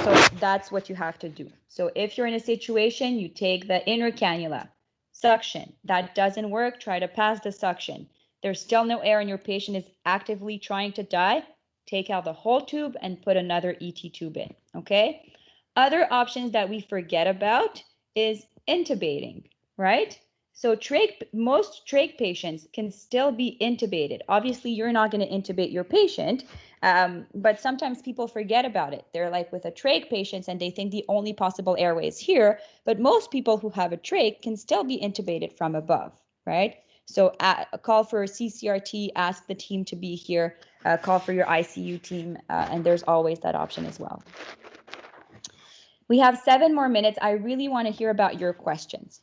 So that's what you have to do. So if you're in a situation, you take the inner cannula, suction. That doesn't work, try to pass the suction. There's still no air and your patient is actively trying to die, take out the whole tube and put another ET tube in, okay? Other options that we forget about is intubating, right? So most trach patients can still be intubated. Obviously, you're not going to intubate your patient, but sometimes people forget about it. They're like with a trach patient and they think the only possible airway is here, but most people who have a trach can still be intubated from above, right? So call for CCRT, ask the team to be here, call for your ICU team, and there's always that option as well. We have 7 more minutes. I really want to hear about your questions.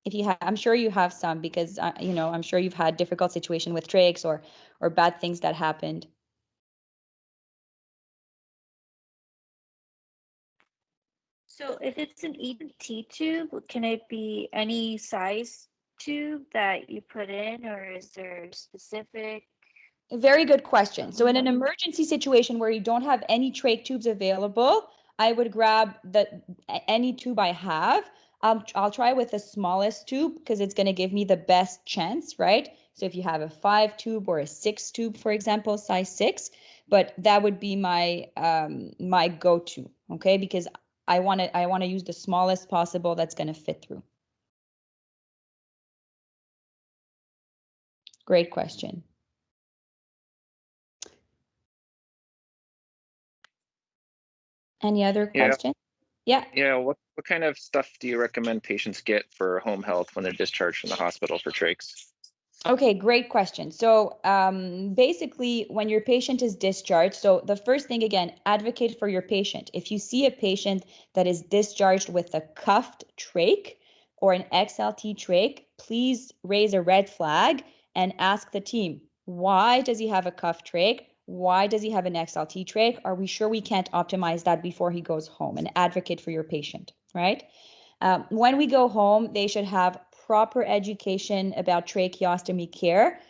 If you have, I'm sure you have some, because you know, I'm sure you've had difficult situation with trachs or bad things that happened. So if it's an ET tube, can it be any size tube that you put in, or is there specific? A very good question. So in an emergency situation where you don't have any trach tubes available, I would grab any tube I have. I'll try with the smallest tube because it's going to give me the best chance, right? So if you have a 5 tube or a 6 tube, for example, size 6, but that would be my my go-to, okay? Because I want to use the smallest possible that's going to fit through. Great question. Any other questions? Yeah. Yeah. What kind of stuff do you recommend patients get for home health when they're discharged from the hospital for trachs? Okay, great question. So basically, when your patient is discharged, so the first thing, again, advocate for your patient. If you see a patient that is discharged with a cuffed trach or an XLT trach, please raise a red flag and ask the team, why does he have a cuffed trach? Why does he have an XLT trach? Are we sure we can't optimize that before he goes home? And advocate for your patient, right? When we go home, they should have proper education about tracheostomy care,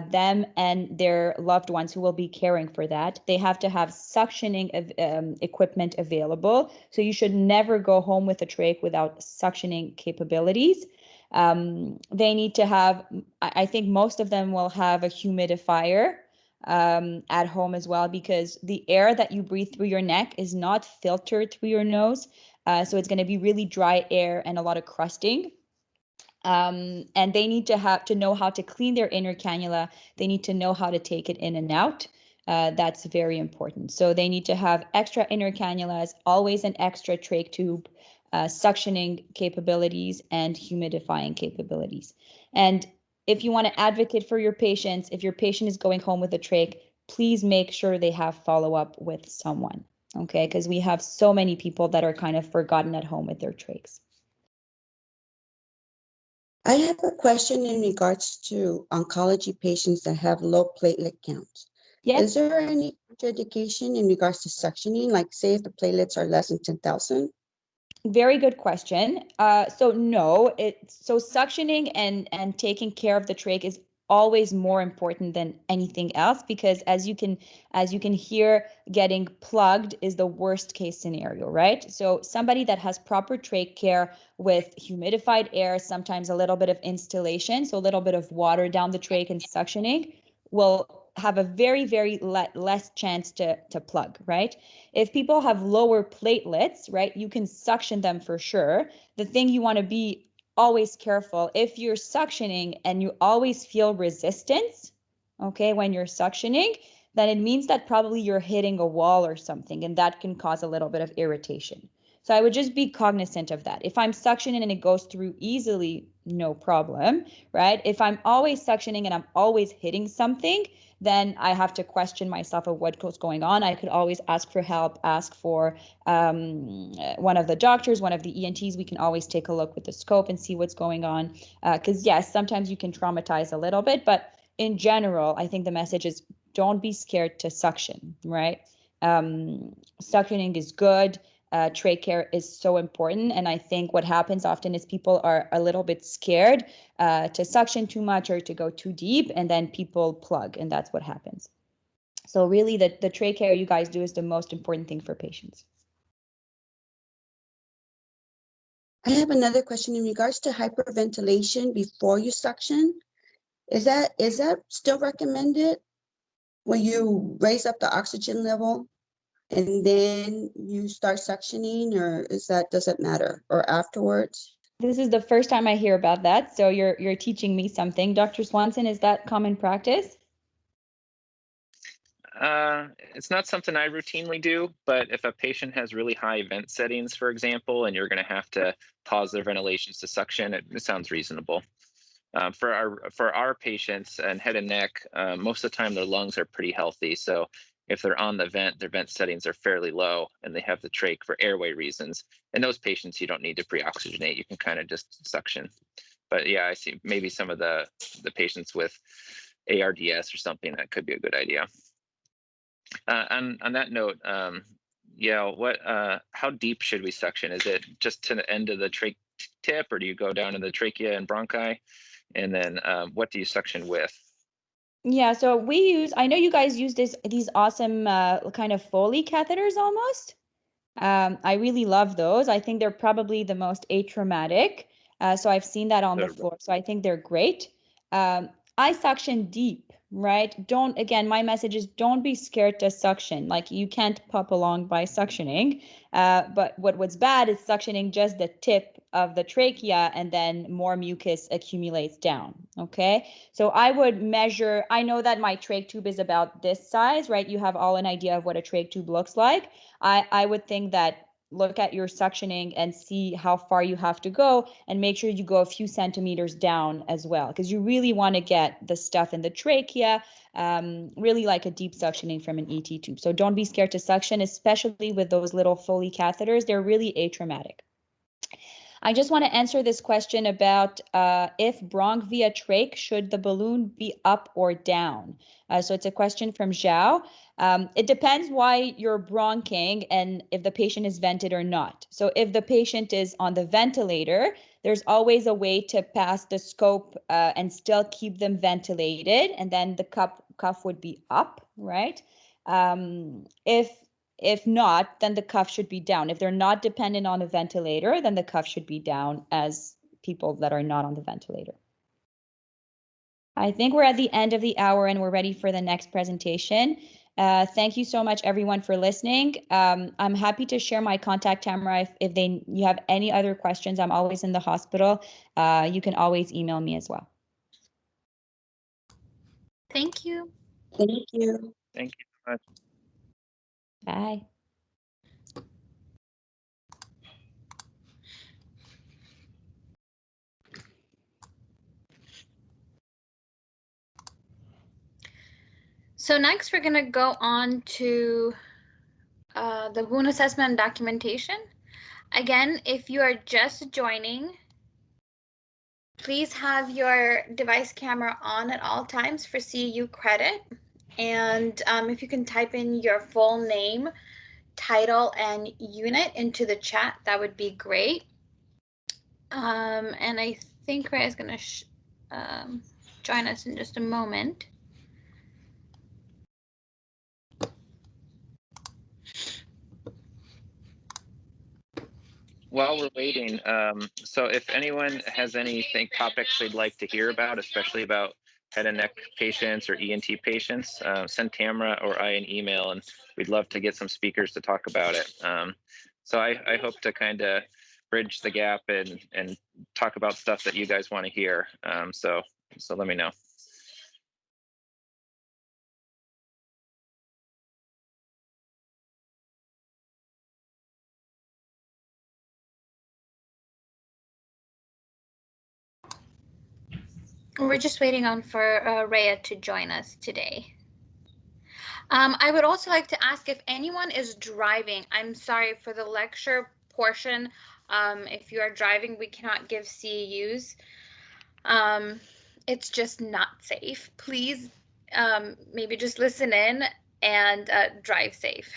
them and their loved ones who will be caring for that. They have to have suctioning equipment available. So you should never go home with a trach without suctioning capabilities. They need to have, I think most of them will have a humidifier at home as well, because the air that you breathe through your neck is not filtered through your nose. So it's going to be really dry air and a lot of crusting. And they need to know how to clean their inner cannula. They need to know how to take it in and out. That's very important. So they need to have extra inner cannulas, always an extra trach tube, suctioning capabilities, and humidifying capabilities. And if you want to advocate for your patients, if your patient is going home with a trach, please make sure they have follow-up with someone, okay? Because we have so many people that are kind of forgotten at home with their trachs. I have a question in regards to oncology patients that have low platelet counts. Yes. Is there any indication in regards to suctioning, like say if the platelets are less than 10,000? Very good question. So no, so suctioning and taking care of the trach is always more important than anything else, because as you can hear, getting plugged is the worst case scenario, right? So somebody that has proper trach care with humidified air, sometimes a little bit of instillation, so a little bit of water down the trach and suctioning, will have a very, very less chance to plug, right? If people have lower platelets, right, you can suction them for sure. The thing you want to be always careful, if you're suctioning and you always feel resistance, okay, when you're suctioning, then it means that probably you're hitting a wall or something, and that can cause a little bit of irritation. So I would just be cognizant of that. If I'm suctioning and it goes through easily, no problem, right? If I'm always suctioning and I'm always hitting something, then I have to question myself of what's going on. I could always ask for help, ask for one of the doctors, one of the ENTs. We can always take a look with the scope and see what's going on. Because yes, sometimes you can traumatize a little bit, but in general, I think the message is don't be scared to suction, right? Suctioning is good. Trach care is so important. And I think what happens often is people are a little bit scared to suction too much or to go too deep, and then people plug, and that's what happens. So really the trach care you guys do is the most important thing for patients. I have another question in regards to hyperventilation before you suction. Is that still recommended when you raise up the oxygen level and then you start suctioning, or does it matter, or afterwards? This is the first time I hear about that, so you're teaching me something. Dr. Swanson, is that common practice? It's not something I routinely do, but if a patient has really high vent settings, for example, and you're going to have to pause their ventilations to suction, it sounds reasonable. For our patients and head and neck, most of the time their lungs are pretty healthy. So if they're on the vent, their vent settings are fairly low and they have the trach for airway reasons. In those patients, you don't need to pre-oxygenate. You can kind of just suction. But yeah, I see maybe some of the patients with ARDS or something, that could be a good idea. On that note, how deep should we suction? Is it just to the end of the trach tip, or do you go down to the trachea and bronchi? And then what do you suction with? Yeah, so we use, I know you guys use these awesome kind of Foley catheters almost. I really love those. I think they're probably the most atraumatic. So I've seen that on the floor. So I think they're great. I suction deep, right? Again, my message is don't be scared to suction. Like you can't pop along by suctioning. But what's bad is suctioning just the tip of the trachea and then more mucus accumulates down. Okay. So I would measure, I know that my trach tube is about this size, right? You have all an idea of what a trach tube looks like. I would think that look at your suctioning and see how far you have to go and make sure you go a few centimeters down as well, because you really want to get the stuff in the trachea, really like a deep suctioning from an ET tube. So don't be scared to suction, especially with those little Foley catheters. They're really atraumatic. I just want to answer this question about if bronch via trach, should the balloon be up or down? So it's a question from Zhao. It depends why you're bronching and if the patient is vented or not. So if the patient is on the ventilator, there's always a way to pass the scope and still keep them ventilated, and then the cuff would be up, right? If not, then the cuff should be down. If they're not dependent on a ventilator, then the cuff should be down as people that are not on the ventilator. I think we're at the end of the hour and we're ready for the next presentation. Thank you so much, everyone, for listening. I'm happy to share my contact, Tamara. If you have any other questions, I'm always in the hospital. You can always email me as well. Thank you. Thank you. Thank you so much. Bye. So next we're going to go on to the wound assessment and documentation. Again, if you are just joining, please have your device camera on at all times for CEU credit. And if you can type in your full name, title, and unit into the chat, that would be great. And I think Ray is going to join us in just a moment. While we're waiting, so if anyone has anything topics they'd like to hear about, especially about head and neck patients or ENT patients, send Tamara or I an email, and we'd love to get some speakers to talk about it. So I hope to kind of bridge the gap and talk about stuff that you guys want to hear. So let me know. We're just waiting on for Rhea to join us today. I would also like to ask if anyone is driving. I'm sorry for the lecture portion. If you are driving, we cannot give CEUs. It's just not safe. Please, maybe just listen in and drive safe.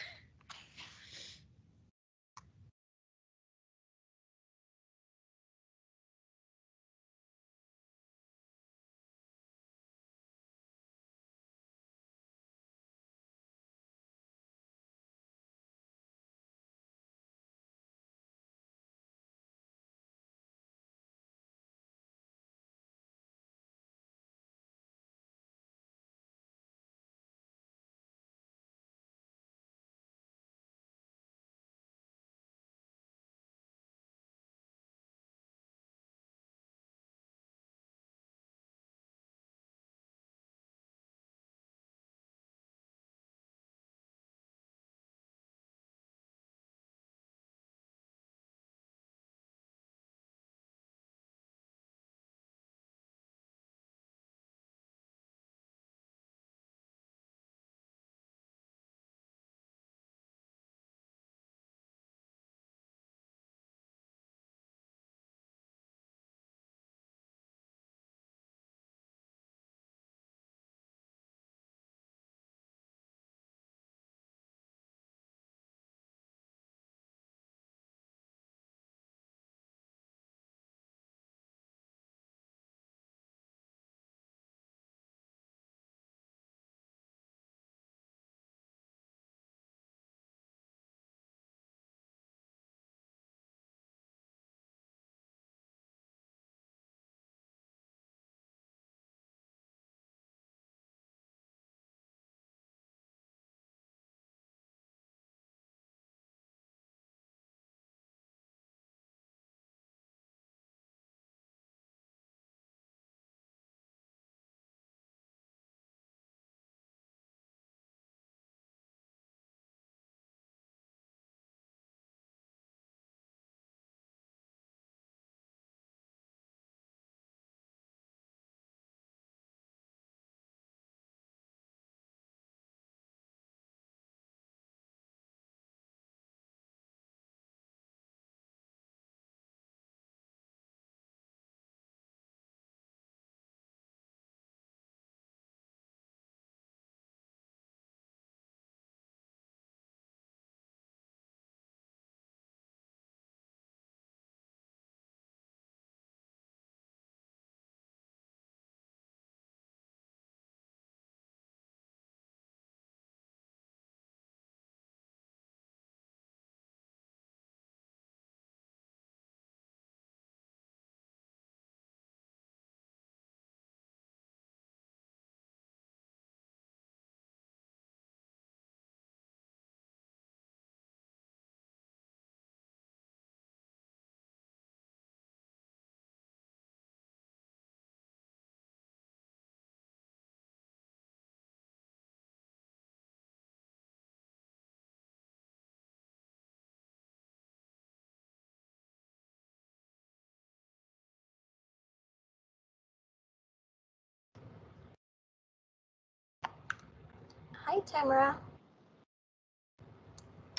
Hi, Tamara.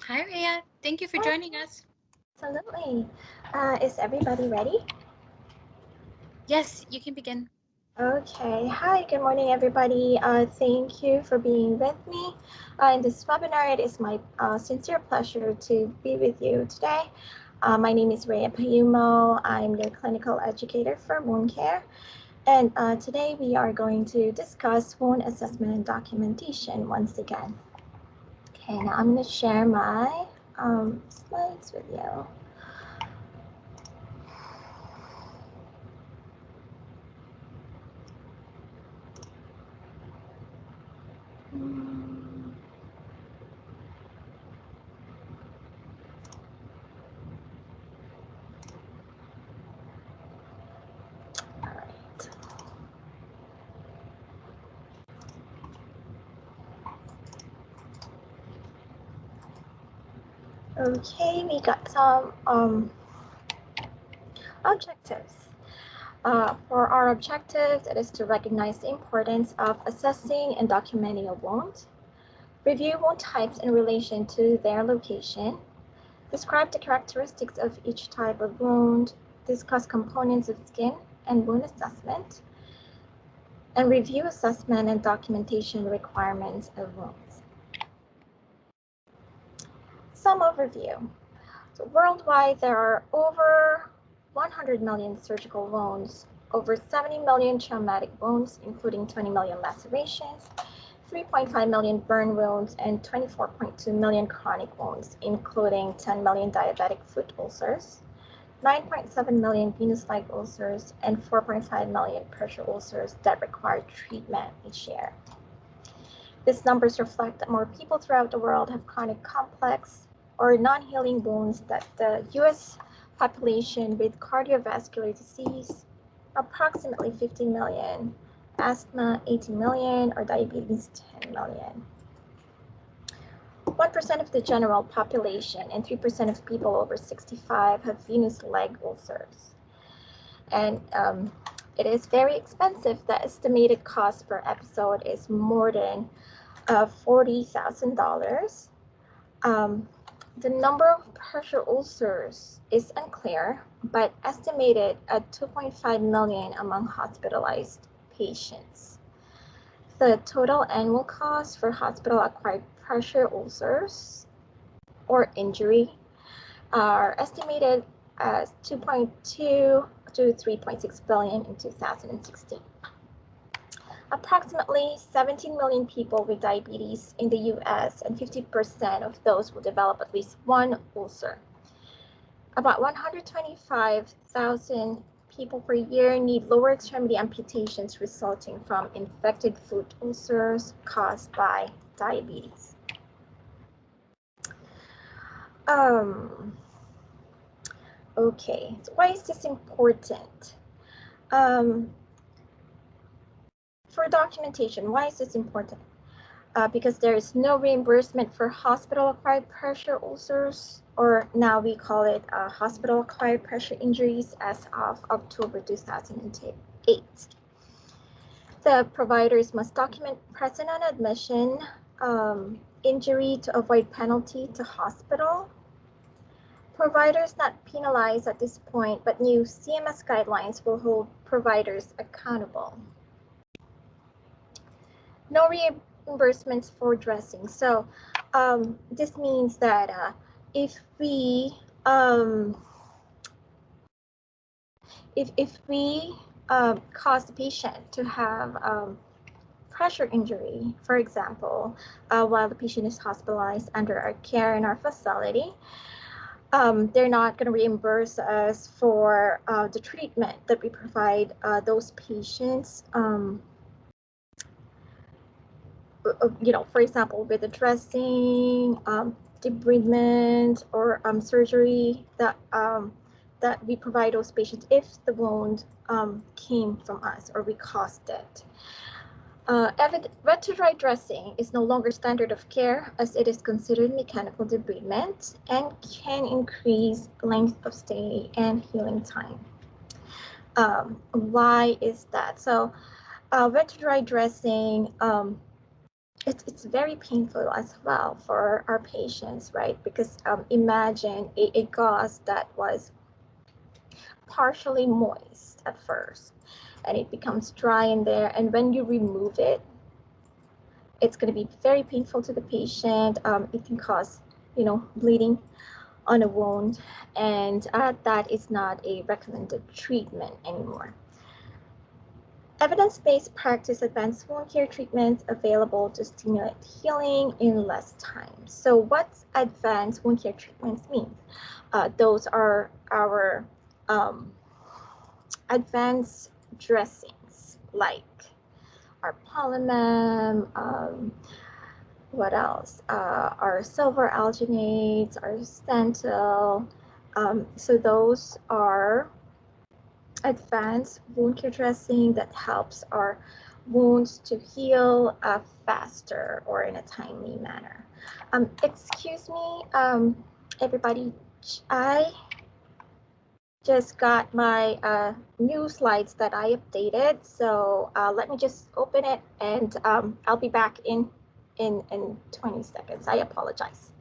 Hi, Rhea. Thank you for joining us. Absolutely. Is everybody ready? Yes, you can begin. Okay. Hi, good morning, everybody. Thank you for being with me in this webinar. It is my sincere pleasure to be with you today. My name is Rhea Payumo. I'm your clinical educator for wound care. And today we are going to discuss wound assessment and documentation once again. Okay, now I'm going to share my slides with you. All right. Okay, we got some objectives. For our objectives, it is to recognize the importance of assessing and documenting a wound, review wound types in relation to their location, describe the characteristics of each type of wound, discuss components of skin and wound assessment, and review assessment and documentation requirements of wounds. Some overview. So worldwide, there are over 100 million surgical wounds, over 70 million traumatic wounds, including 20 million lacerations, 3.5 million burn wounds, and 24.2 million chronic wounds, including 10 million diabetic foot ulcers, 9.7 million venous-like ulcers, and 4.5 million pressure ulcers that require treatment each year. These numbers reflect that more people throughout the world have chronic complex or non-healing wounds than the U.S. population with cardiovascular disease, approximately 50 million, asthma 18 million, or diabetes 10 million. 1% of the general population and 3% of people over 65 have venous leg ulcers. And it is very expensive. The estimated cost per episode is more than $40,000. The number of pressure ulcers is unclear, but estimated at 2.5 million among hospitalized patients. The total annual cost for hospital-acquired pressure ulcers or injury are estimated as 2.2 to 3.6 billion in 2016. Approximately 17 million people with diabetes in the US, and 50% of those will develop at least one ulcer. About 125,000 people per year need lower extremity amputations resulting from infected foot ulcers caused by diabetes. Okay, so why is this important? For documentation, why is this important? Because there is no reimbursement for hospital-acquired pressure ulcers, or now we call it hospital-acquired pressure injuries as of October 2008. The providers must document present on admission injury to avoid penalty to hospital. Providers not penalized at this point, but new CMS guidelines will hold providers accountable. No reimbursements for dressing. So this means that if we cause the patient to have pressure injury, for example, while the patient is hospitalized under our care in our facility, they're not going to reimburse us for the treatment that we provide those patients. For example, with the dressing, debridement, or surgery that we provide those patients if the wound came from us or we caused it. Wet to dry dressing is no longer standard of care, as it is considered mechanical debridement and can increase length of stay and healing time. Why is that? So wet to dry dressing it's very painful as well for our patients, right? Because imagine a gauze that was partially moist at first, and it becomes dry in there, and when you remove it, it's going to be very painful to the patient. It can cause, bleeding on a wound, and that is not a recommended treatment anymore. Evidence-based practice advanced wound care treatments available to stimulate healing in less time. So what advanced wound care treatments mean? Those are our advanced dressings like our polymem, what else? Our silver alginates, our stentil. So those are advanced wound care dressing that helps our wounds to heal faster or in a timely manner. Excuse me, everybody, I just got my new slides that I updated. So let me just open it, and I'll be back in 20 seconds. I apologize.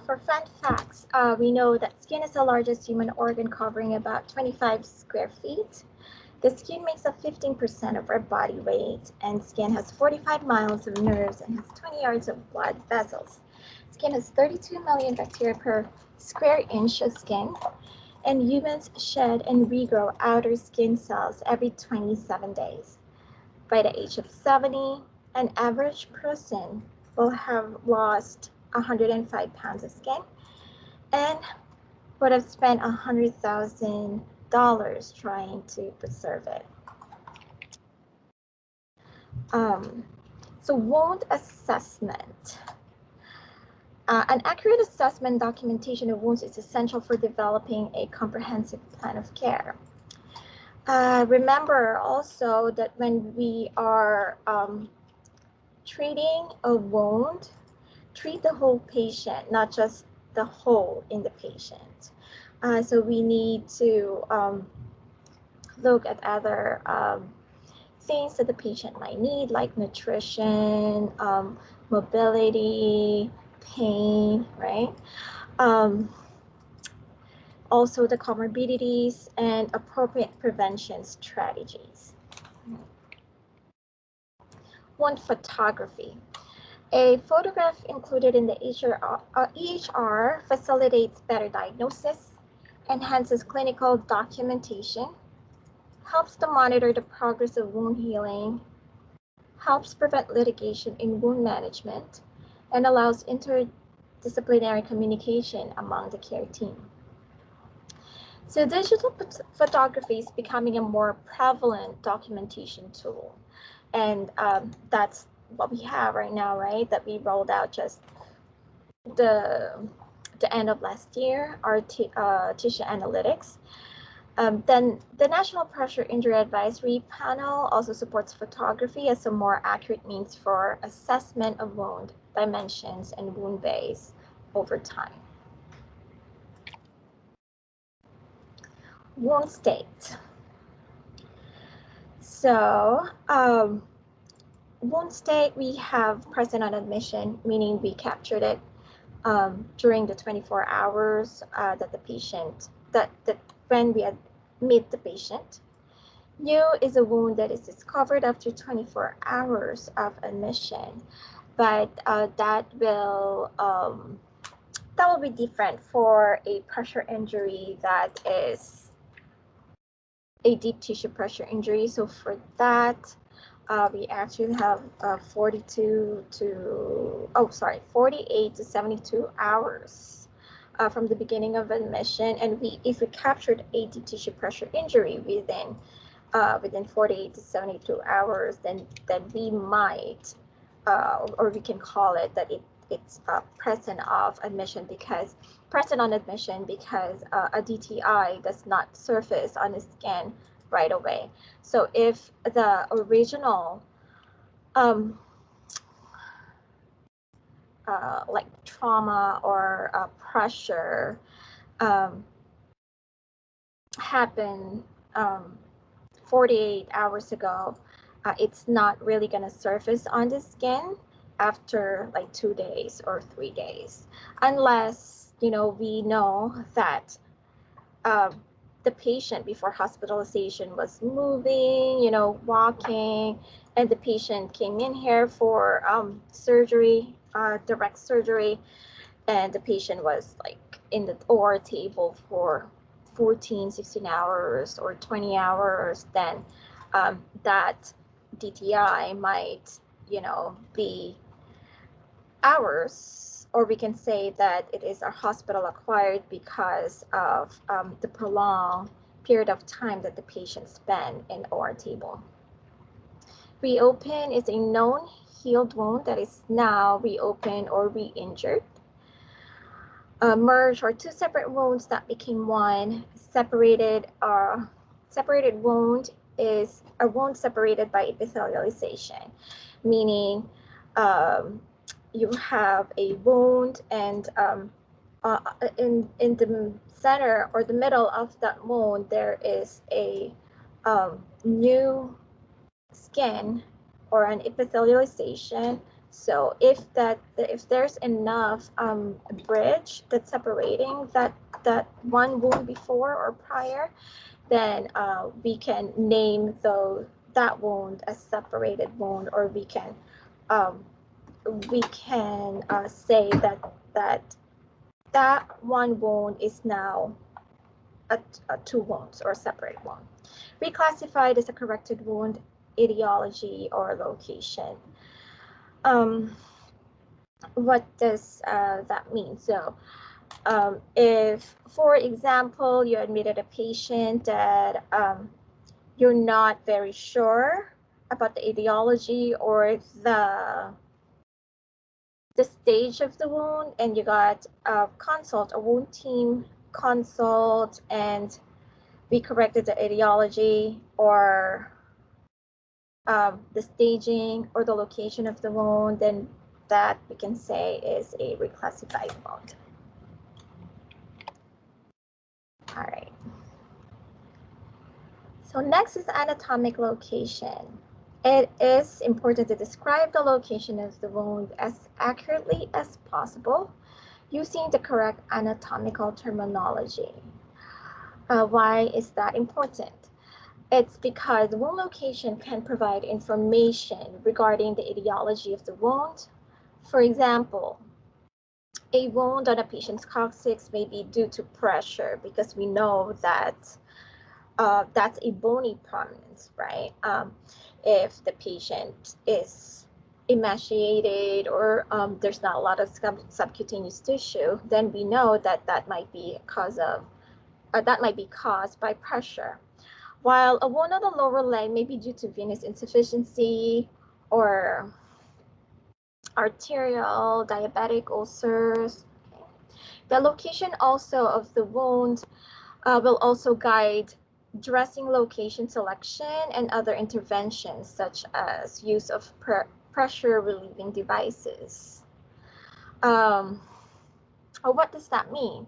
For fun facts, we know that skin is the largest human organ, covering about 25 square feet. The skin makes up 15% of our body weight, and skin has 45 miles of nerves and has 20 yards of blood vessels. Skin has 32 million bacteria per square inch of skin, and humans shed and regrow outer skin cells every 27 days. By the age of 70, an average person will have lost 105 pounds of skin and would have spent $100,000 trying to preserve it. So wound assessment. An accurate assessment documentation of wounds is essential for developing a comprehensive plan of care. Remember also that when we are treating a wound, treat the whole patient, not just the hole in the patient. So we need to look at other things that the patient might need, like nutrition, mobility, pain, right? Also the comorbidities and appropriate prevention strategies. Wound photography. A photograph included in the EHR facilitates better diagnosis, enhances clinical documentation, helps to monitor the progress of wound healing, helps prevent litigation in wound management, and allows interdisciplinary communication among the care team. So digital photography is becoming a more prevalent documentation tool. And that's what we have right now, right? That we rolled out just the end of last year, our tissue analytics. Then the National Pressure Injury Advisory Panel also supports photography as a more accurate means for assessment of wound dimensions and wound base over time. Wound state. So wound state, we have present on admission, meaning we captured it during the 24 hours that the patient, that when we admit the patient. New is a wound that is discovered after 24 hours of admission, but that will be different for a pressure injury that is a deep tissue pressure injury. So for that, we actually have 48 to 72 hours from the beginning of admission. And if we captured a deep tissue pressure injury within 48 to 72 hours, then we might, or we can call it that it's present on admission because a DTI does not surface on the skin right away. So if the original like trauma or pressure happened 48 hours ago, it's not really going to surface on the skin after like 2 days or 3 days, unless we know that the patient before hospitalization was moving, walking, and the patient came in here for surgery, direct surgery, and the patient was like in the OR table for 14, 16 hours or 20 hours, then that DTI might, be hours, or we can say that it is a hospital acquired because of the prolonged period of time that the patient spent in OR table. Reopen is a known healed wound that is now reopened or re-injured. Merge are two separate wounds that became one. Separated wound is a wound separated by epithelialization, meaning you have a wound and in the center or the middle of that wound there is a new skin or an epithelialization. So if there's enough bridge that's separating that one wound before or prior, then we can name that wound a separated wound, or we can say that one wound is now a two wounds or separate wound. Reclassified as a corrected wound, etiology or location. What does that mean? So if, for example, you admitted a patient that you're not very sure about the etiology or the stage of the wound, and you got a consult, a wound team consult, and we corrected the etiology or the staging or the location of the wound, then that we can say is a reclassified wound. All right. So next is anatomic location. It is important to describe the location of the wound as accurately as possible using the correct anatomical terminology. Why is that important? It's because wound location can provide information regarding the etiology of the wound. For example, a wound on a patient's coccyx may be due to pressure because we know that that's a bony prominence, right? If the patient is emaciated or there's not a lot of subcutaneous tissue, then we know that that might be caused by pressure. While a wound on the lower leg may be due to venous insufficiency or arterial, diabetic ulcers. The location also of the wound will also guide dressing location selection and other interventions such as use of pressure relieving devices. What does that mean?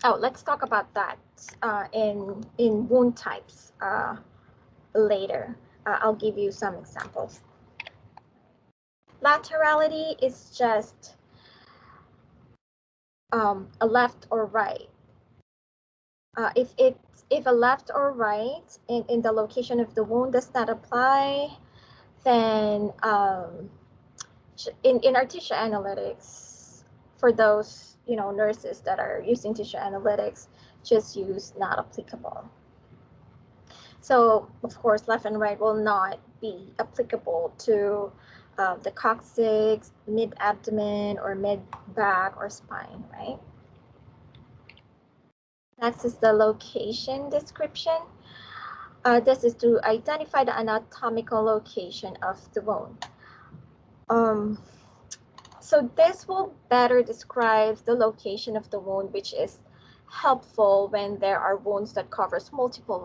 Oh, let's talk about that in wound types later. I'll give you some examples. Laterality is just a left or right. If a left or right in the location of the wound does not apply, then in our tissue analytics, for those nurses that are using tissue analytics, just use not applicable. So of course, left and right will not be applicable to the coccyx, mid-abdomen, or mid-back or spine, right? Next is the location description. This is to identify the anatomical location of the wound. So this will better describe the location of the wound, which is helpful when there are wounds that covers multiple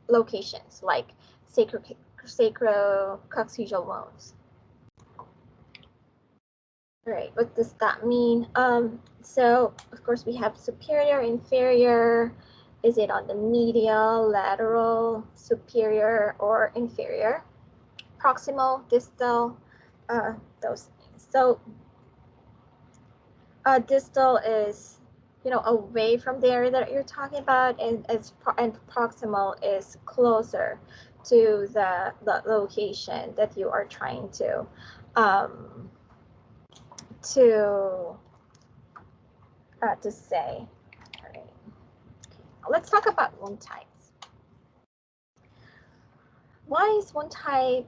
locations, like sacrococcygeal wounds. All right, what does that mean? So of course we have superior, inferior. Is it on the medial, lateral, superior, or inferior? Proximal, distal, those things. So distal is, away from the area that you're talking about, and proximal is closer to the location that you are trying to say. All right. Let's talk about wound types. Why is wound type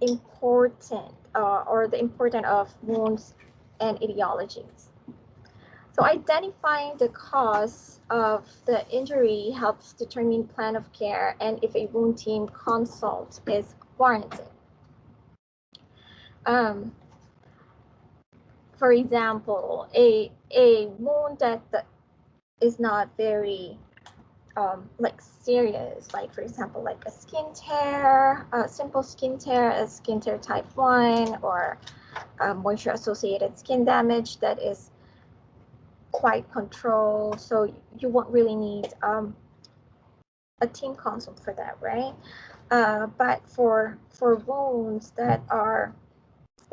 important, or the importance of wounds and etiologies? So identifying the cause of the injury helps determine plan of care and if a wound team consult is warranted. For example, a wound that is not very serious, like for example, like a skin tear, a simple skin tear, a skin tear type 1, or moisture associated skin damage that is quite controlled, so you won't really need a team consult for that, right? But for wounds that are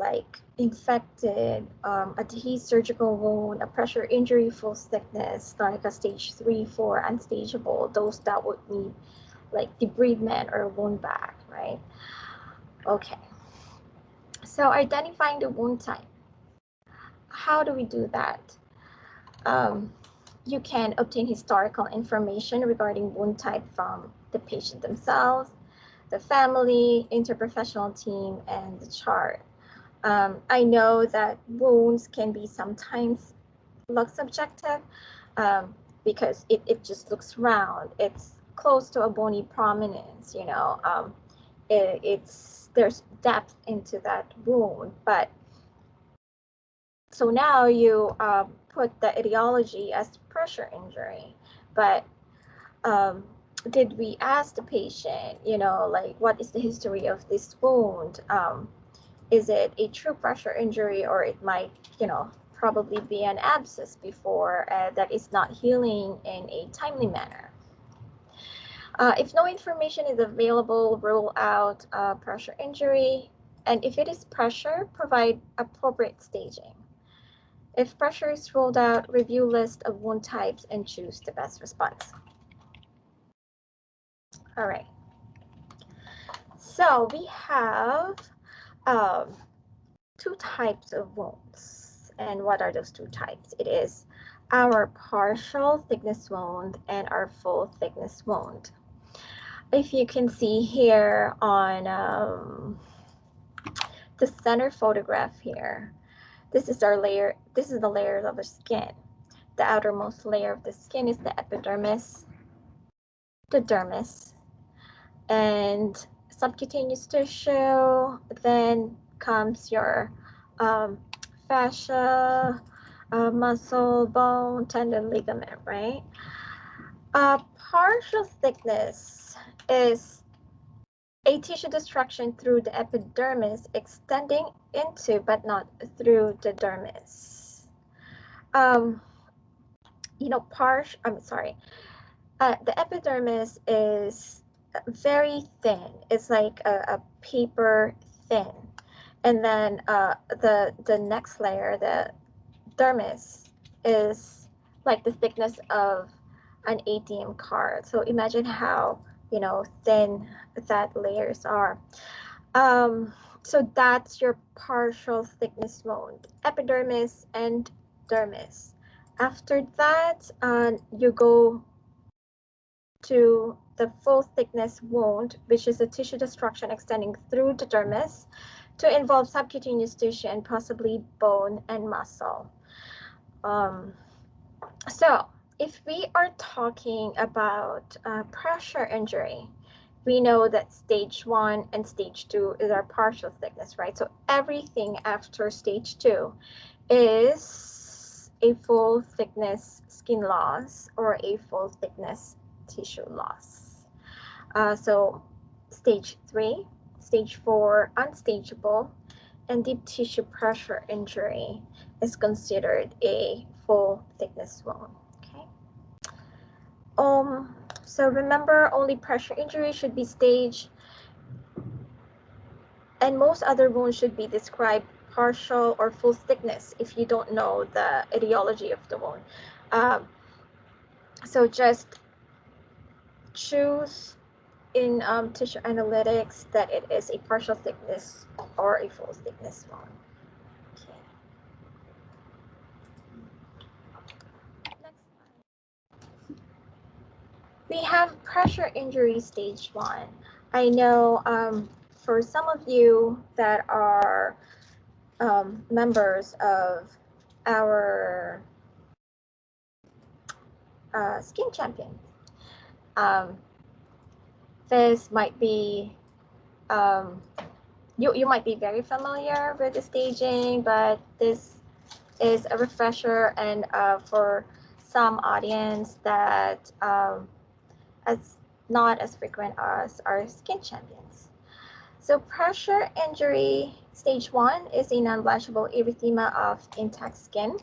like infected, a dehisced surgical wound, a pressure injury, full thickness, like a stage 3, 4, unstageable, those that would need like debridement or wound bag, right? Okay. So identifying the wound type. How do we do that? You can obtain historical information regarding wound type from the patient themselves, the family, interprofessional team, and the chart. I know that wounds can be sometimes look subjective because it just looks round. It's close to a bony prominence, there's depth into that wound, but so now you put the etiology as pressure injury, but did we ask the patient, like what is the history of this wound? Is it a true pressure injury, or it might, probably be an abscess before that is not healing in a timely manner? If no information is available, rule out pressure injury, and if it is pressure, provide appropriate staging. If pressure is ruled out, review list of wound types and choose the best response. All right. So we have 2 types of wounds. And what are those 2 types? It is our partial thickness wound and our full thickness wound. If you can see here on the center photograph here, this is our layer. This is the layers of the skin. The outermost layer of the skin is the epidermis, the dermis, and subcutaneous tissue. Then comes your fascia, muscle, bone, tendon, ligament, right? Partial thickness is a tissue destruction through the epidermis extending into but not through the dermis. the epidermis is very thin. It's like a paper thin. And then the next layer, the dermis, is like the thickness of an ATM card. So imagine how, thin that layers are. So that's your partial thickness wound, epidermis and dermis. After that, you go to the full thickness wound, which is a tissue destruction extending through the dermis to involve subcutaneous tissue and possibly bone and muscle. So if we are talking about pressure injury, we know that stage 1 and stage 2 is our partial thickness, right? So everything after stage 2 is a full thickness skin loss or a full thickness tissue loss. So stage 3, stage 4, unstageable, and deep tissue pressure injury is considered a full thickness wound. Okay. So remember, only pressure injury should be staged, and most other wounds should be described partial or full thickness if you don't know the etiology of the wound. So just choose in tissue analytics that it is a partial thickness or a full thickness wound. Okay. Next slide. We have pressure injury stage 1. I know for some of you that are members of our skin champions, this might be you might be very familiar with the staging, but this is a refresher, and for some audience that as not as frequent as our skin champions. So pressure injury stage 1 is a non-blanchable erythema of intact skin.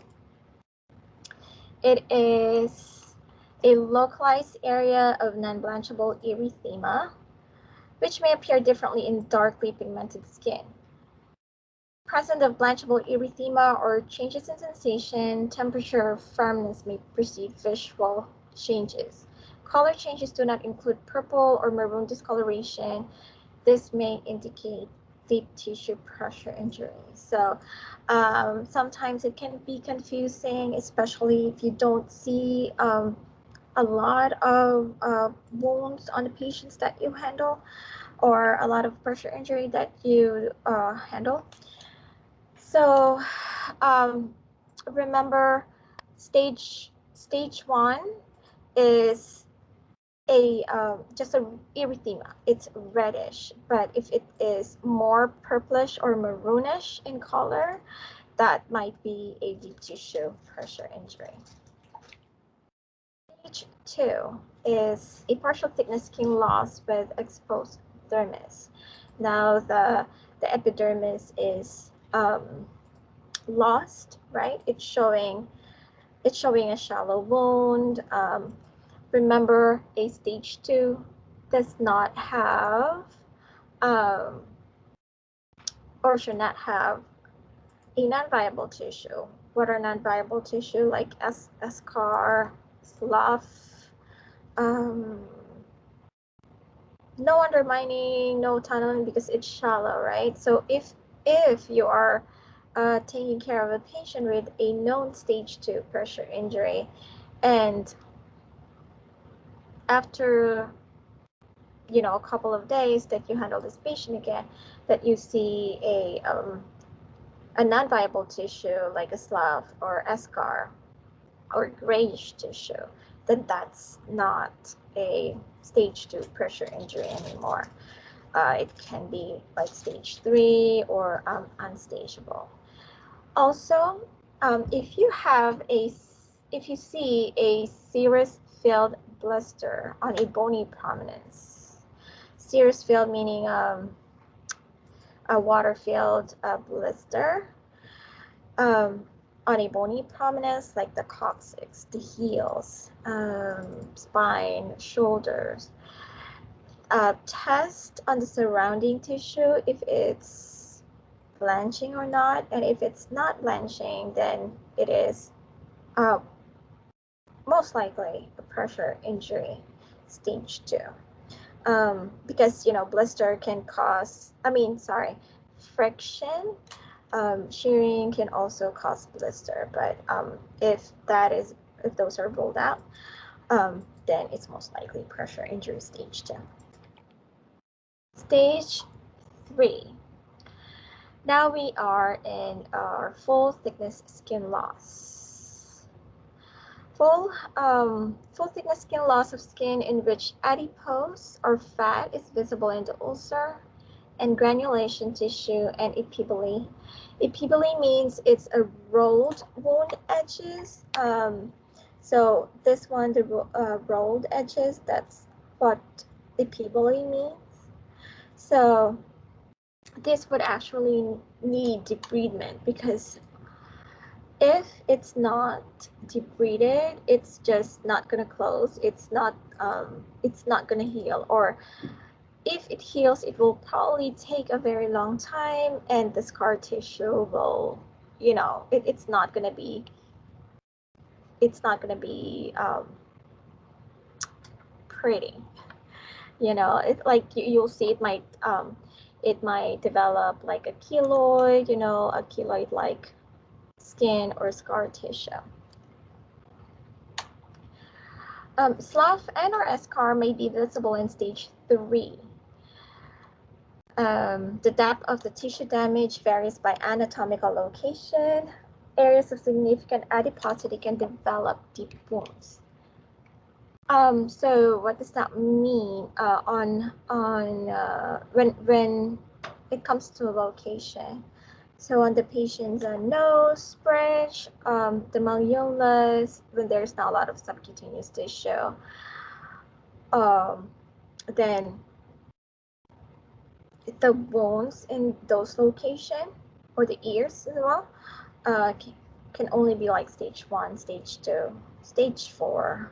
It is a localized area of non-blanchable erythema, which may appear differently in darkly pigmented skin. Presence of blanchable erythema or changes in sensation, temperature, or firmness may precede visual changes. Color changes do not include purple or maroon discoloration. This may indicate deep tissue pressure injury. So sometimes it can be confusing, especially if you don't see a lot of wounds on the patients that you handle, or a lot of pressure injury that you handle. So remember, stage 1 is just a erythema. It's reddish, but if it is more purplish or maroonish in color, that might be a deep tissue pressure injury. Stage 2 is a partial thickness skin loss with exposed dermis. Now the epidermis is lost, right? It's showing a shallow wound. Remember, a stage 2 does not have or should not have a non-viable tissue. What are non-viable tissue? Like eschar, slough, no undermining, no tunneling, because it's shallow, right? So if you are taking care of a patient with a known stage 2 pressure injury, and after a couple of days that you handle this patient again, that you see a non-viable tissue like a slough or eschar or grayish tissue, then that's not a stage 2 pressure injury anymore. It can be like stage 3 or unstageable. Also, if you see a serous filled blister on a bony prominence, serous filled meaning a water filled blister, on a bony prominence like the coccyx, the heels, spine, shoulders. Test on the surrounding tissue if it's blanching or not, and if it's not blanching, then it is most likely a pressure injury, stage 2. Because blister can cause, friction, shearing can also cause blister, but if those are ruled out, then it's most likely pressure injury, stage 2. Stage 3. Now we are in our full thickness skin loss. Full thickness skin loss of skin in which adipose or fat is visible in the ulcer, and granulation tissue, and epiboly. Epiboly means it's a rolled wound edges. So this one, the rolled edges, that's what epiboly means. So this would actually need debridement, because if it's not debrided, it's just not going to close. It's not going to heal, or if it heals, it will probably take a very long time, and the scar tissue will, it's not going to be pretty. It's like you'll see it might develop like a keloid, a keloid like skin or scar tissue. Slough and/or eschar may be visible in stage 3. The depth of the tissue damage varies by anatomical location. Areas of significant adiposity can develop deep wounds. So what does that mean when it comes to location? So on the patient's nose, bridge, the malleolus, when there's not a lot of subcutaneous tissue, then the wounds in those locations, or the ears as well, can only be like stage 1, stage 2, stage 4,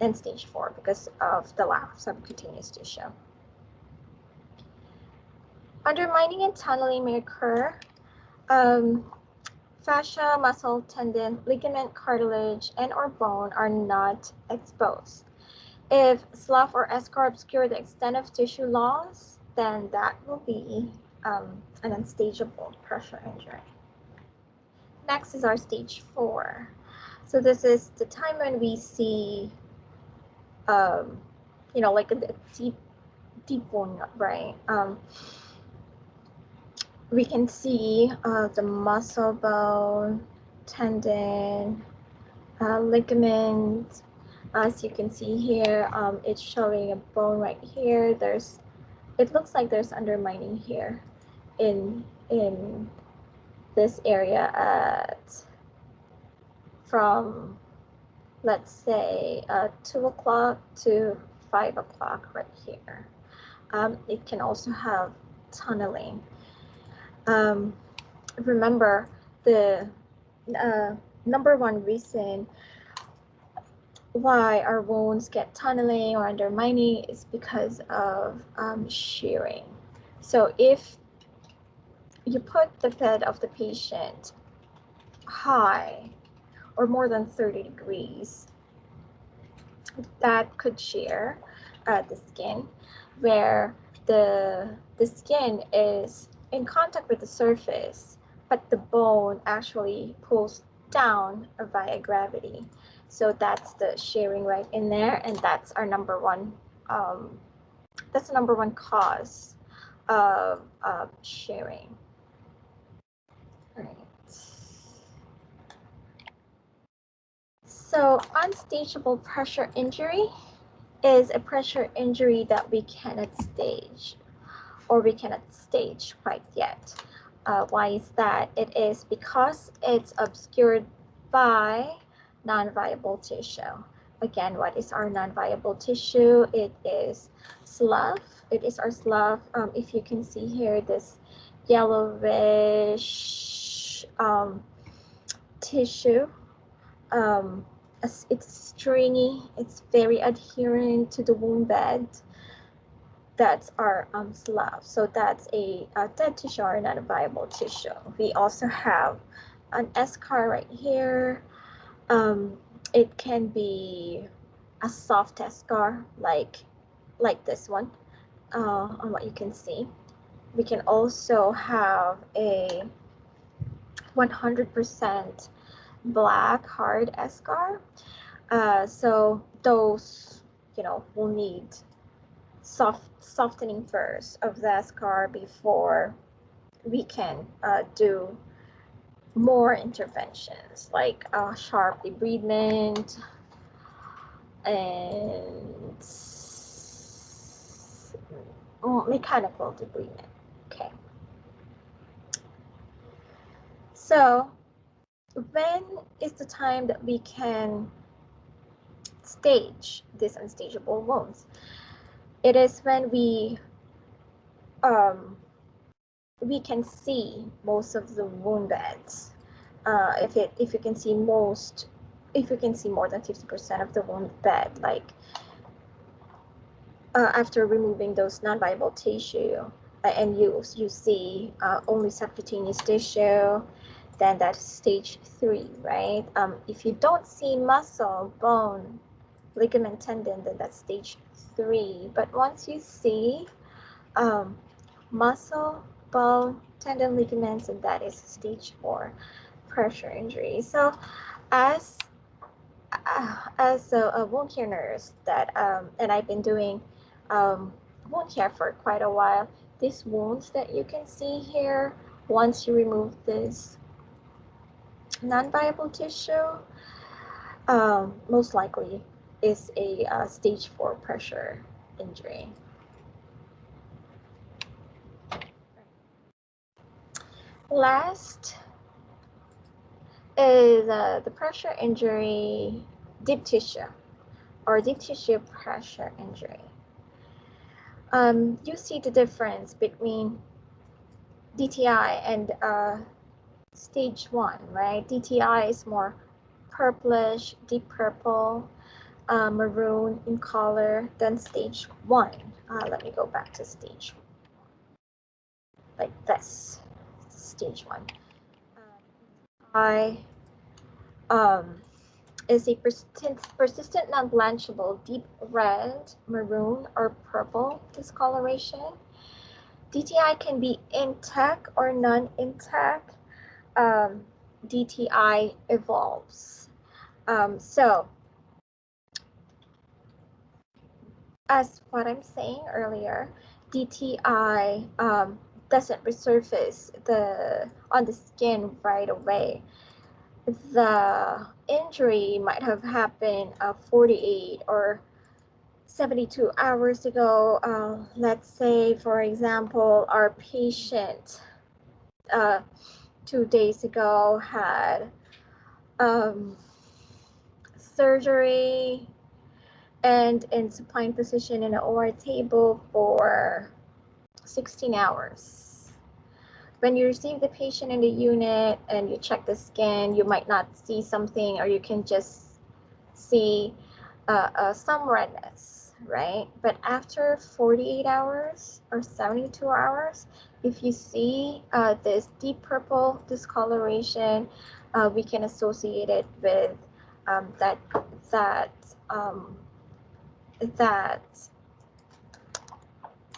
and stage 4 because of the lack of subcutaneous tissue. Undermining and tunneling may occur. Fascia, muscle, tendon, ligament, cartilage, and/or bone are not exposed. If slough or eschar obscure the extent of tissue loss, then that will be an unstageable pressure injury. Next is our stage 4. So this is the time when we see, like a deep wound, right? We can see the muscle, bone, tendon, ligament. As you can see here, it's showing a bone right here. It looks like there's undermining here in this area from, let's say, 2 o'clock to 5 o'clock right here. It can also have tunneling. Remember, the number one reason why our wounds get tunneling or undermining is because of shearing. So if you put the bed of the patient high or more than 30 degrees, that could shear the skin, where the skin is in contact with the surface, but the bone actually pulls down via gravity. So that's the shearing right in there, and that's our number one. That's the number one cause of shearing. All right. So unstageable pressure injury is a pressure injury that we cannot stage, or we cannot stage quite yet. Why is that? It is because it's obscured by non-viable tissue. Again, what is our non-viable tissue? It is slough. It is our slough. If you can see here, this yellowish tissue. It's stringy, it's very adherent to the wound bed. That's our slough. So that's a dead tissue or not a viable tissue. We also have an eschar right here. It can be a soft eschar like this one on what you can see. We can also have a 100% black hard eschar. So those, will need softening first of the eschar before we can do more interventions like sharp debridement and mechanical debridement. Okay. So when is the time that we can stage these unstageable wounds? It is when we can see most of the wound beds. If you can see more than 50% of the wound bed, like after removing those non-viable tissue, and you see only subcutaneous tissue, then that's stage 3, right? If you don't see muscle, bone, ligament, tendon, then that's stage 3. But once you see muscle, bone, tendon, ligaments, and that is stage 4 pressure injury. So as a wound care nurse that and I've been doing wound care for quite a while, these wounds that you can see here, once you remove this non-viable tissue, most likely is a stage 4 pressure injury. Last is the pressure injury deep tissue or deep tissue pressure injury. You see the difference between DTI and stage 1, right? DTI is more purplish, deep purple, maroon in color than stage 1. Let me go back to stage 1. Like this, stage 1. Is a persistent non-blanchable deep red, maroon, or purple discoloration. DTI can be intact or non-intact. DTI evolves. So, as what I'm saying earlier, DTI doesn't resurface on the skin right away. The injury might have happened 48 or 72 hours ago. Let's say, for example, our patient 2 days ago had surgery and in supine position in an OR table for 16 hours. When you receive the patient in the unit and you check the skin, you might not see something, or you can just see some redness, right? But after 48 hours or 72 hours, if you see this deep purple discoloration, we can associate it with that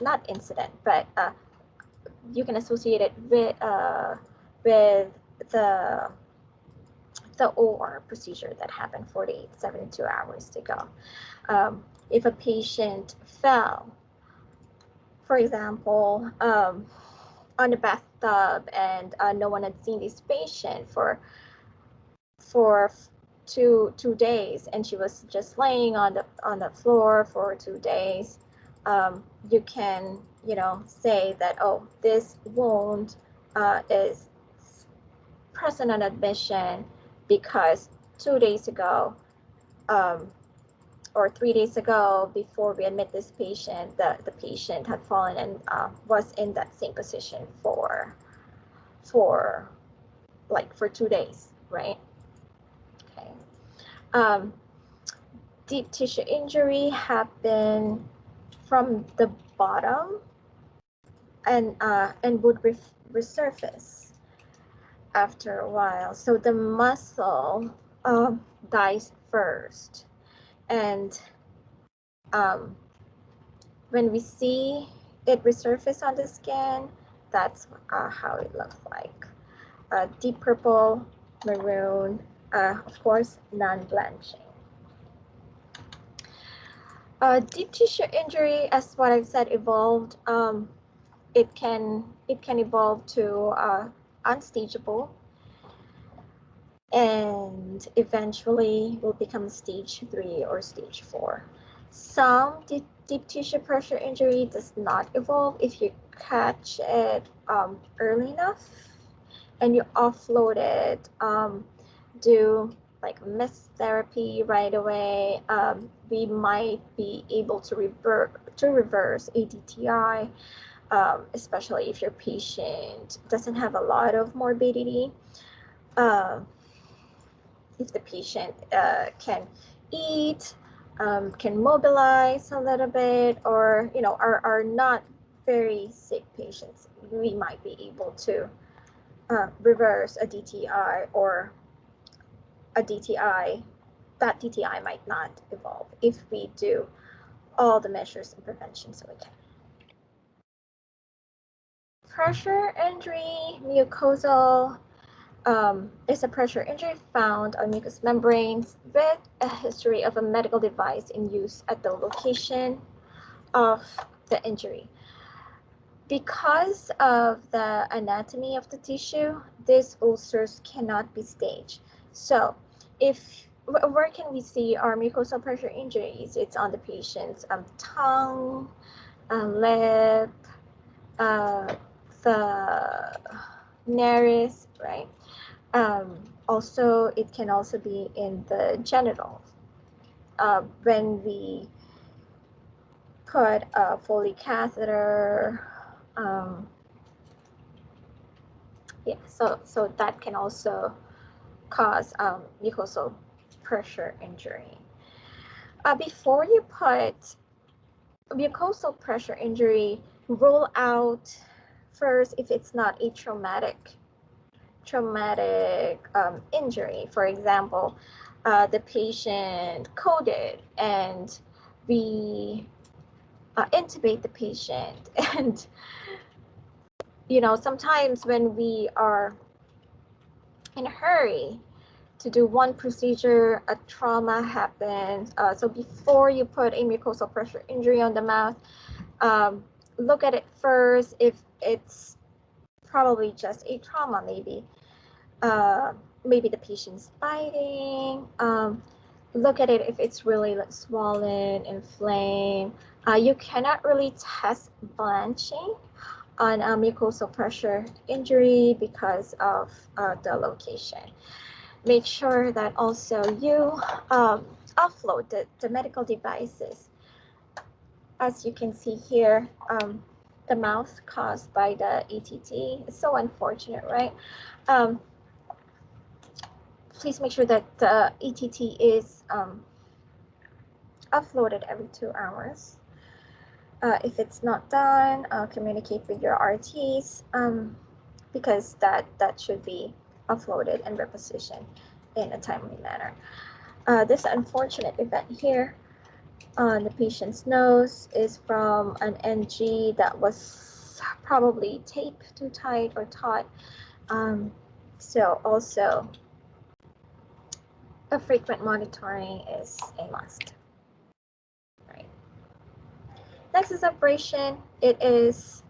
not incident, but you can associate it with the OR procedure that happened 48, 72 hours ago. If a patient fell, for example, on a bathtub and no one had seen this patient for 2 days, and she was just laying on the floor for 2 days, you can say that, oh, this wound is present on admission because 2 days ago or 3 days ago, before we admit this patient, the patient had fallen and was in that same position for 2 days, right? Deep tissue injury happen from the bottom and would resurface after a while. So the muscle dies first, and when we see it resurface on the skin, that's how it looks like. Deep purple, maroon, of course, non-blanching. Deep tissue injury, as what I've said, evolved. It can evolve to unstageable, and eventually will become stage 3 or stage 4. Some deep tissue pressure injury does not evolve if you catch it early enough and you offload it, do like mist therapy right away. We might be able to reverse a DTI, especially if your patient doesn't have a lot of morbidity. If the patient can eat, can mobilize a little bit, or are not very sick patients, we might be able to reverse a DTI, or a DTI. That DTI might not evolve if we do all the measures and prevention so we can. Pressure injury, mucosal, is a pressure injury found on mucous membranes with a history of a medical device in use at the location of the injury. Because of the anatomy of the tissue, these ulcers cannot be staged. So where can we see our mucosal pressure injuries? It's on the patient's tongue, lip, the nares, right? Also, it can also be in the genitals. When we put a Foley catheter, yeah, so that can also cause mucosal pressure injury. Before you put mucosal pressure injury, rule out first if it's not a traumatic injury. For example, the patient coded and we intubate the patient, and sometimes when we are in a hurry to do one procedure, a trauma happens. So before you put a mucosal pressure injury on the mouth, look at it first. If it's probably just a trauma, maybe the patient's biting. Look at it if it's really swollen, inflamed. You cannot really test blanching on a mucosal pressure injury because of the location. Make sure that also you offload the medical devices. As you can see here, the mouth caused by the ETT. It's so unfortunate, right? Please make sure that the ETT is offloaded every 2 hours. If it's not done, communicate with your RTs, because that should be offloaded and repositioned in a timely manner. This unfortunate event here on the patient's nose is from an NG that was probably taped too tight or taut. So also a frequent monitoring is a must. Right. Next is abrasion. It is,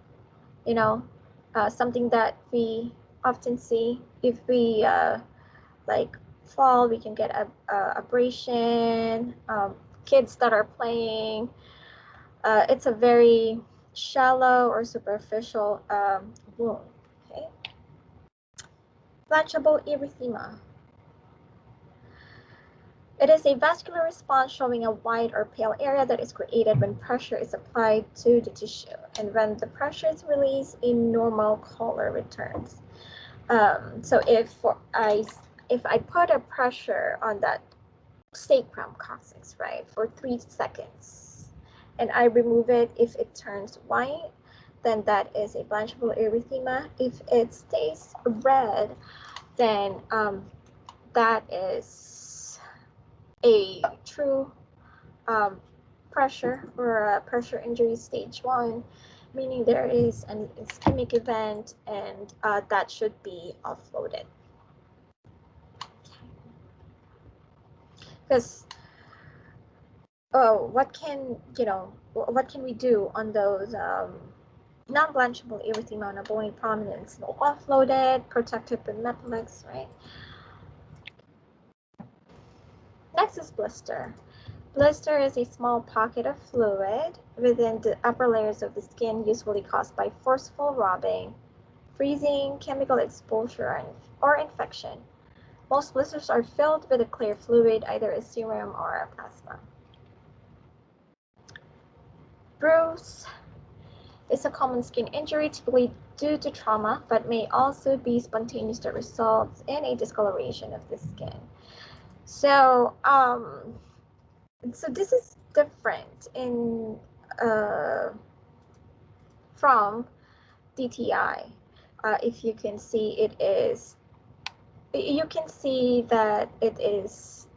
something that we often see. If we like fall, we can get a abrasion. Kids that are playing, it's a very shallow or superficial wound. Okay. Blanchable erythema. It is a vascular response showing a white or pale area that is created when pressure is applied to the tissue, and when the pressure is released, a normal color returns. So if I put a pressure on that sacrum coccyx, right, for 3 seconds, and I remove it. If it turns white, then that is a blanchable erythema. If it stays red, then that is a true pressure or a pressure injury stage 1, meaning there is an ischemic event, and that should be offloaded. Because what can we do on those non-blanchable erythema on a bony prominence? No, offloaded, protected with Mepilex, right? Next is blister. Blister is a small pocket of fluid within the upper layers of the skin, usually caused by forceful rubbing, freezing, chemical exposure, or infection. Most blisters are filled with a clear fluid, either a serum or a plasma. Bruise is a common skin injury, typically due to trauma, but may also be spontaneous that results in a discoloration of the skin. So, so this is different in from DTI. If you can see, you can see that it is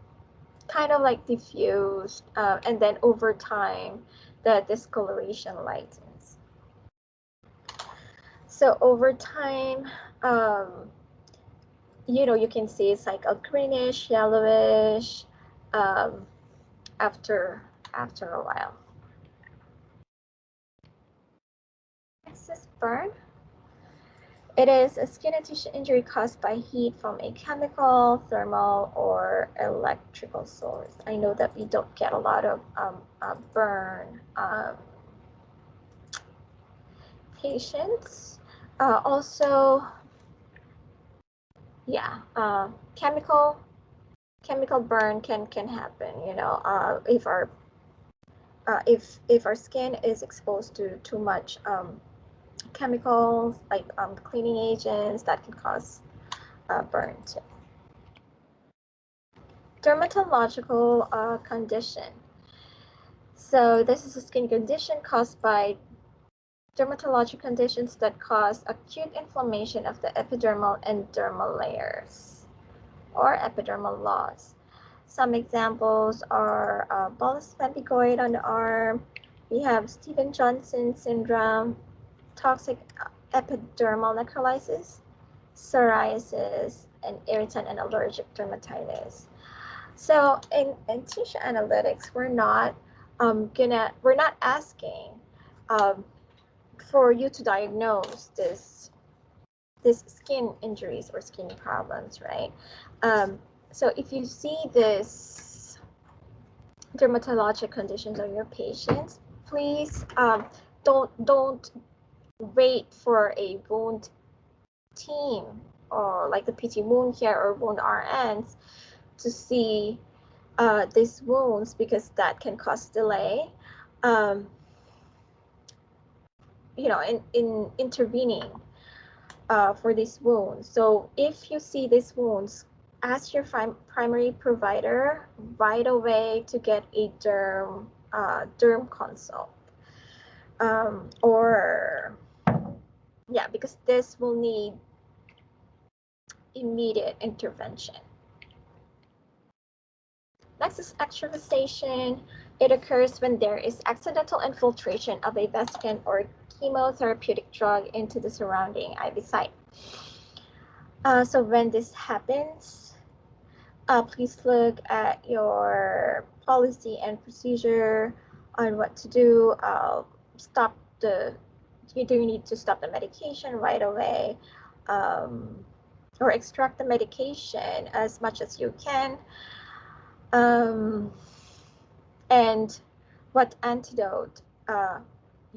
kind of like diffused, and then over time, the discoloration lightens. So over time, you can see it's like a greenish, yellowish after a while. Next is burn. It is a skin and tissue injury caused by heat from a chemical, thermal, or electrical source. I know that we don't get a lot of burn patients. Also, yeah, chemical burn can happen. If our skin is exposed to too much chemicals like cleaning agents, that can cause burn too. Dermatological condition. So this is a skin condition caused by dermatologic conditions that cause acute inflammation of the epidermal and dermal layers, or epidermal loss. Some examples are bolus pemphigoid on the arm. We have Stevens-Johnson syndrome, toxic epidermal necrolysis, psoriasis, and irritant and allergic dermatitis. So in tissue analytics, we're not asking for you to diagnose this skin injuries or skin problems, right? So if you see this dermatologic conditions on your patients, please don't wait for a wound team or like the PT wound care or wound RNs to see these wounds, because that can cause delay. In intervening for these wounds. So if you see these wounds, ask your primary provider right away to get a derm consult, because this will need immediate intervention. Next is extravasation. It occurs when there is accidental infiltration of a vesicant or chemotherapeutic drug into the surrounding IV site. So when this happens, please look at your policy and procedure on what to do. You do need to stop the medication right away, or extract the medication as much as you can. And what antidote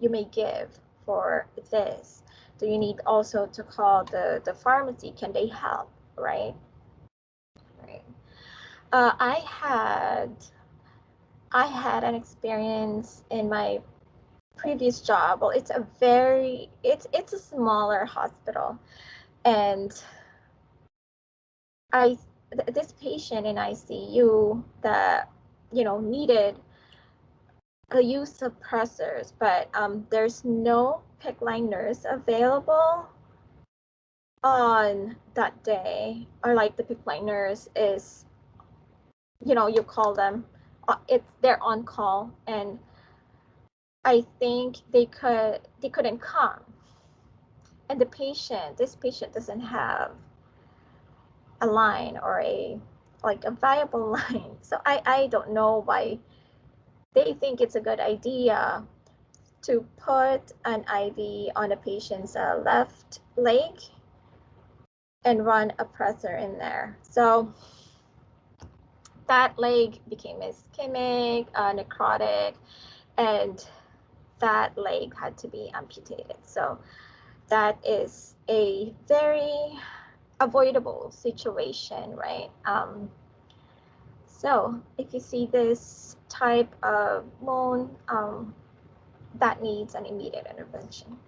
you may give for this. Do you need also to call the pharmacy? Can they help, right? I had an experience in my previous job. Well, it's a smaller hospital, and I this patient in ICU that, you know, needed a use suppressors, but there's no PICC line nurse available on that day, or like the PICC line nurse is, you know, you call them, they're on call, and I think they couldn't come, and this patient doesn't have a line or a viable line. So I don't know why they think it's a good idea to put an IV on a patient's left leg and run a pressor in there. So that leg became ischemic, necrotic, and that leg had to be amputated. So that is a very avoidable situation, right? So if you see this type of wound, that needs an immediate intervention.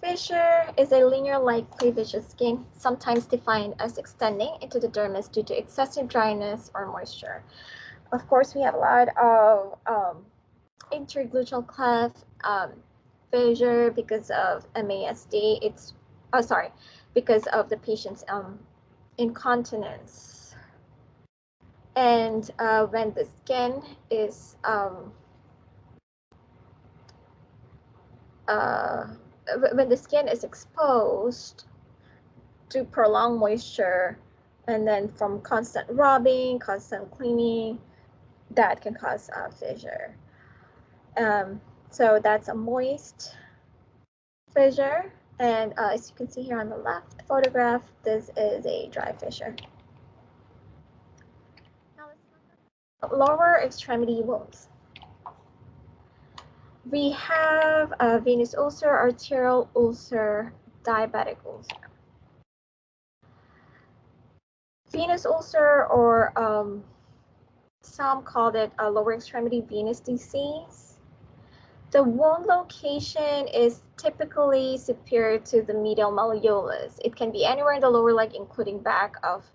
Fissure is a linear-like cleavage of skin, sometimes defined as extending into the dermis due to excessive dryness or moisture. Of course, we have a lot of intergluteal cleft fissure because of MASD. Because of the patient's incontinence. And when the skin is exposed to prolonged moisture, and then from constant rubbing, constant cleaning, that can cause a fissure. So that's a moist fissure, and as you can see here on the left photograph, this is a dry fissure. Now let's look at lower extremity wounds. We have a venous ulcer, arterial ulcer, diabetic ulcer. Venous ulcer, or some call it a lower extremity venous disease. The wound location is typically superior to the medial malleolus. It can be anywhere in the lower leg, including back of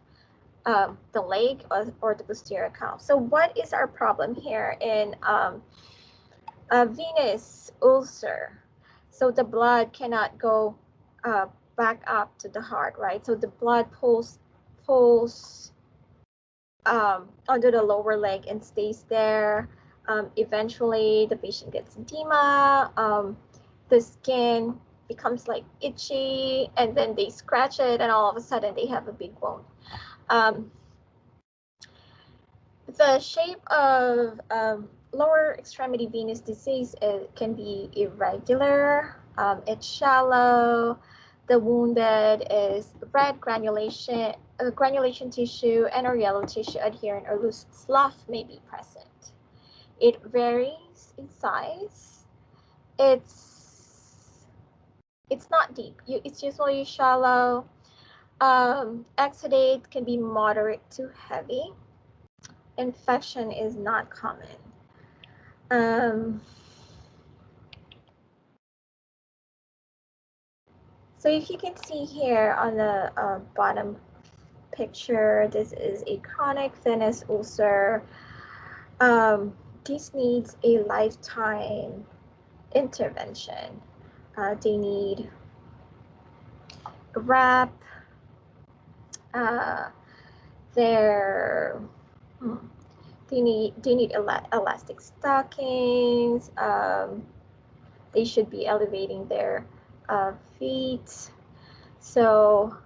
the leg or the posterior calf. So what is our problem here in a venous ulcer? So the blood cannot go back up to the heart, right? So the blood pulls under the lower leg and stays there. Eventually, the patient gets edema. The skin becomes like itchy, and then they scratch it, and all of a sudden they have a big wound. The shape of lower extremity venous disease can be irregular. It's shallow. The wound bed is red granulation tissue, and or yellow tissue adherent or loose slough may be present. It varies in size. It's not deep. It's usually shallow. Exudate can be moderate to heavy. Infection is not common. So if you can see here on the bottom picture, this is a chronic venous ulcer. This needs a lifetime intervention. They need a wrap. They need elastic stockings. They should be elevating their feet. So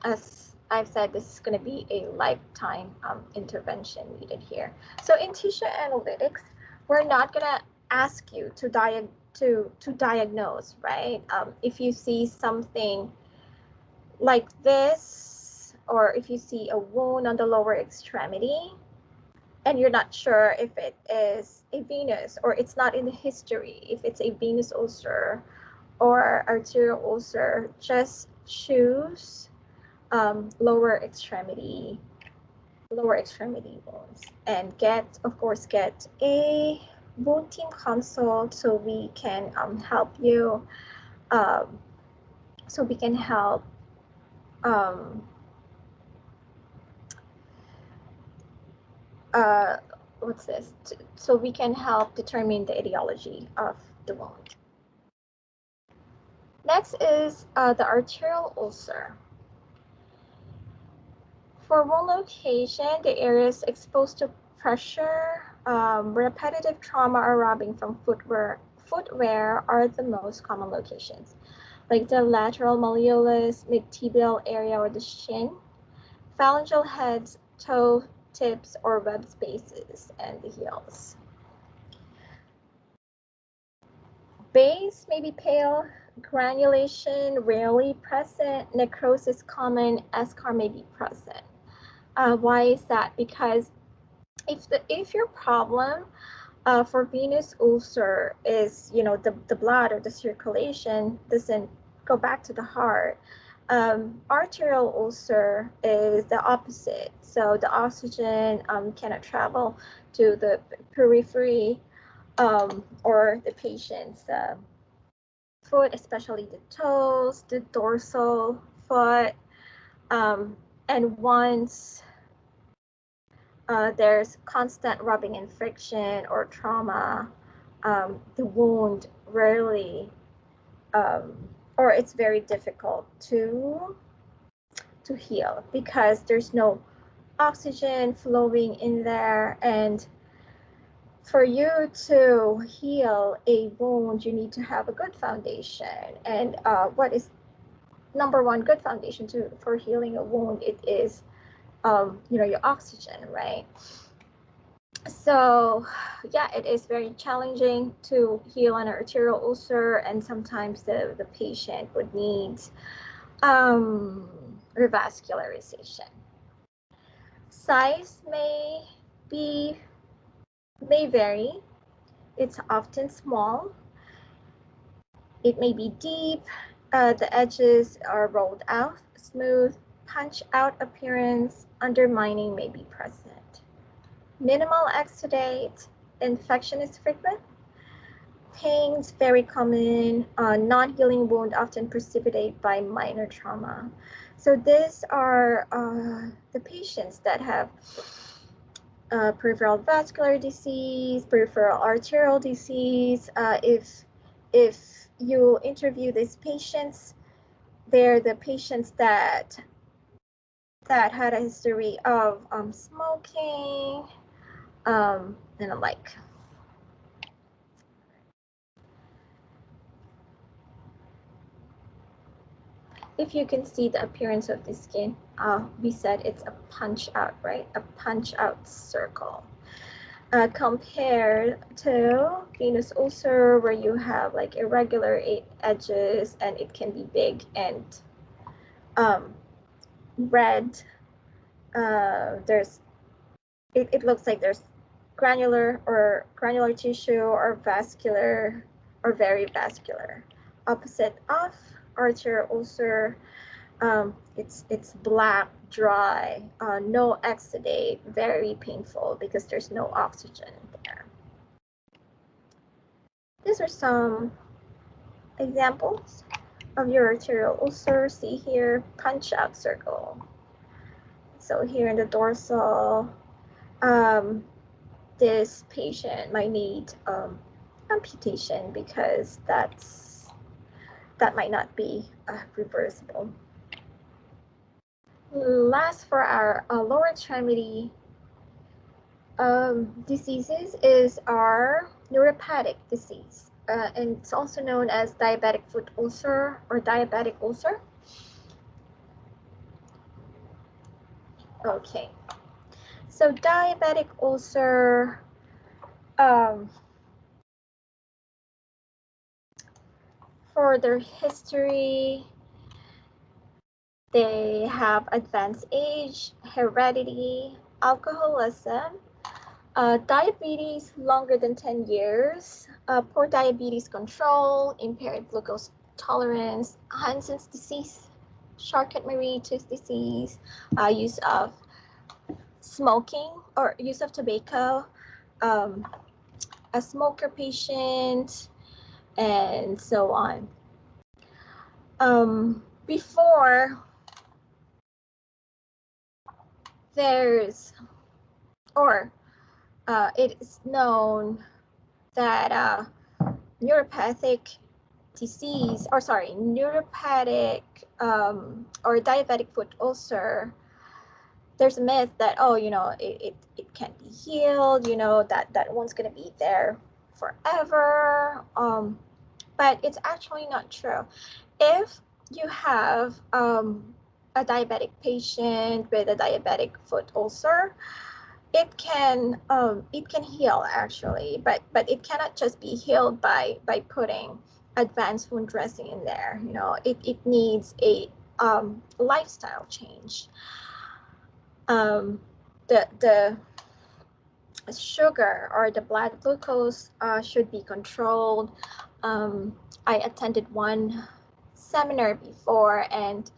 as I've said, this is going to be a lifetime intervention needed here. So in tissue analytics, we're not going to ask you to diagnose, right? If you see something like this, or if you see a wound on the lower extremity, and you're not sure if it is a venous, or it's not in the history, if it's a venous ulcer or arterial ulcer, just choose lower extremity wounds, and get a wound team consult so we can help you, so we can help what's this? So we can help determine the etiology of the wound. Next is the arterial ulcer. For wound location, the areas exposed to pressure, repetitive trauma arising from footwear are the most common locations, like the lateral malleolus, mid-tibial area, or the shin, phalangeal heads, toe tips, or web spaces, and the heels. Base may be pale, granulation rarely present, necrosis common, eschar may be present. Why is that? Because if your problem for venous ulcer is, the blood or the circulation doesn't go back to the heart, arterial ulcer is the opposite. So the oxygen cannot travel to the periphery or the patient's foot, especially the toes, the dorsal foot, and once there's constant rubbing and friction or trauma, the wound rarely, or it's very difficult to heal because there's no oxygen flowing in there. And for you to heal a wound, you need to have a good foundation. And what is number one good foundation for healing a wound? It is, your oxygen, right? So yeah, it is very challenging to heal an arterial ulcer, and sometimes the patient would need revascularization. Size may vary. It's often small. It may be deep. The edges are rolled out, smooth, punch out appearance, undermining may be present. Minimal exudate, infection is frequent. Pains very common, non-healing wound often precipitated by minor trauma. So these are the patients that have peripheral vascular disease, peripheral arterial disease. If you interview these patients, they're the patients that had a history of smoking and the like. If you can see the appearance of the skin, we said it's a punch out, right? A punch out circle. Compared to venous ulcer, where you have like irregular edges and it can be big and red. It looks like there's granular tissue or vascular or very vascular. Opposite of arterial ulcer, it's black, dry, no exudate, very painful because there's no oxygen there. These are some examples of your arterial ulcer. See here, punch out circle. So here in the dorsal, this patient might need amputation because that might not be reversible. Last, for our lower extremity diseases is our neuropathic disease, and it's also known as diabetic foot ulcer or diabetic ulcer. Okay, so diabetic ulcer, for their history, they have advanced age, heredity, alcoholism, diabetes longer than 10 years, poor diabetes control, impaired glucose tolerance, Hansen's disease, Charcot-Marie Tooth disease, use of smoking or use of tobacco, a smoker patient, and so on. Before there's, or it is known that neuropathic disease, or sorry, neuropathic or diabetic foot ulcer, there's a myth that, oh, you know, it can't be healed, you know, that one's going to be there forever. But it's actually not true. If you have a diabetic patient with a diabetic foot ulcer, it can heal actually, but it cannot just be healed by putting advanced wound dressing in there. You know, it needs a lifestyle change. The sugar or the blood glucose should be controlled. I attended one seminar before, and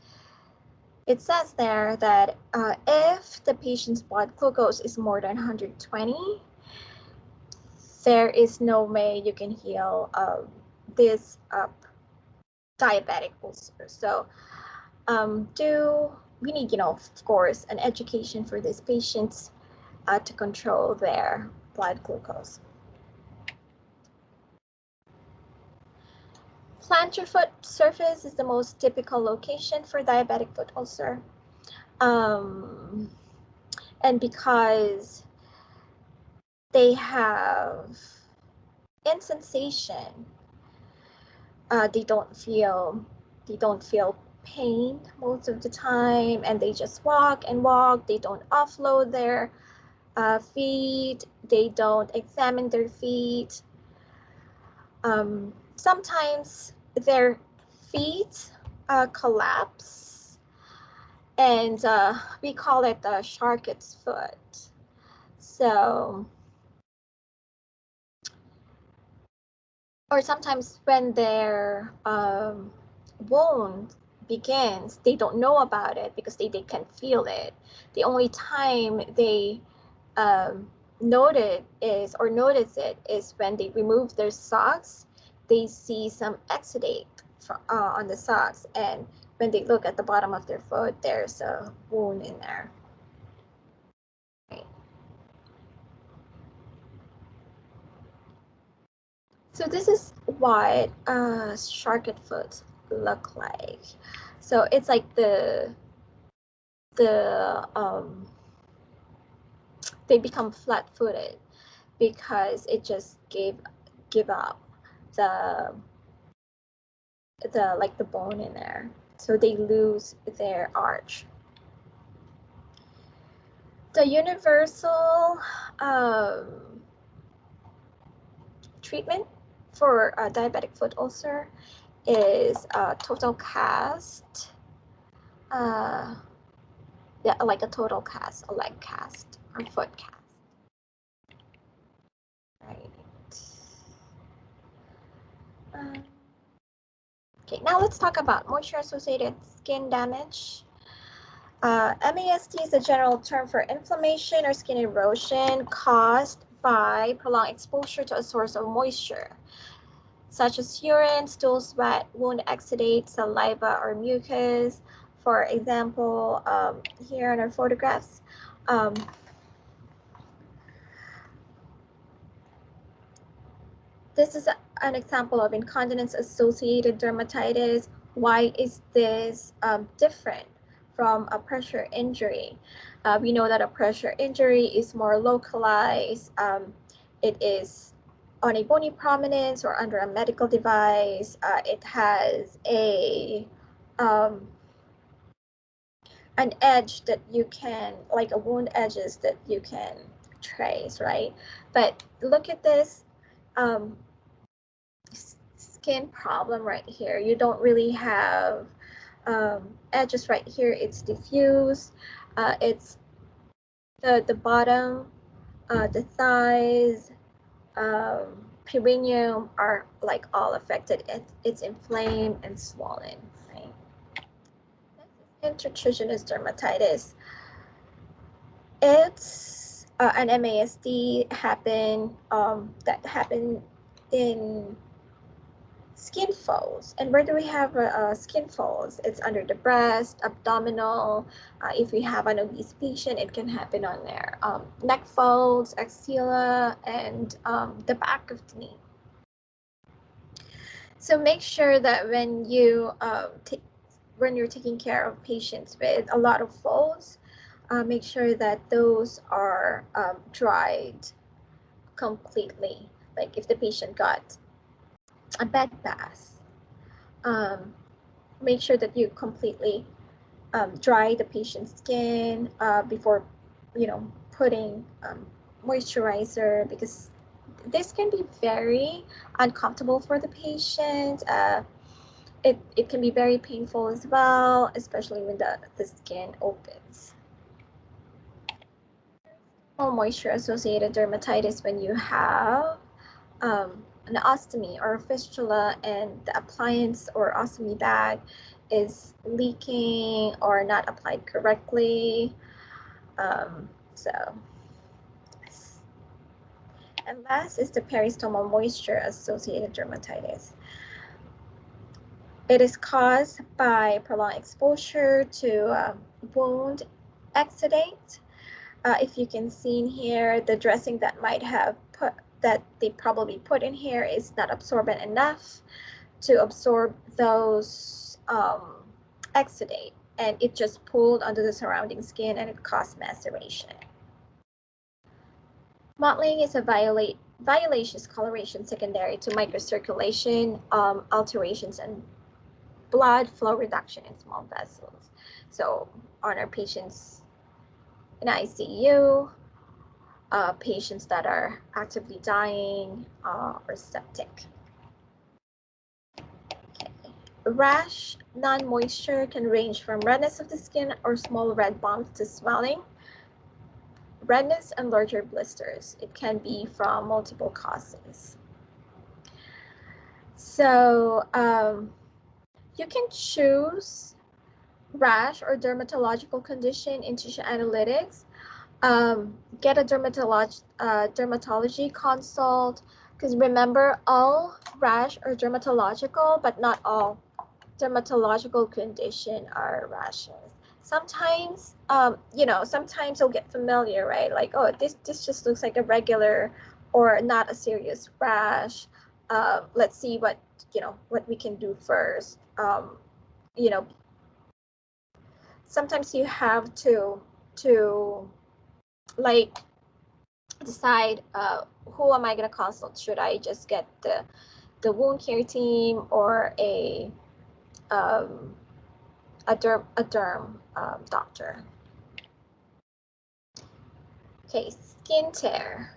it says there that if the patient's blood glucose is more than 120, there is no way you can heal this diabetic ulcer. So we need, you know, of course, an education for these patients to control their blood glucose. Plantar foot surface is the most typical location for diabetic foot ulcer. And because they have insensation, they don't feel pain most of the time, and they just walk and walk. They don't offload their feet. They don't examine their feet. Sometimes their feet collapse, and we call it the shark's foot. So, or sometimes when their wound begins, they don't know about it because they can't feel it. The only time they notice it is when they remove their socks. They see some exudate on the socks, and when they look at the bottom of their foot, there's a wound in there. Right. So this is what shark's foot look like. So it's like they become flat-footed because it just give up the bone in there, so they lose their arch. The universal treatment for a diabetic foot ulcer is a total cast. Yeah, like a total cast, a leg cast or foot cast. Right. Okay, now let's talk about moisture-associated skin damage. MASD is a general term for inflammation or skin erosion caused by prolonged exposure to a source of moisture, such as urine, stool, sweat, wound exudate, saliva, or mucus. For example, here in our photographs, this is an example of incontinence-associated dermatitis. Why is this different from a pressure injury? We know that a pressure injury is more localized. It is on a bony prominence or under a medical device. It has an edge that you can, like a wound edges that you can trace, right? But look at this skin problem right here. You don't really have edges right here. It's diffuse. It's the bottom, the thighs, perineum are like all affected. It's inflamed and swollen, right? Intertriginous dermatitis. It's an MASD that happened in Skin folds. And where do we have skin folds? It's under the breast, abdominal. If we have an obese patient, it can happen on there. Neck folds, axilla, and the back of the knee. So make sure that when you're taking care of patients with a lot of folds, make sure that those are dried completely. Like if the patient got a bed bath, make sure that you completely dry the patient's skin before, putting moisturizer, because this can be very uncomfortable for the patient. It can be very painful as well, especially when the skin opens. Moisture-associated dermatitis, when you have an ostomy or a fistula and the appliance or ostomy bag is leaking or not applied correctly. And last is the peristomal moisture-associated dermatitis. It is caused by prolonged exposure to wound exudate. If you can see in here, the dressing that they probably put in here is not absorbent enough to absorb those exudate, and it just pulled onto the surrounding skin and it caused maceration. Mottling is a violaceous coloration secondary to microcirculation alterations and blood flow reduction in small vessels. So on our patients in ICU, patients that are actively dying or septic. Rash, non-moisture can range from redness of the skin or small red bumps to swelling, redness, and larger blisters. It can be from multiple causes. So you can choose rash or dermatological condition in tissue analytics. Get a dermatology consult, because remember, all rash are dermatological, but not all dermatological condition are rashes. Sometimes, sometimes you'll get familiar, right? Like, oh, this just looks like a regular or not a serious rash. Let's see what we can do first. Sometimes you have to like decide who am I going to consult. Should I just get the wound care team or a derm doctor? Okay, skin tear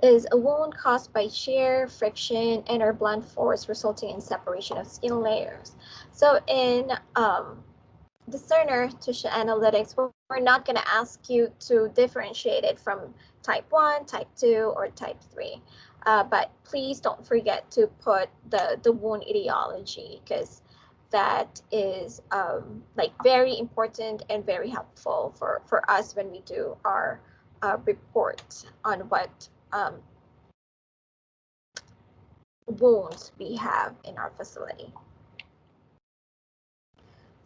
is a wound caused by shear, friction, and/or blunt force resulting in separation of skin layers. So in the Cerner tissue analytics, we're not going to ask you to differentiate it from type 1, type 2, or type 3. But please don't forget to put the wound etiology, because that is very important and very helpful for us when we do our report on what wounds we have in our facility.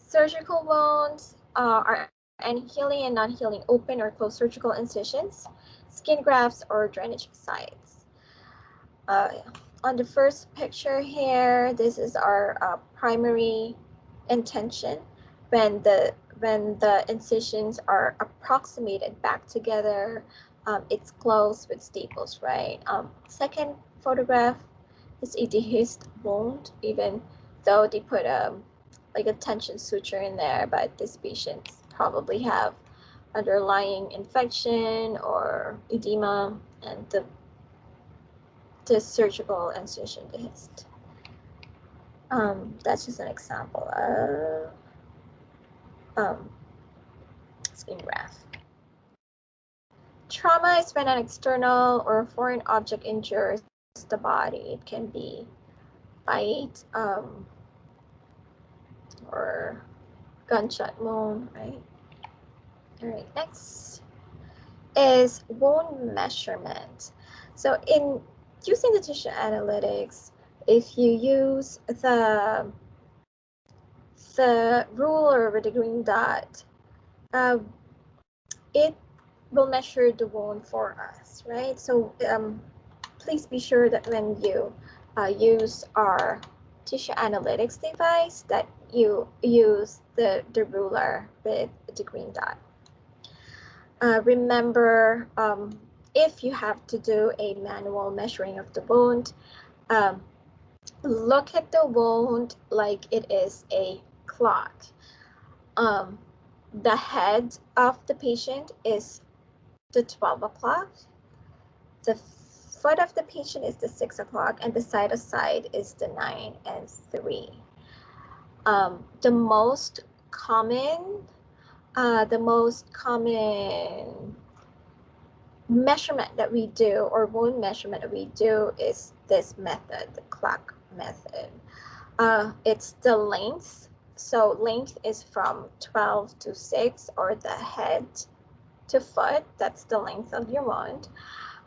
Surgical wounds are any healing and non-healing open or closed surgical incisions, skin grafts, or drainage sites. On the first picture here, this is our primary intention when the incisions are approximated back together. It's closed with staples, right? Second photograph is a dehisced wound, even though they put a tension suture in there, but these patients probably have underlying infection or edema, and the surgical incision dehisced. That's just an example of skin graft. Trauma is when an external or foreign object injures the body. It can be bite or gunshot wound, right? All right, next is wound measurement. So in using the tissue analytics, if you use the ruler with the green dot, it will measure the wound for us, right? So please be sure that when you use our tissue analytics device that you use the ruler with the green dot. Remember, if you have to do a manual measuring of the wound, look at the wound like it is a clock. The head of the patient is the 12 o'clock. The foot of the patient is the 6 o'clock, and the side to side is the 9 and 3. The most common measurement that we do, or wound measurement that we do, is this method, the clock method. It's the length. So length is from 12 to 6, or the head to foot. That's the length of your wound.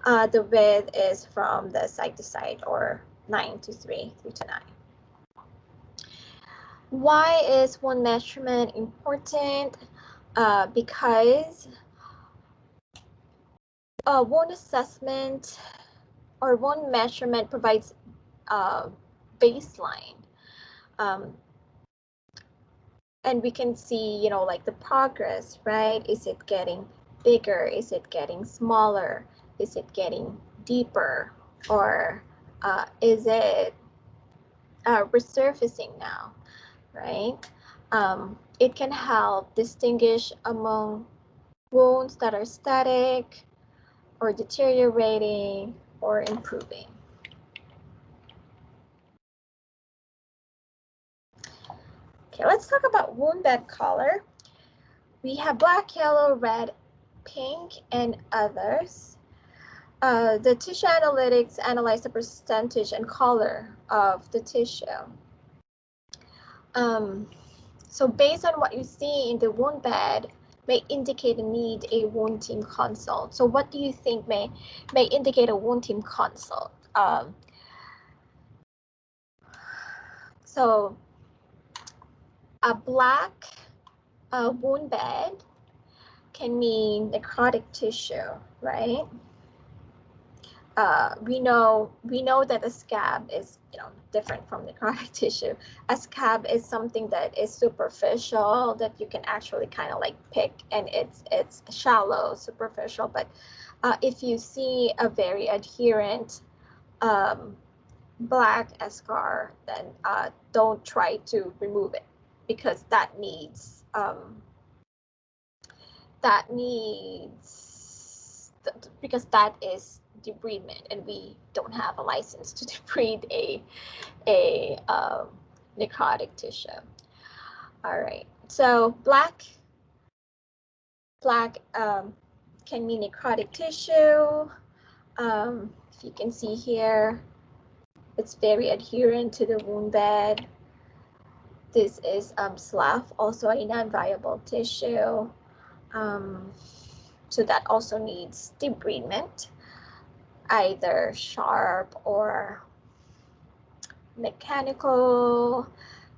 The width is from the side to side, or 9 to 3, 3 to 9. Why is wound measurement important? Because wound assessment or wound measurement provides baseline. And we can see, like the progress, right? Is it getting bigger? Is it getting smaller? Is it getting deeper? Or is it resurfacing now, right? It can help distinguish among wounds that are static or deteriorating or improving. Okay, let's talk about wound bed color. We have black, yellow, red, pink, and others. The tissue analytics analyze the percentage and color of the tissue. So based on what you see in the wound bed may indicate a need a wound team consult. So what do you think may indicate a wound team consult? So a black wound bed can mean necrotic tissue, right? We know that a scab is different from necrotic tissue. A scab is something that is superficial, that you can actually kind of like pick, and it's shallow, superficial. But if you see a very adherent black eschar, then don't try to remove it, because that needs because that is debridement, and we don't have a license to debride a necrotic tissue. All right, so black can mean necrotic tissue. If you can see here, it's very adherent to the wound bed. This is slough, also a non-viable tissue. So that also needs debridement, either sharp or mechanical,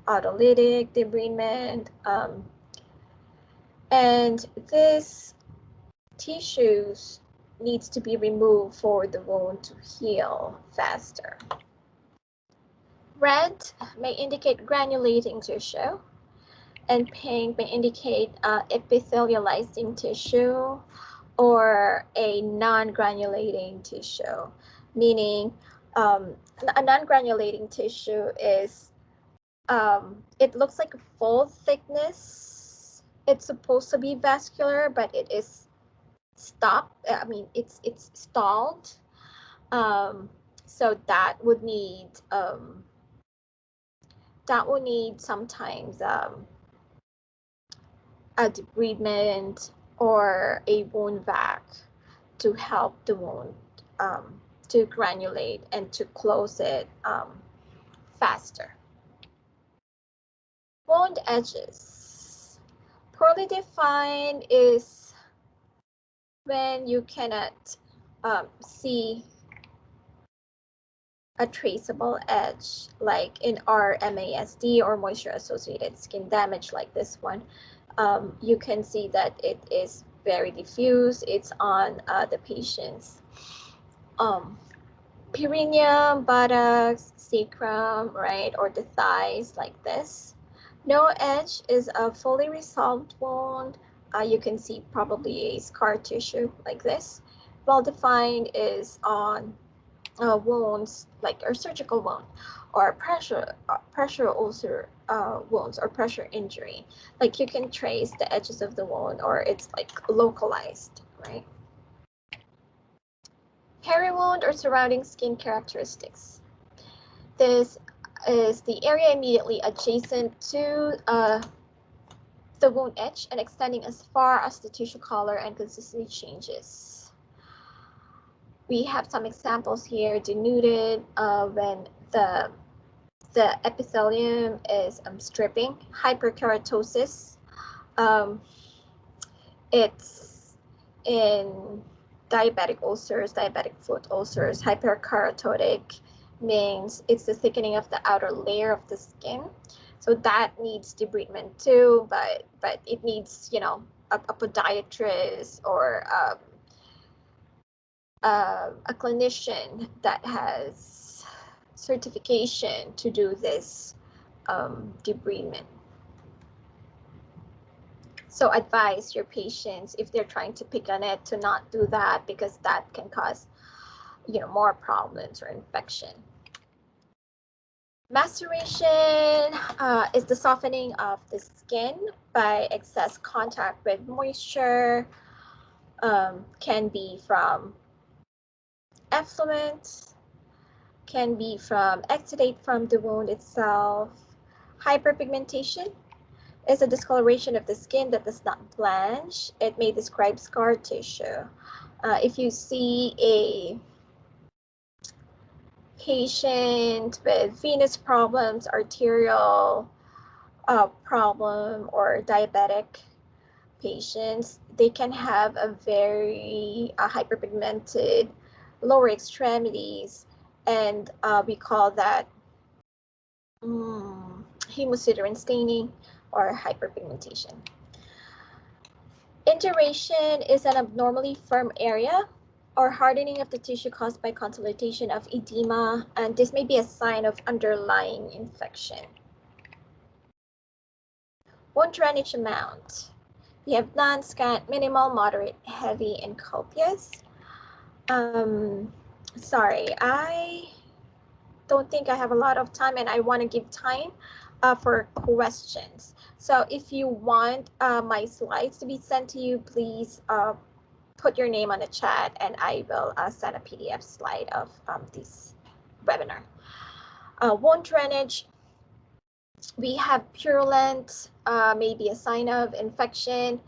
autolytic debridement. And this tissues needs to be removed for the wound to heal faster. Red may indicate granulating tissue, and pink may indicate epithelializing tissue or a non-granulating tissue, meaning a non-granulating tissue is, it looks like full thickness. It's supposed to be vascular, but it is stopped. It's stalled. So that would need sometimes a debridement or a wound vac to help the wound to granulate and to close it faster. Wound edges. Poorly defined is when you cannot see a traceable edge, like in our MASD or moisture-associated skin damage like this one, you can see that it is very diffuse. It's on the patient's perineum, buttocks, sacrum, right, or the thighs like this. No edge is a fully resolved wound. You can see probably a scar tissue like this. Well defined is on wounds like a surgical wound or pressure ulcer wounds or pressure injury. Like you can trace the edges of the wound or it's like localized, right? Peri-wound or surrounding skin characteristics. This is the area immediately adjacent to the wound edge and extending as far as the tissue color and consistency changes. We have some examples here denuded when the epithelium is stripping. Hyperkeratosis. It's in diabetic ulcers, diabetic foot ulcers. Hyperkeratotic means it's the thickening of the outer layer of the skin. So that needs debridement too, but it needs, you know, a podiatrist or a clinician that has certification to do this debridement. So advise your patients if they're trying to pick on it to not do that because that can cause, you know, more problems or infection. Maceration is the softening of the skin by excess contact with moisture. Can be from effluent, can be from exudate from the wound itself. Hyperpigmentation is a discoloration of the skin that does not blanch. It may describe scar tissue. If you see a patient with venous problems, arterial problem, or diabetic patients, they can have a very hyperpigmented lower extremities, and we call that hemosiderin staining or hyperpigmentation. Induration is an abnormally firm area or hardening of the tissue caused by consolidation of edema, and this may be a sign of underlying infection. Wound drainage amount. We have none, scant, minimal, moderate, heavy, and copious. Sorry, I don't think I have a lot of time and I want to give time for questions. So if you want my slides to be sent to you, please put your name on the chat and I will send a PDF slide of this webinar. Wound drainage, we have purulent, maybe a sign of infection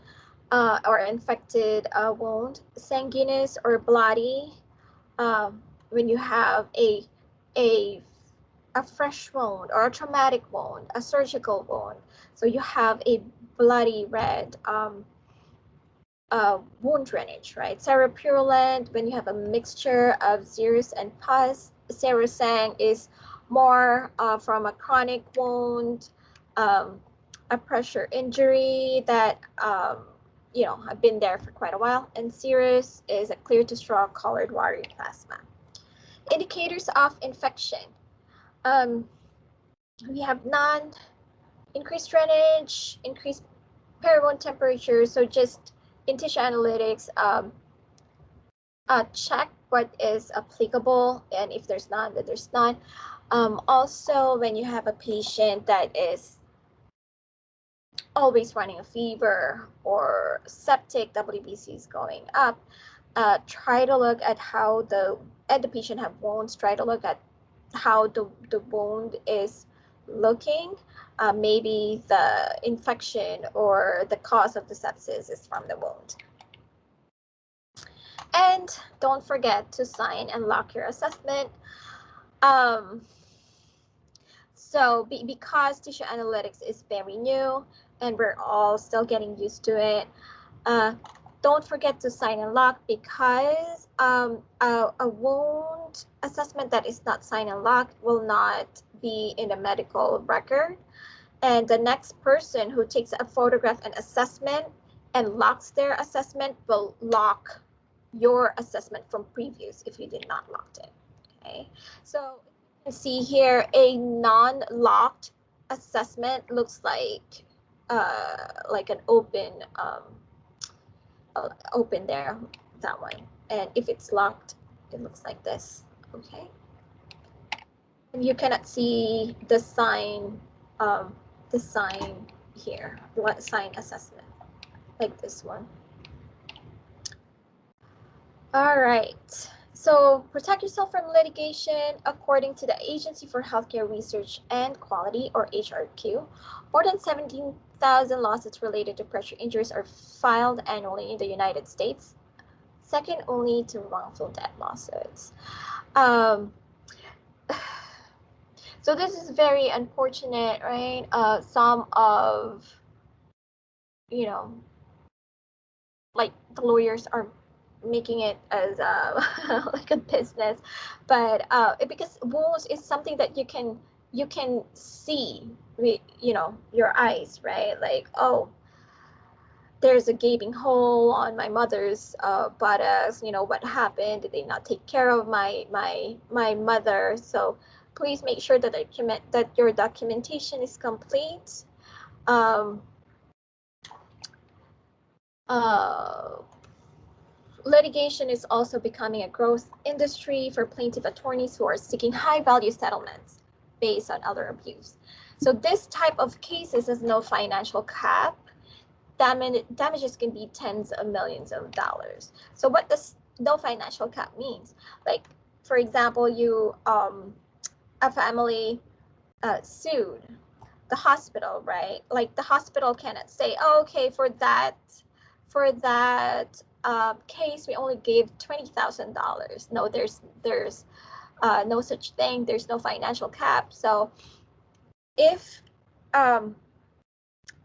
or infected wound. Sanguineous or bloody, when you have a fresh wound or a traumatic wound, a surgical wound. So you have a bloody red wound drainage, right? Seropurulent, when you have a mixture of serous and pus. Serosang is more from a chronic wound, a pressure injury that you know, have been there for quite a while. And serous is a clear to straw colored watery plasma. Indicators of infection. We have none, increased drainage, increased peri-wound temperature. So just in tissue analytics, check what is applicable, and if there's none, then there's none. Also, when you have a patient that is always running a fever or septic, WBC is going up, try to look at how the patient have wounds, try to look at how the wound is looking. Maybe the infection or the cause of the sepsis is from the wound. And don't forget to sign and lock your assessment. So because tissue analytics is very new and we're all still getting used to it, don't forget to sign and lock, because a wound assessment that is not signed and locked will not be in the medical record. And the next person who takes a photograph and assessment and locks their assessment will lock your assessment from previous if you did not lock it. Okay, so you can see here a non-locked assessment looks like an open there, that one. And if it's locked, it looks like this. Okay, and you cannot see the sign here, what sign assessment, like this one. All right, so protect yourself from litigation. According to the Agency for Healthcare Research and Quality, or HRQ, more than 17,000 lawsuits related to pressure injuries are filed annually in the United States, second only to wrongful death lawsuits. So this is very unfortunate, right? Some of, like the lawyers are making it as like a business, but because wounds is something that you can see with your eyes, right? Like, oh, there's a gaping hole on my mother's buttocks. What happened? Did they not take care of my mother? So please make sure that your documentation is complete. Litigation is also becoming a growth industry for plaintiff attorneys who are seeking high-value settlements based on elder abuse. So this type of cases has no financial cap. Damages can be tens of millions of dollars. So what does no financial cap means? Like, for example, a family sued the hospital, right? Like the hospital cannot say, oh, okay, for that case, we only gave $20,000. No, there's no such thing. There's no financial cap. So if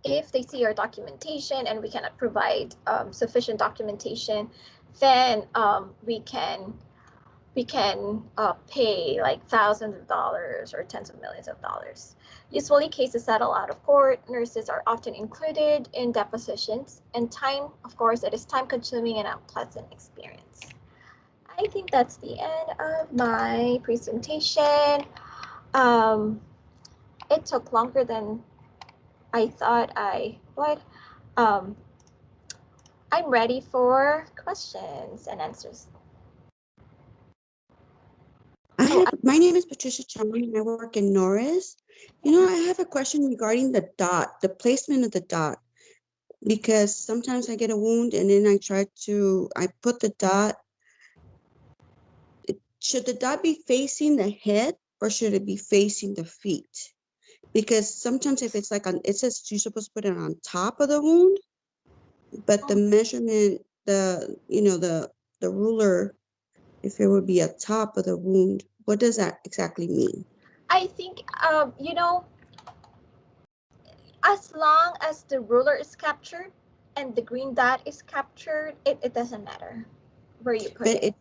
they see our documentation and we cannot provide sufficient documentation, then we can pay like thousands of dollars or tens of millions of dollars. Usually cases settle out of court. Nurses are often included in depositions, and time, of course, it is time consuming and unpleasant experience. I think that's the end of my presentation. It took longer than I thought I would. I'm ready for questions and answers. My name is Patricia Chong and I work in Norris. I have a question regarding the dot, the placement of the dot, because sometimes I get a wound and then I put the dot. Should the dot be facing the head or should it be facing the feet? Because sometimes if it's it says you're supposed to put it on top of the wound, but the measurement, the ruler, if it would be atop of the wound, what does that exactly mean? I think, as long as the ruler is captured and the green dot is captured, it doesn't matter where you put it.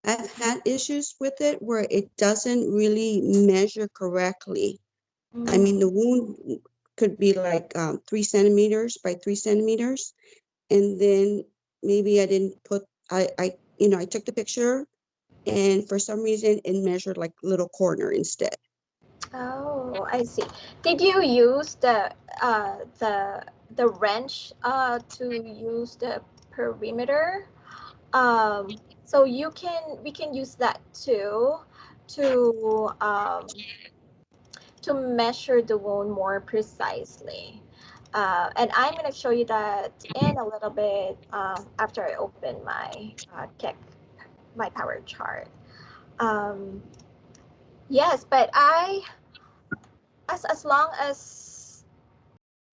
I've had issues with it where it doesn't really measure correctly. I mean, the wound could be like 3 centimeters by 3 centimeters. And then maybe I didn't put, I took the picture and for some reason it measured like little corner instead. Oh, I see. Did you use the wrench to use the perimeter? So we can use that too to measure the wound more precisely. And I'm going to show you that in a little bit after I open my my power chart. Yes, but as long as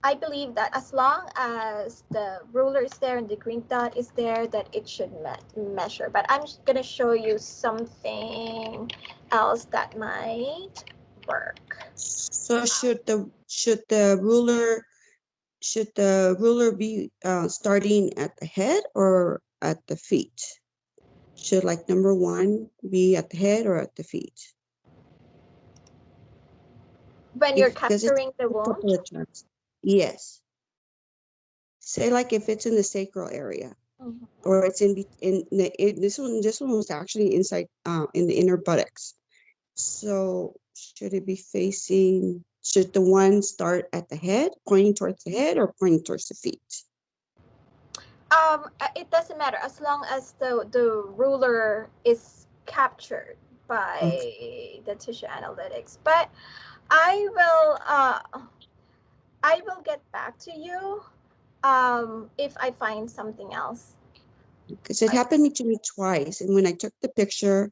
I believe that as long as the ruler is there and the green dot is there, that it should measure. But I'm just gonna show you something else that might work. So should the ruler should the ruler be starting at the head or at the feet? Should like number 1 be at the head or at the feet? When you're Because it's capturing the a couple wound? of times. Yes. Say like if it's in the sacral area, or it's this one was actually inside in the inner buttocks. So should it be facing? Should the one start at the head, pointing towards the head, or pointing towards the feet? It doesn't matter as long as the ruler is captured by the tissue analytics. But I will get back to you if I find something else. Because it happened to me twice, and when I took the picture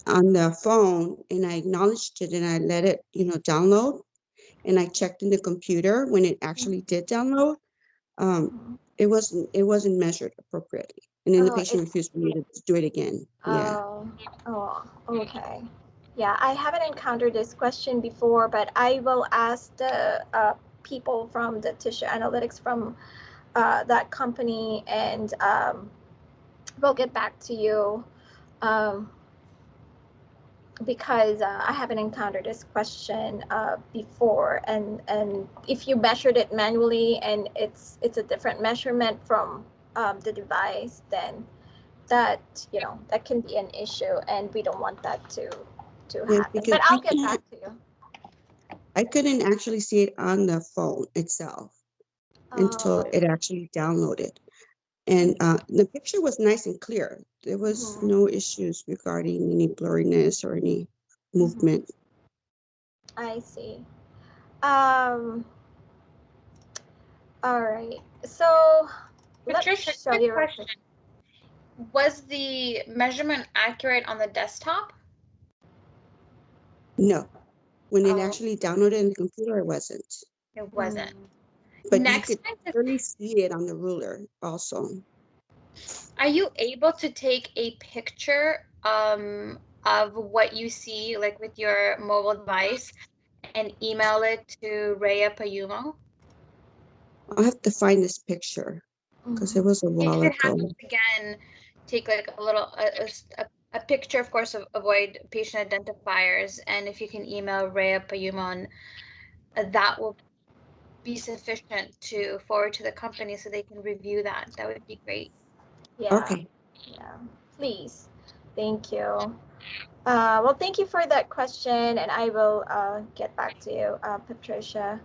on the phone and I acknowledged it and I let it, download, and I checked in the computer when it actually did download, it wasn't measured appropriately, and then the Oh, patient refused for me to do it again. Yeah. Oh, okay. Yeah, I haven't encountered this question before, but I will ask the people from the tissue analytics from that company, and we'll get back to you because I haven't encountered this question before. And if you measured it manually and it's a different measurement from the device, then that that can be an issue, and we don't want that to Yes, happen. because But I'll get back to you. I couldn't actually see it on the phone itself until it actually downloaded. And the picture was nice and clear. There was no issues regarding any blurriness or any movement. I see. All right. So let me Patricia, show quick you. question. Was the measurement accurate on the desktop? No. When it actually downloaded in the computer, it wasn't. It wasn't. But Next you time, could really see it on the ruler also. are you able to take a picture of what you see, like with your mobile device, and email it to Rhea Payumo? I'll have to find this picture because it was a If while it ago. happens again, take like a little a picture, of course, avoid patient identifiers, and if you can email Rhea Payumo, that will be sufficient to forward to the company so they can review that. That would be great. Yeah. Okay. Yeah. Please. Thank you. Well, thank you for that question, and I will get back to you, Patricia,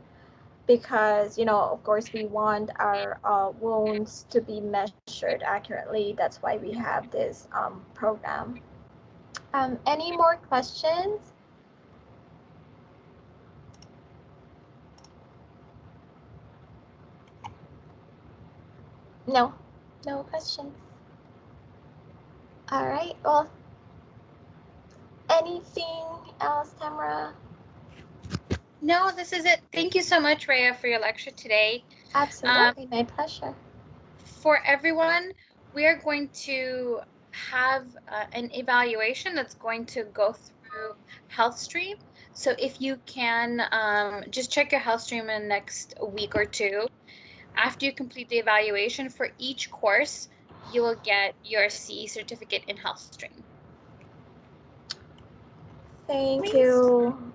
because of course, we want our wounds to be measured accurately. That's why we have this program. Any more questions? No, no questions. All right. Well, anything else, Tamara? No, this is it. Thank you so much, Rhea, for your lecture today. Absolutely, my pleasure. For everyone, we are going to have an evaluation that's going to go through HealthStream. So if you can just check your HealthStream in the next week or two. After you complete the evaluation for each course, you will get your CE certificate in HealthStream. Thank you.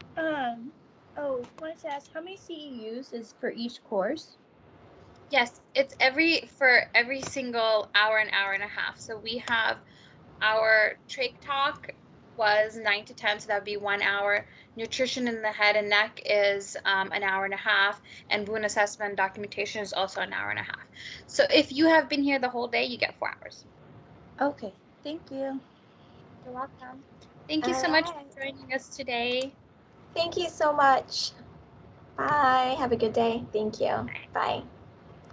Oh, wanted to ask, how many CEUs is for each course? Yes, it's for every single hour and a half. So we have our trach talk was 9 to 10, so that would be 1 hour. Nutrition in the head and neck is an hour and a half, and wound assessment documentation is also an hour and a half. So if you have been here the whole day, you get 4 hours. Okay, thank you. You're welcome. Thank you All so much right. for joining us today. Thank you so much. Bye. Have a good day. Thank you. Bye.